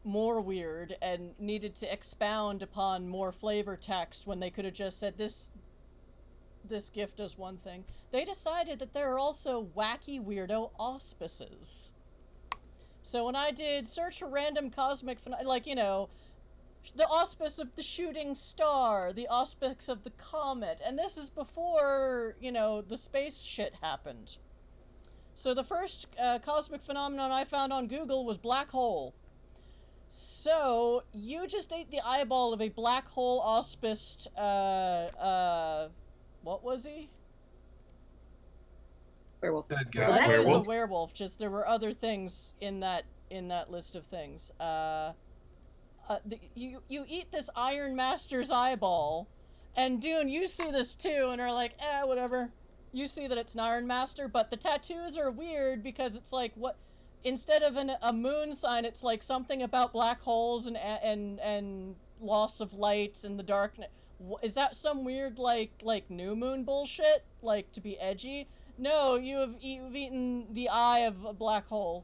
more weird, and needed to expound upon more flavor text when they could have just said, this gift does one thing, they decided that there are also wacky weirdo auspices. So when I did search for random cosmic, like, you know, the auspice of the shooting star, the auspice of the comet, and this is before, you know, the space shit happened. So the first cosmic phenomenon I found on Google was black hole. So you just ate the eyeball of a black hole auspiced, what was he? Werewolf. Dead Well, guy. that He was Werewolves? a werewolf, just there were other things in that list of things. You eat this Iron Master's eyeball, and Dune, you see this too, and are like, whatever. You see that it's an Iron Master, but the tattoos are weird because it's like, what? Instead of a moon sign, it's like something about black holes and loss of light and the darkness. Is that some weird like new moon bullshit? Like to be edgy? No, you've eaten the eye of a black hole.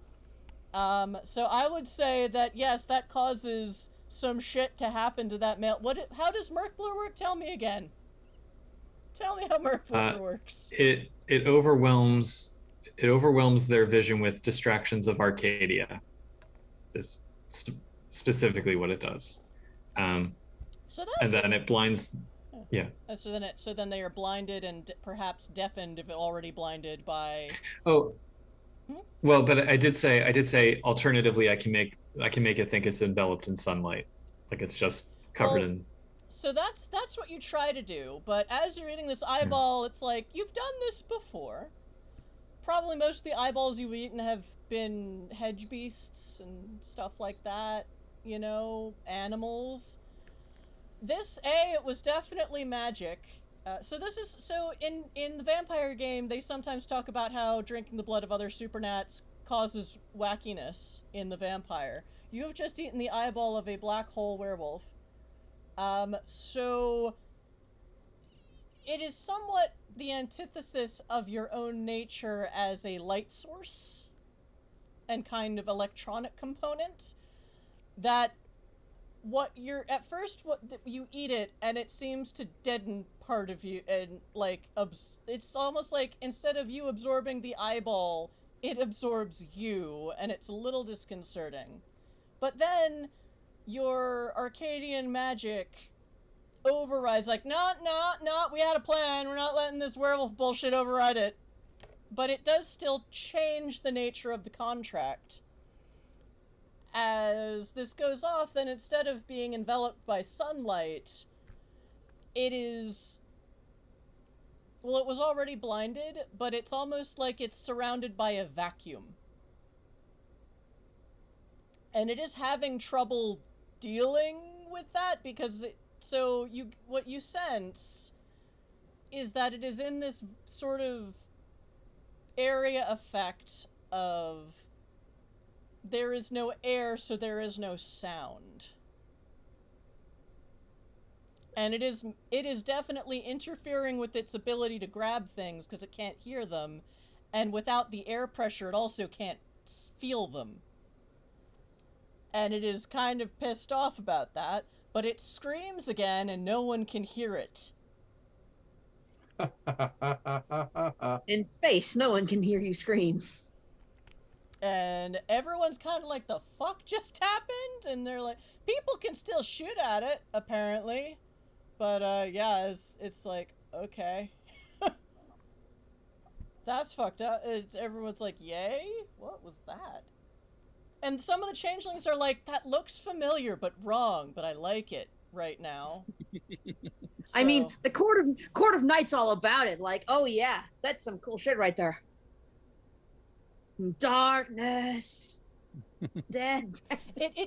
So I would say that yes, that causes some shit to happen to that male. How does Merkblur work? Tell me again. Tell me how Merkblur works. It overwhelms their vision with distractions of Arcadia. Is specifically what it does. So And then it blinds. Yeah. So then they are blinded and perhaps deafened if it already blinded by. Oh. Well, but I did say alternatively I can make it think it's enveloped in sunlight, like it's just covered in. So that's what you try to do, but as you're eating this eyeball, it's like you've done this before. Probably most of the eyeballs you've eaten have been hedge beasts and stuff like that, you know, animals. This, it was definitely magic. So in the vampire game, they sometimes talk about how drinking the blood of other supernats causes wackiness in the vampire. You have just eaten the eyeball of a black hole werewolf. So it is somewhat the antithesis of your own nature as a light source and kind of electronic component that you eat it and it seems to deaden part of you and like it's almost like instead of you absorbing the eyeball, it absorbs you and it's a little disconcerting. But then your Arcadian magic overrides like, no, we had a plan, we're not letting this werewolf bullshit override it. But it does still change the nature of the contract. As this goes off, then instead of being enveloped by sunlight, it is... Well, it was already blinded, but it's almost like it's surrounded by a vacuum. And it is having trouble dealing with that because what you sense is that it is in this sort of area effect of there is no air, so there is no sound. And it is definitely interfering with its ability to grab things because it can't hear them, and without the air pressure it also can't feel them. And it is kind of pissed off about that, but it screams again and no one can hear it. In space, no one can hear you scream. And everyone's kind of like, the fuck just happened? And they're like, people can still shoot at it, apparently. But, yeah, it's like, okay. That's fucked up. Everyone's like, yay? What was that? And some of the changelings are like, that looks familiar, but wrong, but I like it right now. I mean, the Court of Night's all about it. Like, oh yeah, that's some cool shit right there. Darkness. Dead.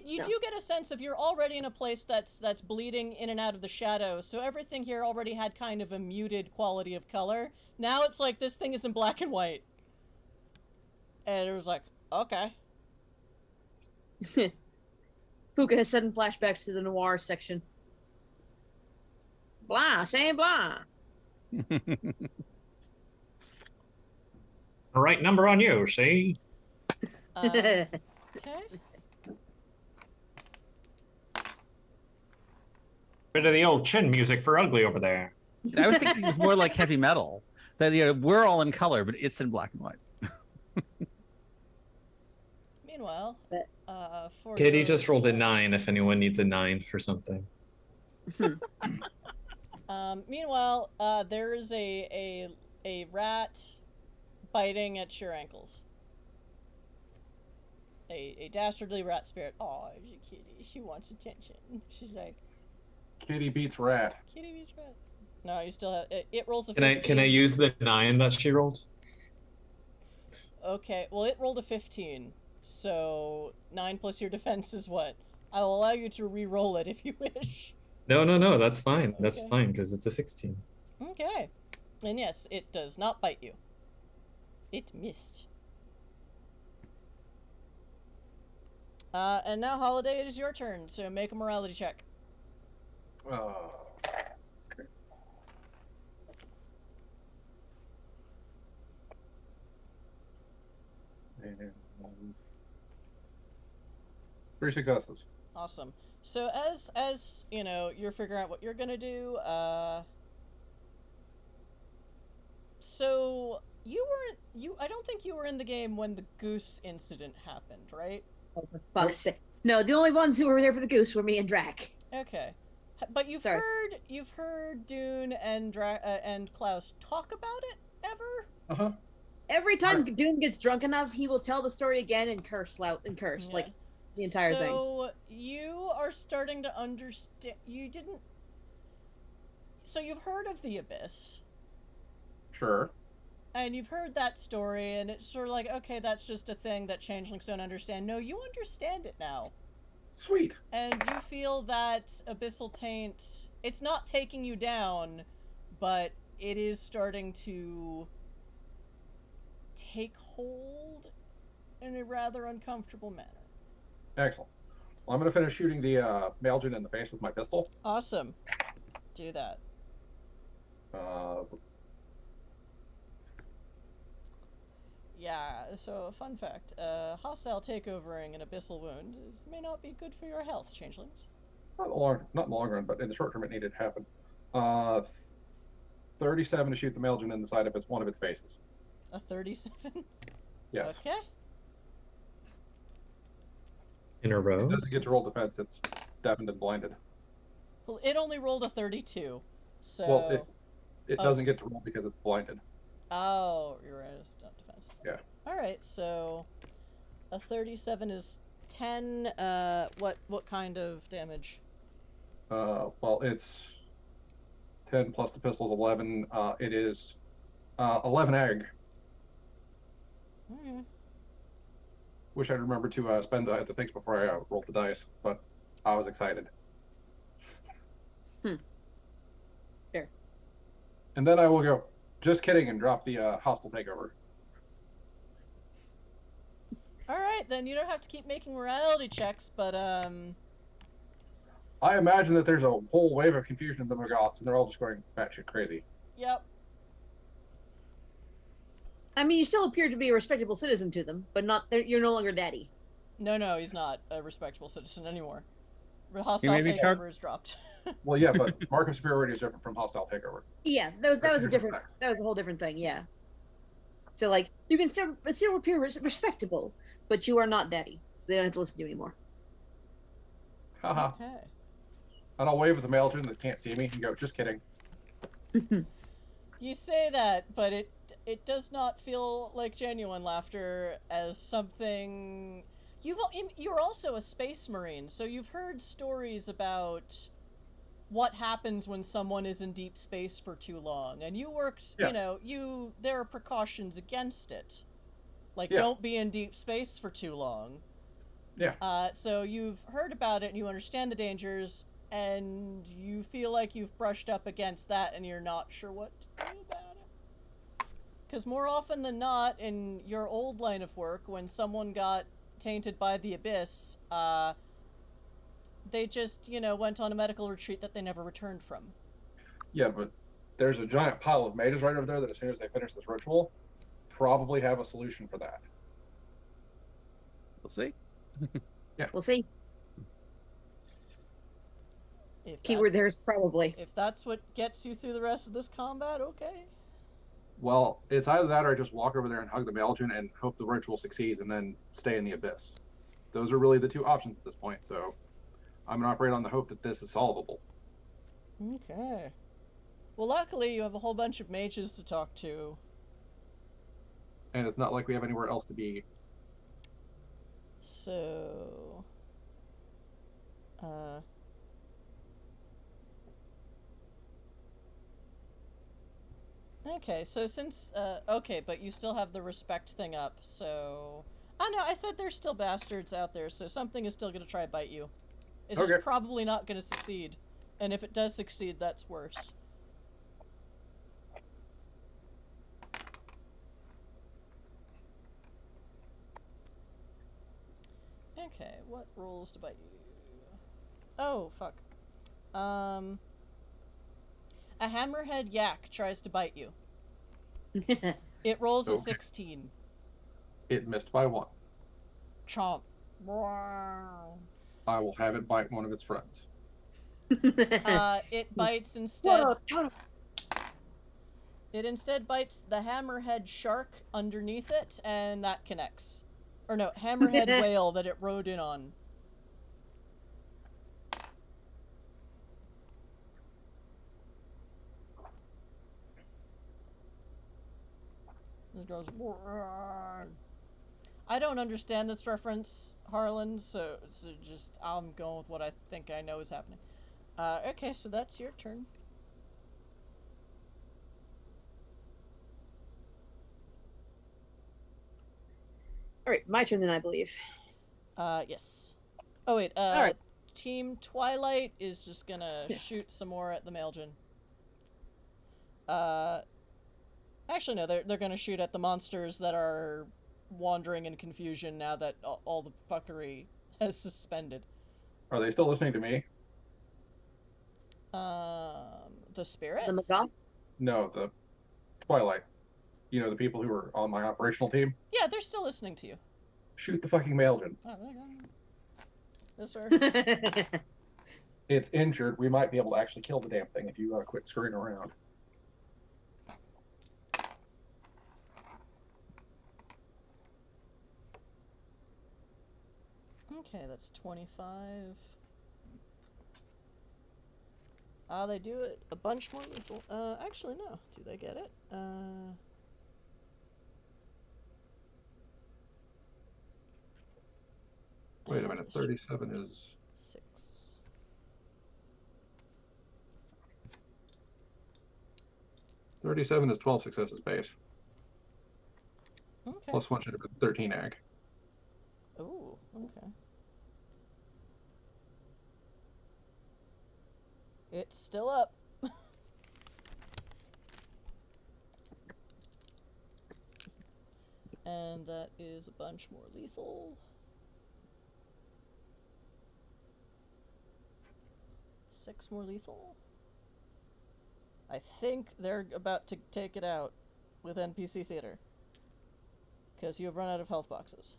You No. do get a sense of you're already in a place that's bleeding in and out of the shadows, so everything here already had kind of a muted quality of color. Now it's like this thing is in black and white. And it was like, okay. Puka has sudden flashbacks to the noir section. Blah, say blah. The right number on you, see? Okay. Bit of the old chin music for ugly over there. I was thinking it was more like heavy metal. That we're all in color, but it's in black and white. Meanwhile, for Kitty your- just rolled a 9 if anyone needs a 9 for something. Meanwhile, there is a rat biting at your ankles. A dastardly rat spirit. Oh, kitty. She wants attention. She's like, Kitty beats rat. kitty beats rat. No, you still have it rolls a Can I 15. use the 9 that she rolled? Okay, well it rolled a 15. So 9 plus your defense is what? I will allow you to re-roll it if you wish. No, that's fine. That's Okay. fine because it's a 16. Okay. And yes, it does not bite you. It missed. And now, Holiday, it is your turn, so make a morality check. Okay. 3 successes. Awesome. So as you know, you're figuring out what you're gonna do, so I don't think you were in the game when the goose incident happened, right? Oh, for fuck's sake. No, the only ones who were there for the goose were me and Drac. Okay. But you've Sorry. heard Dune and and Klaus talk about it ever? Uh-huh. Every time Dune gets drunk enough, he will tell the story again and curse Yeah. like the entire thing. So you are starting to understand. So you've heard of the Abyss, Sure. and you've heard that story, and it's sort of like, okay, that's just a thing that changelings don't understand. No, you understand it now. Sweet. And you feel that abyssal taint, it's not taking you down, but it is starting to take hold in a rather uncomfortable manner. Excellent. Well, I'm going to finish shooting the Maeljin in the face with my pistol. Awesome. Do that. Yeah, so fun fact, hostile takeovering an abyssal wound may not be good for your health, changelings. Not in the long run, but in the short term, it needed to happen. 37 to shoot the Maeljin in the side of one of its faces. A 37? Yes. Okay. In a row? It doesn't get to roll defense. It's deafened and blinded. Well, it only rolled a 32, so... Well, it Oh. doesn't get to roll because it's blinded. Oh, you're right, it's not defense. Yeah. Alright, so... A 37 is 10, what kind of damage? Well, it's 10 plus the pistol's 11. It is 11 ag. Hmm. Wish I'd remembered to spend the things before I rolled the dice, but I was excited. Fair. And then I will go, just kidding, and drop the hostile takeover. Alright, then you don't have to keep making morality checks, but, I imagine that there's a whole wave of confusion in the Mogoths, and they're all just going batshit crazy. Yep. I mean, you still appear to be a respectable citizen to them, but you're no longer daddy. No, he's not a respectable citizen anymore. Hostile maybe takeover is dropped. Well, yeah, but mark of superiority is different from hostile takeover. Yeah, that was a Different different. facts. That was a whole different thing. Yeah. So like, you can still appear respectable, but you are not daddy. So they don't have to listen to you anymore. Haha. Okay. And I'll wave at the Maeljin that can't see me and go, just kidding. You say that, but it does not feel like genuine laughter as something... You're also a space marine, so you've heard stories about what happens when someone is in deep space for too long, and you worked, Yeah. there are precautions against it. Like, Yeah. don't be in deep space for too long. Yeah. So you've heard about it and you understand the dangers, and you feel like you've brushed up against that and you're not sure what to do about it. Because more often than not, in your old line of work, when someone got tainted by the abyss, they just, went on a medical retreat that they never returned from. Yeah, but there's a giant pile of mages right over there that as soon as they finish this ritual, probably have a solution for that. We'll see. We'll see. If Keyword there that's, is probably. if that's what gets you through the rest of this combat, okay. Well, it's either that or I just walk over there and hug the Maeljin and hope the ritual succeeds and then stay in the abyss. Those are really the two options at this point, so I'm going to operate on the hope that this is solvable. Okay. Well, luckily you have a whole bunch of mages to talk to. And it's not like we have anywhere else to be. So... Okay, so since, okay, but you still have the respect thing up, so... Oh no, I said there's still bastards out there, so something is still gonna try to bite you. It's Okay. just probably not gonna succeed. And if it does succeed, that's worse. Okay, what rolls to bite you? Oh, fuck. A hammerhead yak tries to bite you. It rolls a Okay. 16. It missed by 1. Chomp. I will have it bite one of its friends. It bites instead. Shut up. It instead bites the hammerhead shark underneath it, and that connects. Or no, hammerhead whale that it rode in on. It goes. I don't understand this reference, Harlan, so just I'm going with what I think I know is happening. Okay, so that's your turn. All right, my turn then, I believe. Yes. Oh wait, All right. Team Twilight is just gonna shoot some more at the Maeljin. Actually no, they're gonna shoot at the monsters that are wandering in confusion now that all the fuckery has suspended. Are they still listening to me? The spirits? The Magal? No, the Twilight. You know, the people who are on my operational team? Yeah, they're still listening to you. Shoot the fucking Maeljin. Oh, there you go. Yes, sir. It's injured. We might be able to actually kill the damn thing if you quit screwing around. Okay, that's 25. They do it a bunch more lethal. Actually, no. Do they get it? Wait a minute. 37 is... 6. $37 is 12 successes base. Okay. Plus 1 should have been 13 ag. Ooh, okay. It's still up. And that is a bunch more lethal. 6 more lethal. I think they're about to take it out with NPC Theater. Because you have run out of health boxes.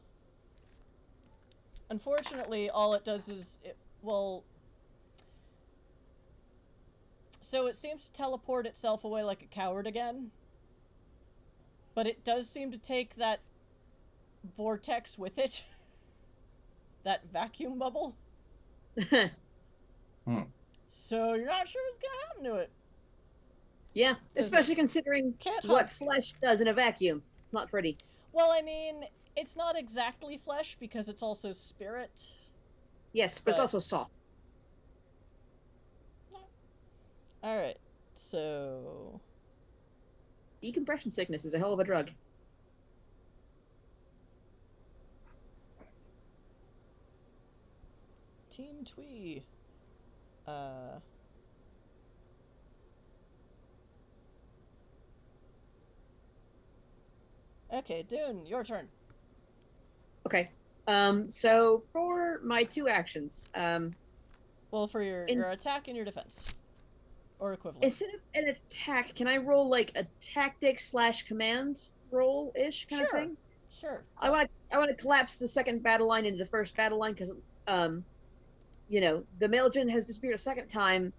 Unfortunately, all it does is... So it seems to teleport itself away like a coward again. But it does seem to take that vortex with it. That vacuum bubble. So you're not sure what's gonna happen to it. Yeah, especially considering what flesh does in a vacuum. It's not pretty. Well, I mean, it's not exactly flesh because it's also spirit. Yes, but it's also soft. Alright, so... Decompression sickness is a hell of a drug. Team Twee. Okay, Dune, your turn. Okay. So for my 2 actions, Well, for your attack and your defense. Or equivalent. instead of an attack, can I roll like a tactic/command roll-ish kind of thing? Sure. I want to collapse the second battle line into the first battle line because, you know, the Maeljin has disappeared a second time.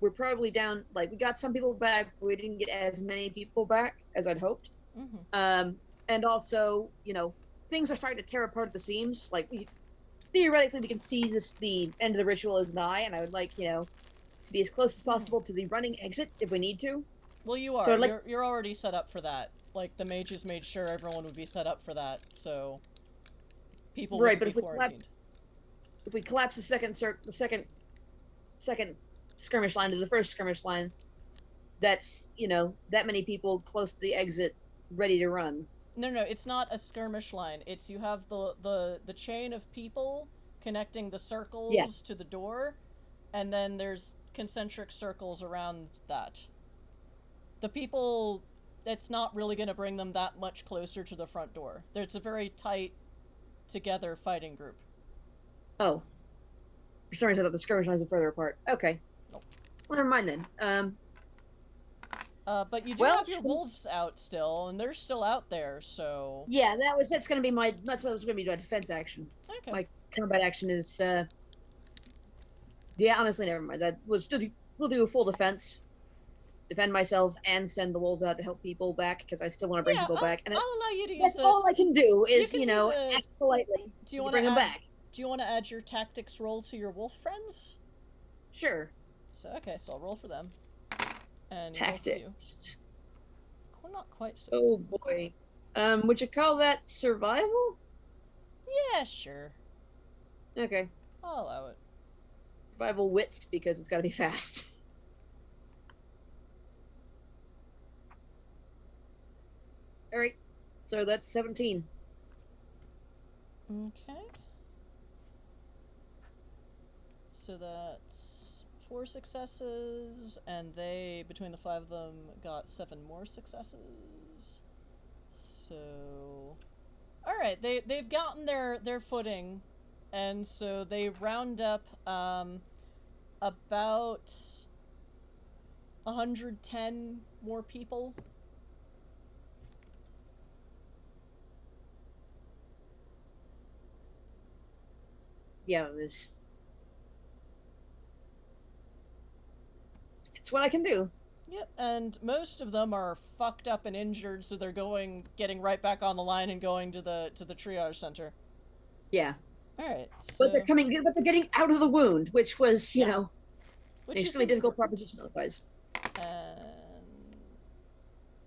We're probably down. Like, we got some people back, but we didn't get as many people back as I'd hoped. Mm-hmm. And also, you know, things are starting to tear apart at the seams. Like, theoretically, we can see the end of the ritual is nigh, and I would like, you know, to be as close as possible to the running exit if we need to. Well, you are. So you're already set up for that. Like, the mages made sure everyone would be set up for that, so people would be quarantined. If we collapse the second skirmish line to the first skirmish line, that's, you know, that many people close to the exit ready to run. No, it's not a skirmish line. It's you have the chain of people connecting the circles to the door, and then there's concentric circles around that. The people, it's not really going to bring them that much closer to the front door. It's a very tight, together fighting group. Oh. For some reason I thought the skirmish lines are further apart. Okay. Nope. Well, never mind then. But you do have your wolves out still, and they're still out there, so... Yeah, that's gonna be my defense action. Okay. My combat action is, yeah, honestly, never mind. We'll do a full defense. Defend myself and send the wolves out to help people back, because I still want to bring people back. And I'll allow you to use that's all I can do is, you know, ask politely do you want to bring them back. Do you want to add your tactics roll to your wolf friends? Sure. So, okay, so I'll roll for them. And tactics. Well, not quite so. Oh boy. Would you call that survival? Yeah, sure. Okay. I'll allow it. Survival wits, because it's got to be fast. All right. So that's 17. Okay. So that's 4 successes, and they, between the 5 of them, got 7 more successes. So, all right, they've gotten their footing, and so they round up about 110 more people. Yeah, it's what I can do. Yep, and most of them are fucked up and injured, so they're getting right back on the line and going to the triage center. Yeah. All right. So... But they're getting out of the wound, which was, you know, which it's really difficult proposition otherwise. And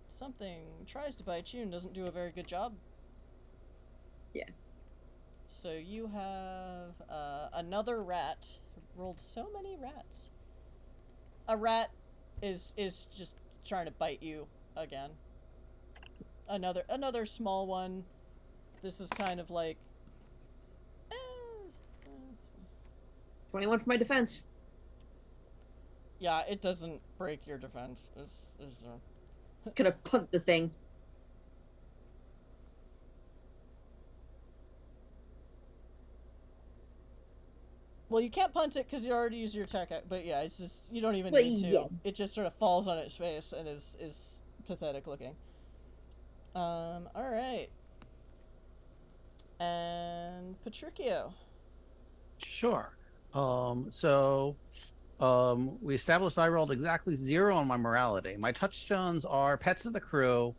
something tries to bite you and doesn't do a very good job. Yeah. So you have another rat. Rolled so many rats. A rat is just trying to bite you again. Another small one. This is kind of like 21 for my defense. Yeah, it doesn't break your defense. Gonna punt the thing. Well, you can't punt it because you already used your attack, but yeah, it's just, you don't even need to. Yeah. It just sort of falls on its face and is pathetic looking. Alright. And Patricio. Sure. We established I rolled exactly 0 on my morality. My touchstones are Pets of the Crew,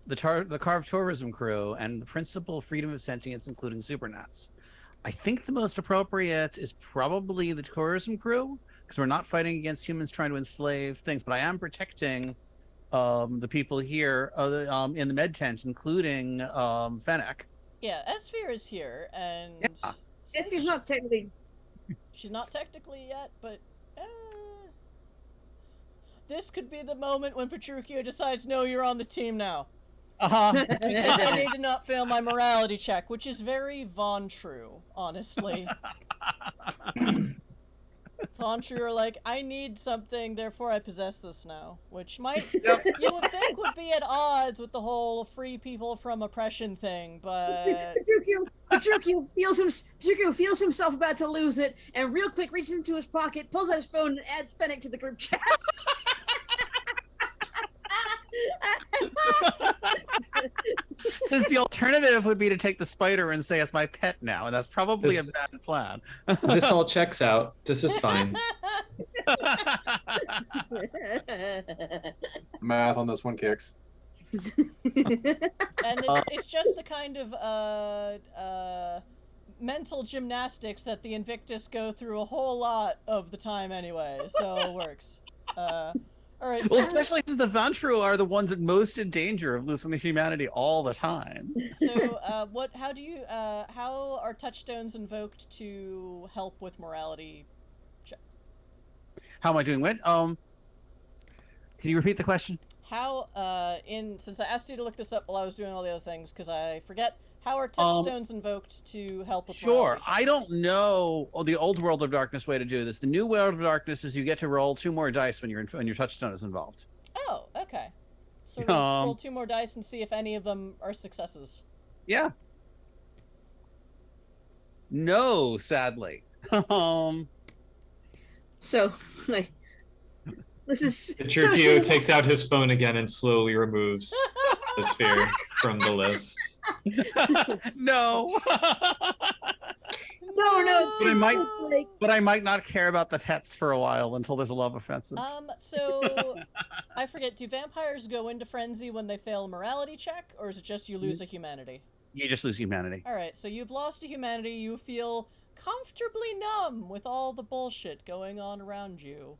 the Karve Tourism Crew, and the Principal Freedom of Sentience, including Supernats. I think the most appropriate is probably the tourism crew, because we're not fighting against humans trying to enslave things, but I am protecting the people here in the med tent, including Fennec. Yeah, Esphere is here, and Esphere's not technically... She's not technically yet, but this could be the moment when Petruchio decides, no, you're on the team now. Because I need to not fail my morality check, which is very Von true, honestly. Vontra, you're like, I need something, therefore I possess this now. Which might, Yep. you would think would be at odds with the whole free people from oppression thing, but... Petruchio feels himself about to lose it, and real quick reaches into his pocket, pulls out his phone, and adds Fennec to the group chat. Since the alternative would be to take the spider and say it's my pet now, and that's probably This- a bad plan. This all checks out. This is fine. Math on this one kicks. And it's just the kind of mental gymnastics that the Invictus go through a whole lot of the time anyway, so it works. All right. Well, especially since the Vantru are the ones most in danger of losing their humanity all the time. So, how are touchstones invoked to help with morality checks? How am I doing? What? Can you repeat the question? How, since I asked you to look this up while I was doing all the other things, because I forget, how are touchstones invoked to help with Sure. morality checks? I don't know the old World of Darkness way to do this. The new World of Darkness is you get to roll 2 more dice when your touchstone is involved. Oh, okay. So roll 2 more dice and see if any of them are successes. Yeah. No, sadly. So, like, this is Petruchio takes out his phone again and slowly removes the sphere from the list. No. No, it's But I might not care about the pets for a while until there's a love offensive. So I forget, do vampires go into frenzy when they fail a morality check, or is it just you lose a humanity? You just lose humanity. Alright, so you've lost a humanity, you feel comfortably numb with all the bullshit going on around you.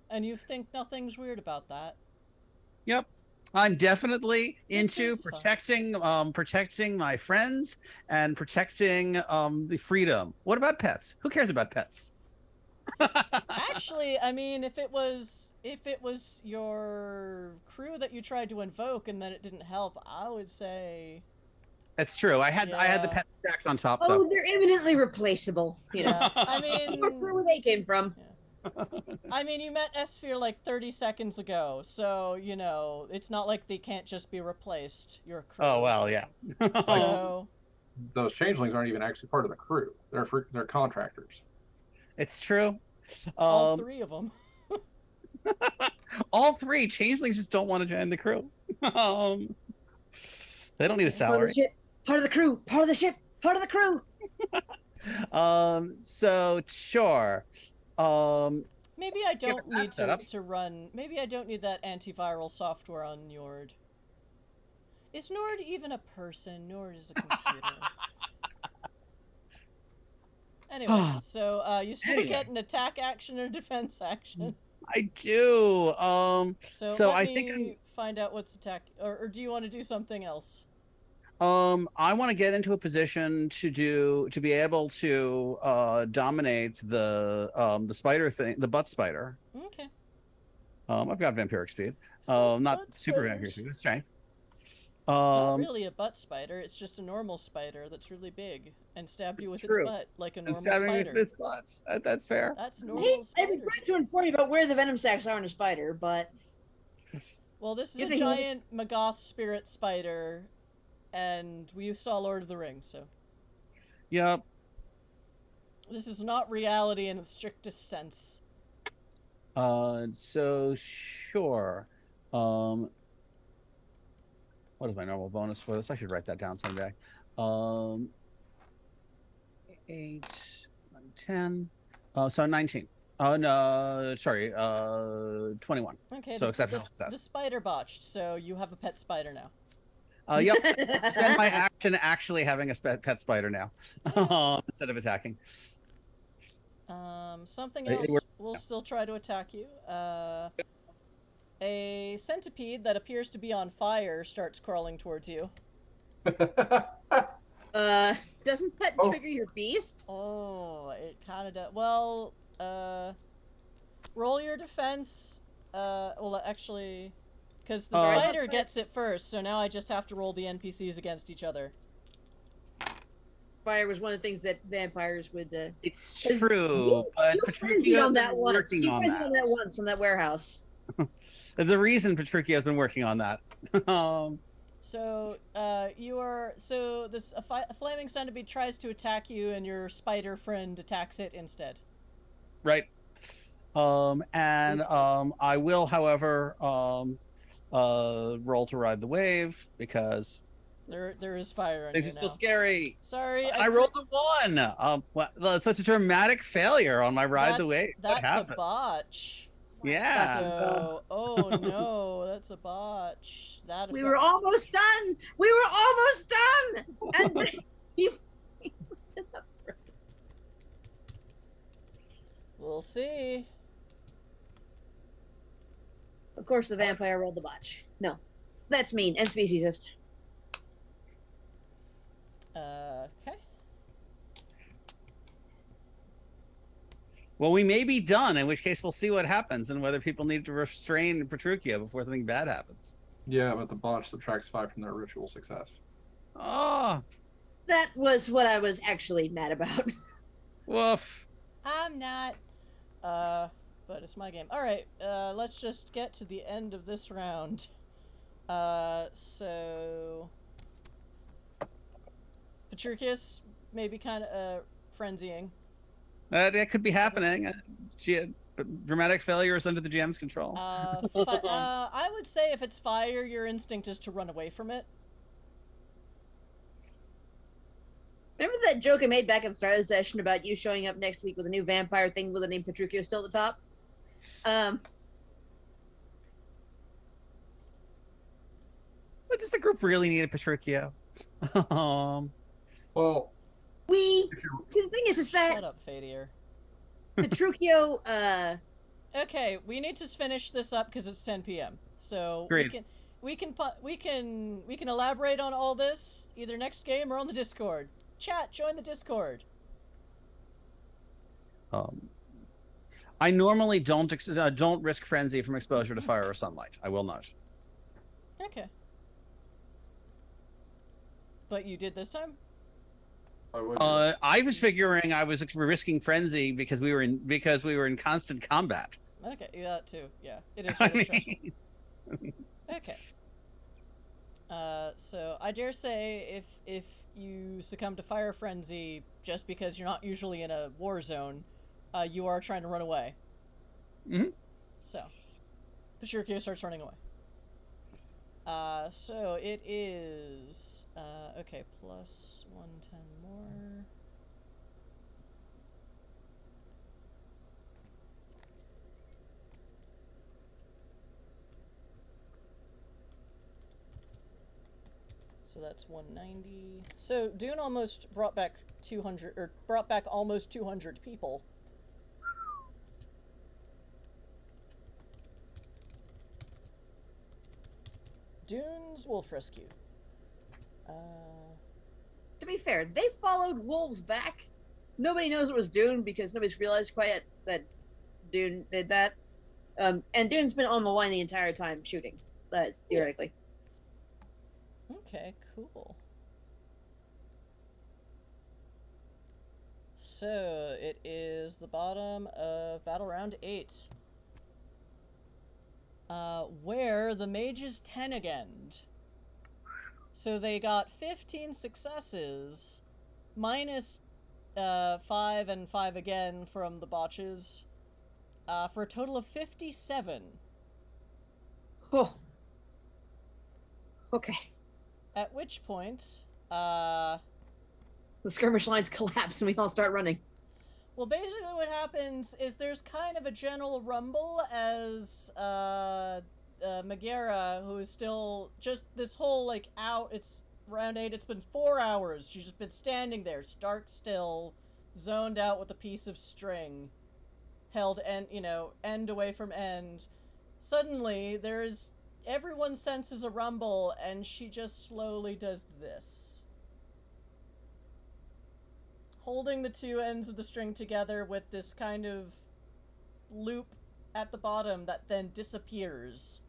And you think nothing's weird about that. Yep. I'm definitely This into is fun. protecting my friends and protecting the freedom. What about pets? Who cares about pets? Actually, I mean, if it was your crew that you tried to invoke and then it didn't help, I would say... It's true. I had the Yeah. pets stacked on top Oh, though. they're eminently replaceable. You know, Yeah, I mean... where they came from. I mean, you met S-Sphere like 30 seconds ago, so, you know, it's not like they can't just be replaced, your crew. Oh well, yeah. So... Those changelings aren't even actually part of the crew. They're contractors. It's true. all 3 of them. All 3 changelings just don't want to join the crew. They don't need a Part of salary. the ship, part of the crew, part of the ship, part of the crew. So sure. Maybe I don't that need set up. to run... Maybe I don't need that antiviral software on NWoD. Is NWoD even a person? NWoD is a computer. Anyway, so you still get an attack action or defense action. I do. So I let think me find out what's attack... Or do you want to do something else? I want to get into a position to be able to dominate the spider thing, the butt spider. Okay. I've got vampiric speed. So Not butt super spiders. vampiric speed, strength. It's not really a butt spider, it's just a normal spider that's really big and stabbed you with True. its butt like a And normal stabbing spider. with its butts. That's fair. That's I normal would spider. like to inform you about where the venom sacs are in a spider, but Well, this is You a think- giant Magoth spirit spider, and we saw Lord of the Rings, so Yep. this is not reality in its strictest sense. So sure. What is my normal bonus for this? I should write that down someday. 8, 9, 10. So 19. Oh no, sorry. 21. Okay, So exceptional the success. spider botched, so you have a pet spider now. Yep. Spend my action actually having a pet spider now, instead of attacking. Something It else worked. will still try to attack you. A centipede that appears to be on fire starts crawling towards you. doesn't that Oh. trigger your beast? Oh, it kind of does. Well, roll your defense. Well, actually, because the Alright. spider gets it first, so now I just have to roll the NPCs against each other. fire was one of the things that vampires would. It's true, but You frenzied Petruchio's on been that once. working You on frenzied that. on that once on that warehouse. There's a reason Petruchio's been working on that. So, a flaming centipede tries to attack you, and your spider friend attacks it instead. Right. I will, however, roll to ride the wave because there is fire on things you are now. still scary. Sorry, I rolled a 1. Well, it's such a dramatic failure on my ride the wave. What That's a happened? botch. Yeah. So, oh no, that's a botch. We were almost done. We were almost done. And then you. We'll see. Of course, the vampire rolled the botch. No, that's mean and speciesist. Okay. Well, we may be done, in which case we'll see what happens and whether people need to restrain Petruchio before something bad happens. Yeah, but the botch subtracts 5 from their ritual success. Oh, That was what I was actually mad about. woof. I'm not. But it's my game. Alright, let's just get to the end of this round. So... Petruchus may be kind of, frenzying. That could be happening. Dramatic failure is under the GM's control. I would say if it's fire, your instinct is to run away from it. Remember that joke I made back at the start of the session about you showing up next week with a new vampire thing with the name Petruchio still at the top? But does the group really need a Petruchio? Well, See, the thing is that Shut up, Fadier. Petruchio, Okay, we need to finish this up because it's 10 p.m. So Agreed. we can elaborate on all this either next game or on the Discord. Chat, join the Discord. I normally don't risk frenzy from exposure to fire or sunlight. I will not. Okay. But you did this time? I would. I was figuring I was risking frenzy because we were in constant combat. Okay, yeah, that too. Yeah, it is I really stressful. mean, Okay. So I dare say if you succumb to fire frenzy just because you're not usually in a war zone, you are trying to run away. Mm-hmm. So, Petruchio starts running away. So it is okay, plus 110 more. So that's 190. So Dune almost brought back 200, or brought back almost 200 people. Dune's Wolf Rescue. to be fair, they followed wolves back. Nobody knows it was Dune because nobody's realized quite yet that Dune did that. And Dune's been on the line the entire time shooting, theoretically. Okay, cool. So it is the bottom of Battle Round 8. Where the mages 10 again. So they got 15 successes, minus 5 and 5 again from the botches, for a total of 57. Oh. Okay. At which point, The skirmish lines collapse and we all start running. well, basically what happens is there's kind of a general rumble as, Megara, who is still just this whole, like, it's round 8, it's been 4 hours. She's just been standing there, stark still, zoned out with a piece of string, held end away from end. Suddenly, everyone senses a rumble, and she just slowly does this. Holding the two ends of the string together with this kind of loop at the bottom that then disappears.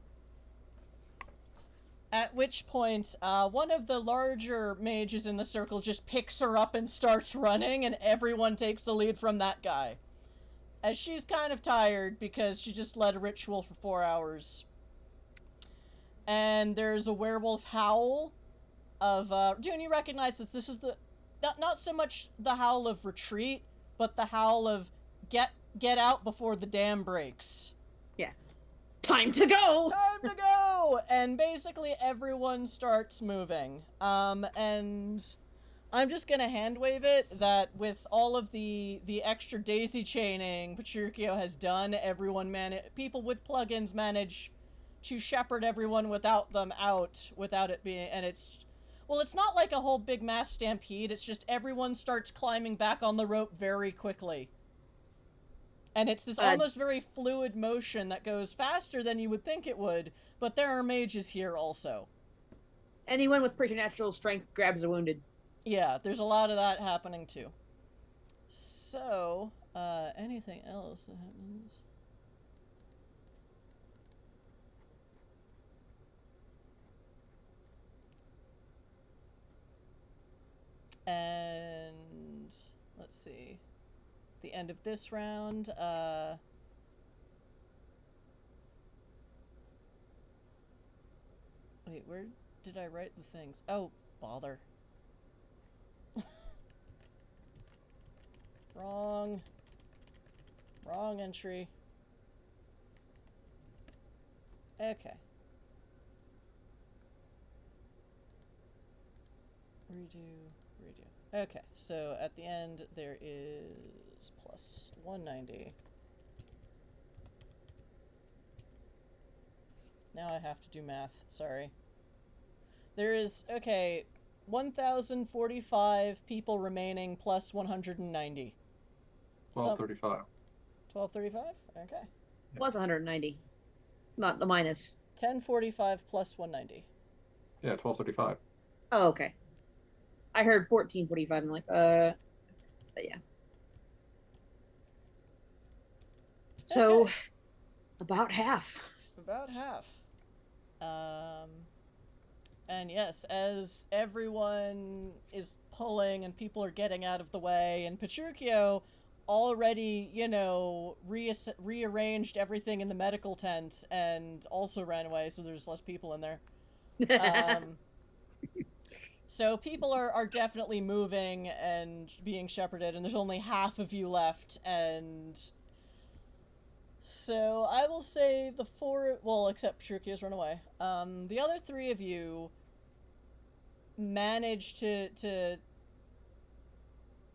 At which point, one of the larger mages in the circle just picks her up and starts running, and everyone takes the lead from that guy. As she's kind of tired because she just led a ritual for 4 hours. And there's a werewolf howl of, Dune, you recognize this. This is the, not so much the howl of retreat, but the howl of get out before the dam breaks. Yeah. Time to go! Time to go! And basically everyone starts moving. And I'm just gonna hand wave it that with all of the extra daisy chaining Petruchio has done, people with plugins manage to shepherd everyone without them out, without it being, and it's not like a whole big mass stampede, it's just everyone starts climbing back on the rope very quickly. And it's this almost very fluid motion that goes faster than you would think it would, but there are mages here also. Anyone with preternatural strength grabs a wounded. Yeah, there's a lot of that happening too. So, anything else that happens? And let's see. The end of this round, wait, where did I write the things? Oh, bother. Wrong entry. Okay. Redo. Okay, so at the end there is plus 190. Now I have to do math, sorry. There is, okay, 1,045 people remaining plus 190. 1235. 1235? Okay. Plus 190. Not the minus. 1045 plus 190. Yeah, 1235. Oh, okay. I heard 1445. I'm like, but yeah. So, Okay. about half. About half. And yes, as everyone is pulling and people are getting out of the way, and Petruchio already, rearranged everything in the medical tent and also ran away, so there's less people in there. So people are definitely moving and being shepherded, and there's only half of you left, and so I will say the four, well, except Petruchio's run away. The other three of you manage to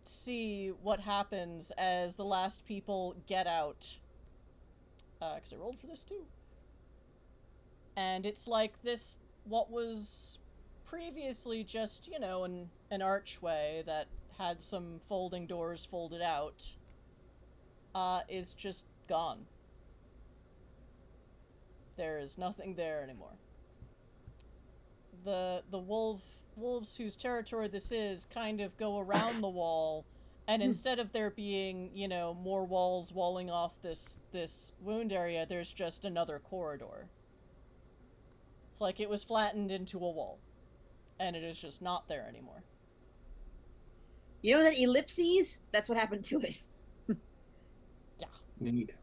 see what happens as the last people get out. Because I rolled for this too. And it's like this, what was previously just, an archway that had some folding doors folded out, is just gone. There is nothing there anymore. The wolves whose territory this is kind of go around the wall, and instead of there being, more walls walling off this wound area, there's just another corridor. It's like it was flattened into a wall, and it is just not there anymore. You know that ellipses? That's what happened to it. Yeah. Neat.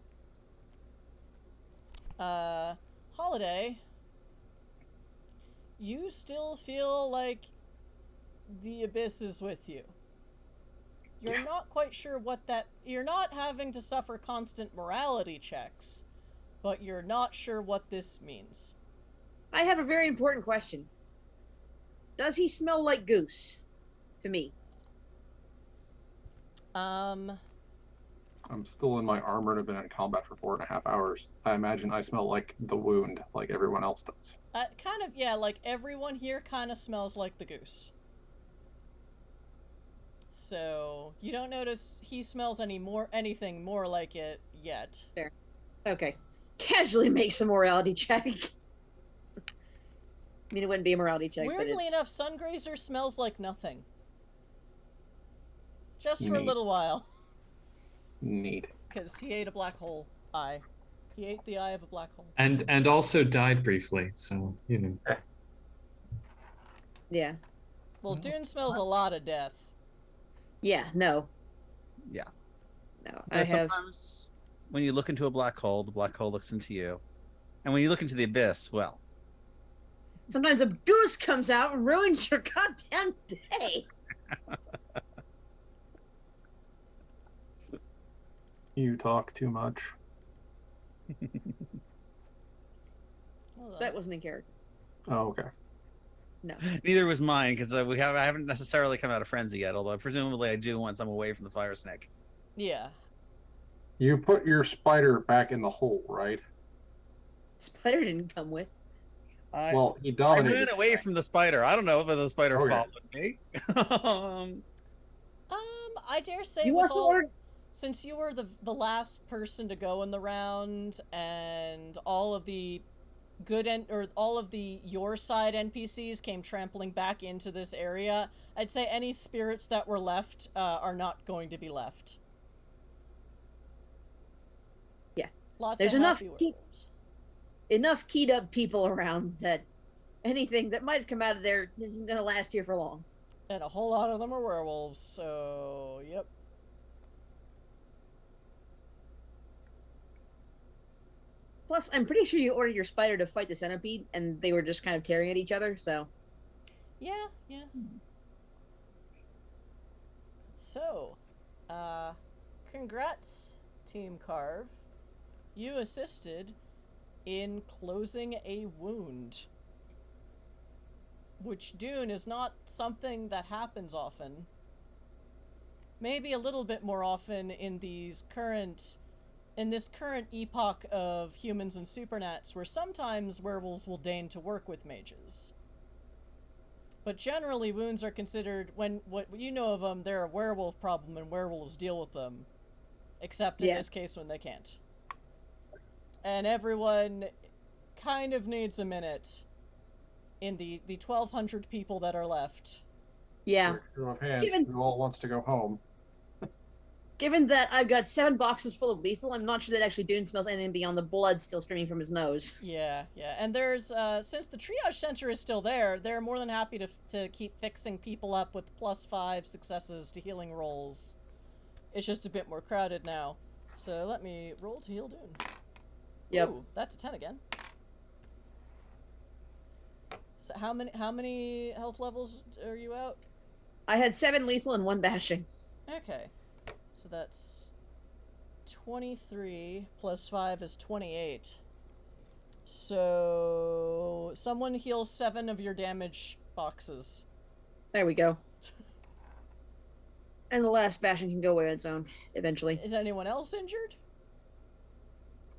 Holiday, you still feel like the abyss is with you. You're not quite sure what that... You're not having to suffer constant morality checks, but you're not sure what this means. I have a very important question. Does he smell like goose? To me. I'm still in my armor and have been in combat for 4.5 hours. I imagine I smell like the wound, like everyone else does. Kind of, yeah, like everyone here kind of smells like the goose. So, you don't notice he smells anything more like it yet. Fair. Okay. Casually make some morality check. I mean, it wouldn't be a morality check, but Weirdly it's... enough, Sungrazer smells like nothing. Just for a Neat. little while. Neat. Because he ate a black hole eye. He ate the eye of a black hole. And also died briefly, so Yeah. Well, Dune smells a lot of death. Yeah. No. Yeah. No. But I have. sometimes when you look into a black hole, the black hole looks into you. And when you look into the abyss, well, Sometimes a goose comes out and ruins your goddamn day. You talk too much. That wasn't in character. Oh, okay. No. neither was mine because I haven't necessarily come out of frenzy yet. Although presumably I do once I'm away from the fire snake. Yeah. You put your spider back in the hole, right? Spider didn't come with. Well, he I dominated. ran away from the spider. I don't know whether the spider Okay. followed me. I dare say You with also all, ordered. since you were the last person to go in the round, and all of the all of the your side NPCs came trampling back into this area, I'd say any spirits that were left are not going to be left. Yeah. Lots There's of enough happy key- werewolves. Enough keyed up people around that anything that might have come out of there isn't going to last here for long. And a whole lot of them are werewolves, so yep. Plus, I'm pretty sure you ordered your spider to fight the centipede, and they were just kind of tearing at each other, so. Yeah, yeah. So, congrats, Team Karve. You assisted in closing a wound. Which, Dune, is not something that happens often. Maybe a little bit more often in this current epoch of humans and supernats, where sometimes werewolves will deign to work with mages. But generally, wounds are considered, when what you know of them, they're a werewolf problem and werewolves deal with them. Except in this case when they can't. And everyone kind of needs a minute in the 1,200 people that are left. Yeah. Show of hands, who all wants to go home? Given that I've got 7 boxes full of lethal, I'm not sure that actually Dune smells anything beyond the blood still streaming from his nose. Yeah, yeah. And there's, since the triage center is still there, they're more than happy to keep fixing people up with +5 successes to healing rolls. It's just a bit more crowded now. So let me roll to heal Dune. Yep. Ooh, that's a 10 again. So how many health levels are you out? I had 7 lethal and 1 bashing. Okay. So that's 23 plus 5 is 28. So someone heals 7 of your damage boxes. There we go. And the last bashing can go away on its own, eventually. Is anyone else injured?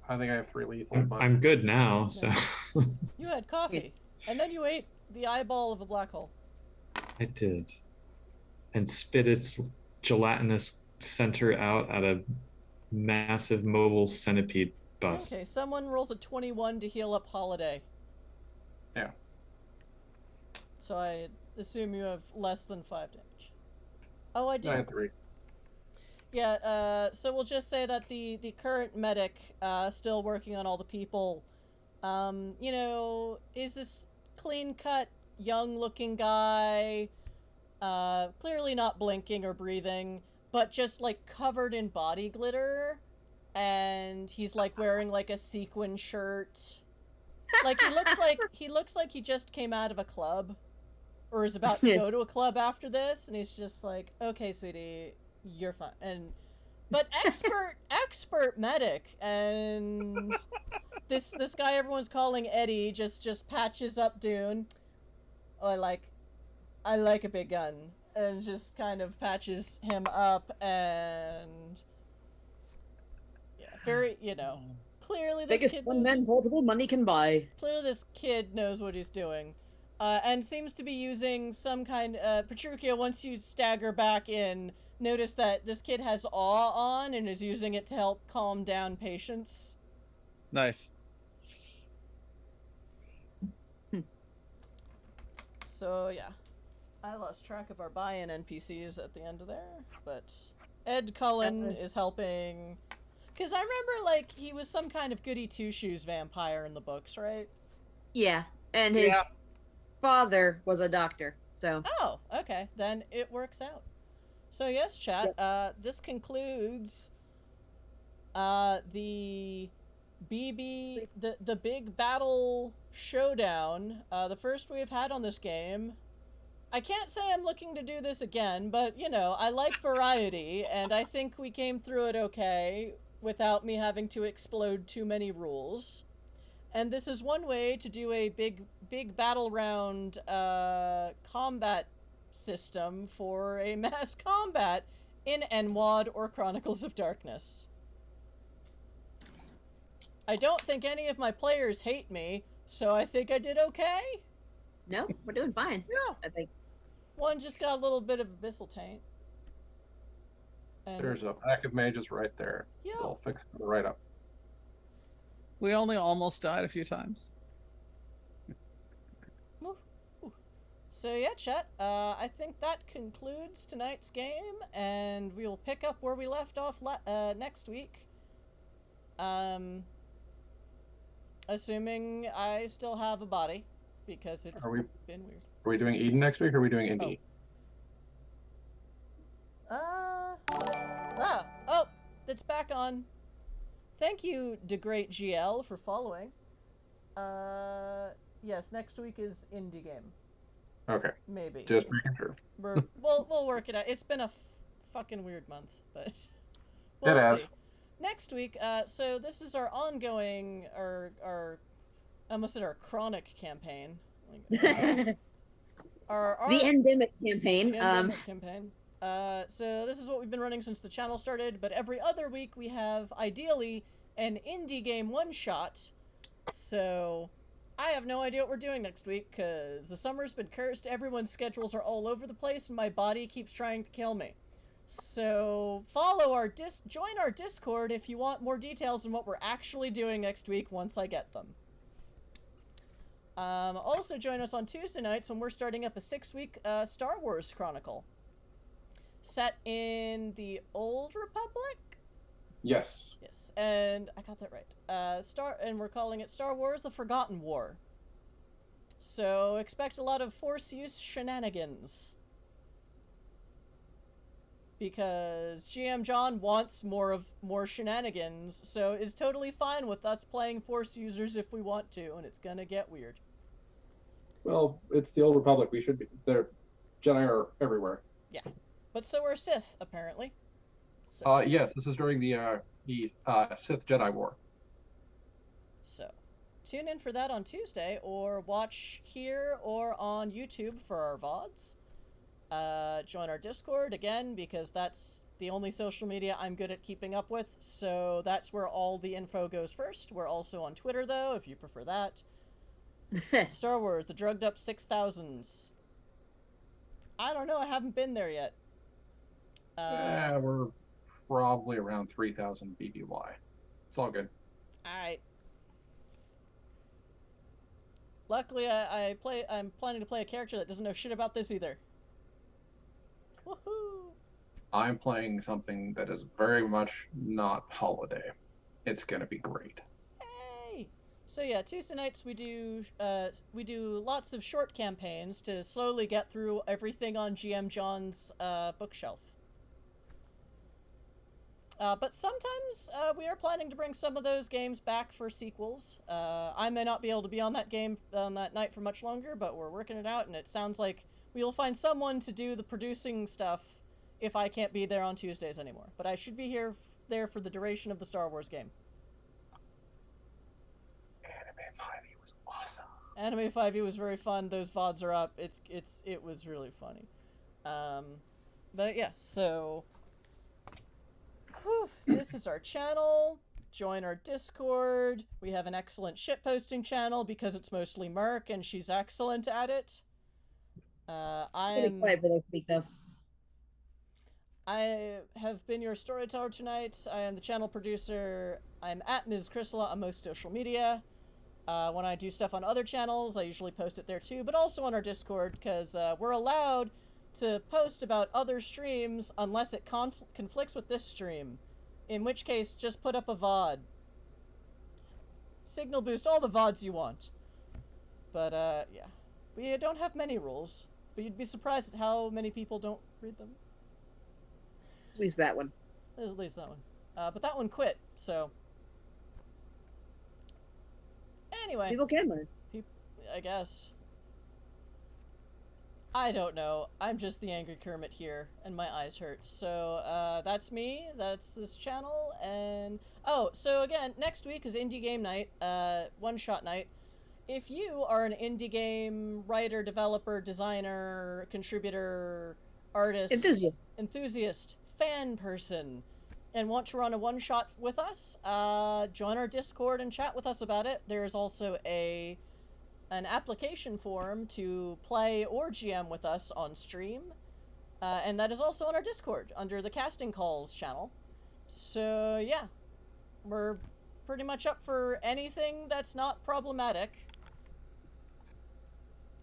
I think I have 3 lethal, but I'm good now, so. You had coffee, and then you ate the eyeball of a black hole. I did. And spit its gelatinous center out at a massive mobile centipede bus. Okay, someone rolls a 21 to heal up Holiday. Yeah. So I assume you have less than 5 damage. Oh, I do. I had 3. Yeah, so we'll just say that the current medic, still working on all the people, you know, is this clean-cut, young-looking guy, clearly not blinking or breathing, but just, like, covered in body glitter, and he's, like, wearing, like, a sequin shirt. Like, he looks like he just came out of a club, or is about to go to a club after this, and he's just like, okay, sweetie, you're fine. But expert medic, and this guy everyone's calling Eddie just patches up Dune. Oh, I like a big gun, and just kind of patches him up, and yeah, very, you know, clearly this Biggest kid one-man portable money can buy. Clearly this kid knows what he's doing. And seems to be using some kind Petruchio, once you stagger back in, notice that this kid has awe on and is using it to help calm down patients. Nice. So, yeah. I lost track of our buy-in NPCs at the end of there, but Ed Cullen is helping. Because I remember, like, he was some kind of goody two-shoes vampire in the books, right? Yeah, and his father was a doctor. So Oh, okay. Then it works out. So yes, chat. This concludes the the big battle showdown. The first we've had on this game. I can't say I'm looking to do this again, but you know, I like variety, and I think we came through it okay without me having to explode too many rules. And this is one way to do a big battle round combat system for a mass combat in NWoD or Chronicles of Darkness. I don't think any of my players hate me, so I think I did okay. no, we're doing fine. Yeah. I think. One just got a little bit of abyssal taint. And There's a pack of mages right there. Yeah. They'll fix it right up. We only almost died a few times. So yeah, chat, I think that concludes tonight's game, and we will pick up where we left off next week. Assuming I still have a body, because it's been weird. Are we doing Eden next week, or are we doing Indy? Oh, it's back on. Thank you, DeGreat GL, for following. Yes, next week is indie game. Okay. Maybe. Just making sure. We'll work it out. It's been a fucking weird month, but It has. see. Next week, so this is our ongoing, our I almost said our chronic campaign. Our The endemic campaign. pandemic campaign. So this is what we've been running since the channel started, but every other week we have, ideally, an indie game one-shot. So I have no idea what we're doing next week, because the summer's been cursed, everyone's schedules are all over the place, and my body keeps trying to kill me. So follow our join our Discord if you want more details on what we're actually doing next week once I get them. Also join us on Tuesday nights when we're starting up a 6-week Star Wars Chronicle. Set in the Old Republic? Yes. Yes, and I got that right. And we're calling it Star Wars: The Forgotten War. So expect a lot of Force use shenanigans. Because GM John wants more shenanigans, so is totally fine with us playing Force users if we want to, and it's gonna get weird. Well, it's the Old Republic. We should be there. Jedi are everywhere. Yeah, but so are Sith apparently. So, Yes, this is during the Sith Jedi War. so tune in for that on Tuesday, or watch here or on YouTube for our VODs. Join our Discord again, because that's the only social media I'm good at keeping up with, so that's where all the info goes first. We're also on Twitter, though, if you prefer that. Star Wars, the drugged up 6000s. I don't know, I haven't been there yet. Yeah, we're probably around 3,000 BBY. It's all good. Alright. Luckily, I'm planning to play a character that doesn't know shit about this either. Woohoo! I'm playing something that is very much not holiday. It's gonna be great. Hey! So yeah, Tuesday nights we do lots of short campaigns to slowly get through everything on GM John's bookshelf. But sometimes we are planning to bring some of those games back for sequels. I may not be able to be on that game on that night for much longer, but we're working it out, and it sounds like we'll find someone to do the producing stuff if I can't be there on Tuesdays anymore. But I should be there for the duration of the Star Wars game. Anime 5e was awesome. Anime 5e was very fun. Those VODs are up. It was really funny. But yeah, so this is our channel. Join our Discord. We have an excellent shitposting channel because it's mostly Merc and she's excellent at it. It's quiet for this week, though. I have been your storyteller tonight. I am the channel producer. I'm at Ms. Chrysala on most social media. When I do stuff on other channels, I usually post it there too, but also on our Discord, because we're allowed to post about other streams unless it conflicts with this stream. In which case, just put up a VOD. Signal boost all the VODs you want. But, yeah. We don't have many rules, but you'd be surprised at how many people don't read them. At least that one. At least that one. But that one quit, so... Anyway. People can learn. I guess. I don't know. I'm just the angry Kermit here, and my eyes hurt. So, that's me. That's this channel, and... Oh, so again, next week is Indie Game Night, one-shot night. If you are an indie game writer, developer, designer, contributor, artist... Enthusiast, fan person, and want to run a one-shot with us, join our Discord and chat with us about it. There's also an application form to play or GM with us on stream, and that is also on our Discord under the Casting Calls channel. So yeah, we're pretty much up for anything that's not problematic.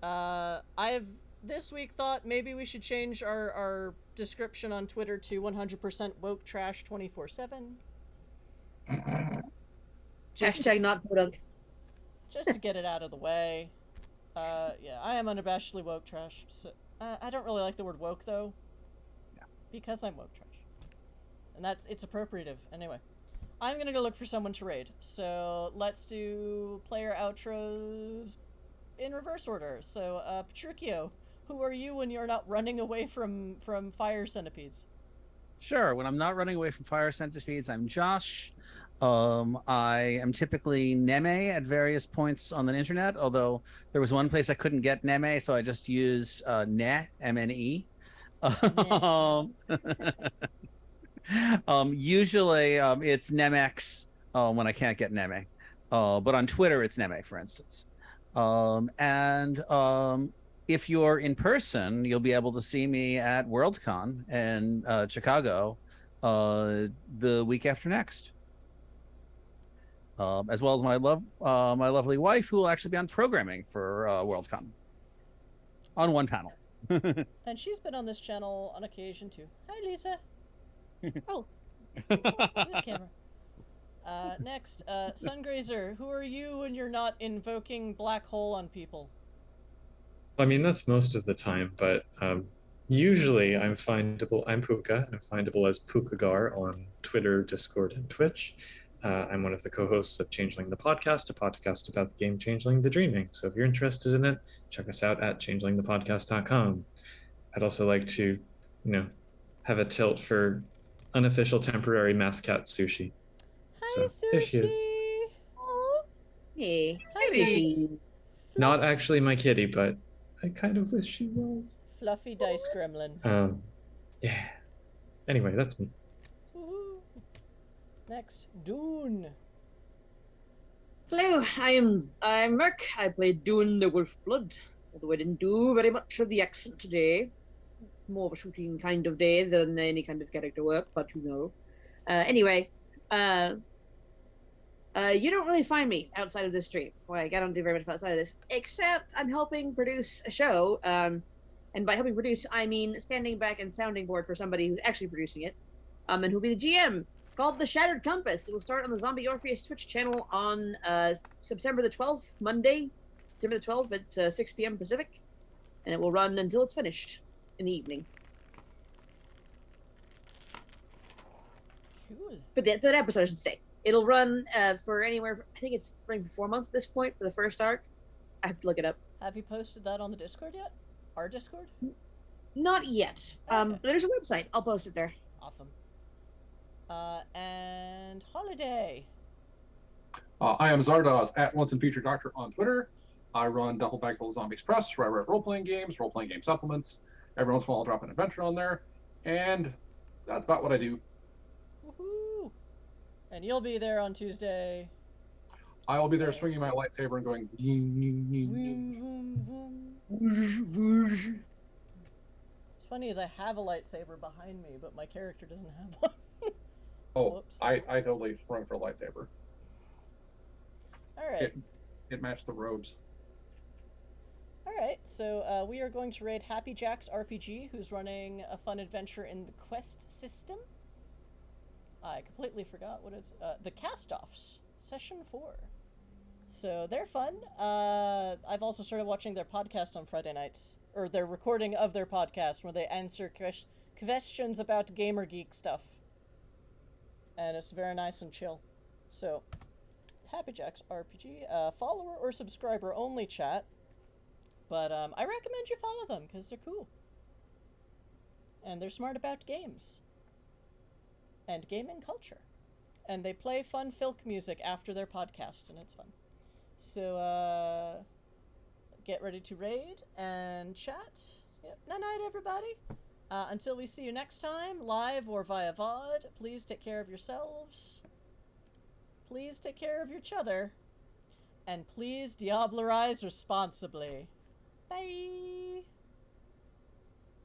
I've this week thought maybe we should change our description on Twitter to 100% woke trash 24/7. Hashtag not podunk. Just to get it out of the way. Yeah, I am unabashedly woke trash. So, I don't really like the word woke, though. Yeah. Because I'm woke trash. And it's appropriative. Anyway. I'm gonna go look for someone to raid. So, let's do player outros in reverse order. So, Petruchio, who are you when you're not running away from fire centipedes? Sure. When I'm not running away from fire centipedes, I'm Josh. I am typically Neme at various points on the internet, although there was one place I couldn't get Neme, so I just used Ne, M-N-E. Usually it's Nemex when I can't get Neme. But on Twitter, it's Neme, for instance. If you're in person, you'll be able to see me at Worldcon in Chicago the week after next. As well as my lovely wife, who will actually be on programming for Worldcon on one panel. And she's been on this channel on occasion too. Hi, Lisa. Oh. This camera. Next, Sungrazer, who are you when you're not invoking black hole on people? I mean, that's most of the time, but usually I'm findable. I'm Puka. I'm findable as Pukagar on Twitter, Discord, and Twitch. I'm one of the co-hosts of Changeling the Podcast, a podcast about the game Changeling the Dreaming. So if you're interested in it, check us out at changelingthepodcast.com. I'd also like to, have a tilt for unofficial temporary mascot Sushi. Hi, so, there she is. Sushi. Hey. Hi, Sushi. Not actually my kitty, but I kind of wish she was. Fluffy dice gremlin. Yeah. Anyway, that's me. Woohoo. Next, Dune. Hello, I'm Merc. I played Dune the Wolfblood, although I didn't do very much of the accent today. More of a shooting kind of day than any kind of character work, but Anyway, you don't really find me outside of this stream. Like, I don't do very much outside of this, except I'm helping produce a show. And by helping produce, I mean standing back and sounding board for somebody who's actually producing it, and who'll be the GM. It's called The Shattered Compass. It will start on the Zombie Orpheus Twitch channel on September the 12th, Monday, September the 12th at 6 p.m. Pacific, and it will run until it's finished in the evening. Cool. For that episode, I should say. It'll run for anywhere, I think it's running for 4 months at this point for the first arc. I have to look it up. Have you posted that on the Discord yet? Our Discord? Not yet. Okay. But there's a website. I'll post it there. Awesome. And Holiday. I am Zardoz at Once and Future Doctor on Twitter. I run Double Bagful of Zombies Press, where I write role-playing game supplements. Every once in a while I'll drop an adventure on there. And that's about what I do. Woohoo! And you'll be there on Tuesday. I will be there swinging my lightsaber and going... Vroom, vroom, vroom. What's funny is I have a lightsaber behind me, but my character doesn't have one. Oh, Whoops. I totally sprung for a lightsaber. Alright. It matched the robes. Alright, so we are going to raid Happy Jack's RPG, who's running a fun adventure in the Quest system. I completely forgot what it's... the Cast-Offs, Session 4. So they're fun. I've also started watching their podcast on Friday nights, or their recording of their podcast where they answer questions about gamer geek stuff. And it's very nice and chill. So, Happy Jacks RPG, follower or subscriber only chat. But I recommend you follow them because they're cool. And they're smart about games. And gaming culture. And they play fun filk music after their podcast, and it's fun. So, get ready to raid and chat. Yep. Night, everybody. Until we see you next time, live or via VOD, please take care of yourselves. Please take care of each other. And please Diablerize responsibly. Bye!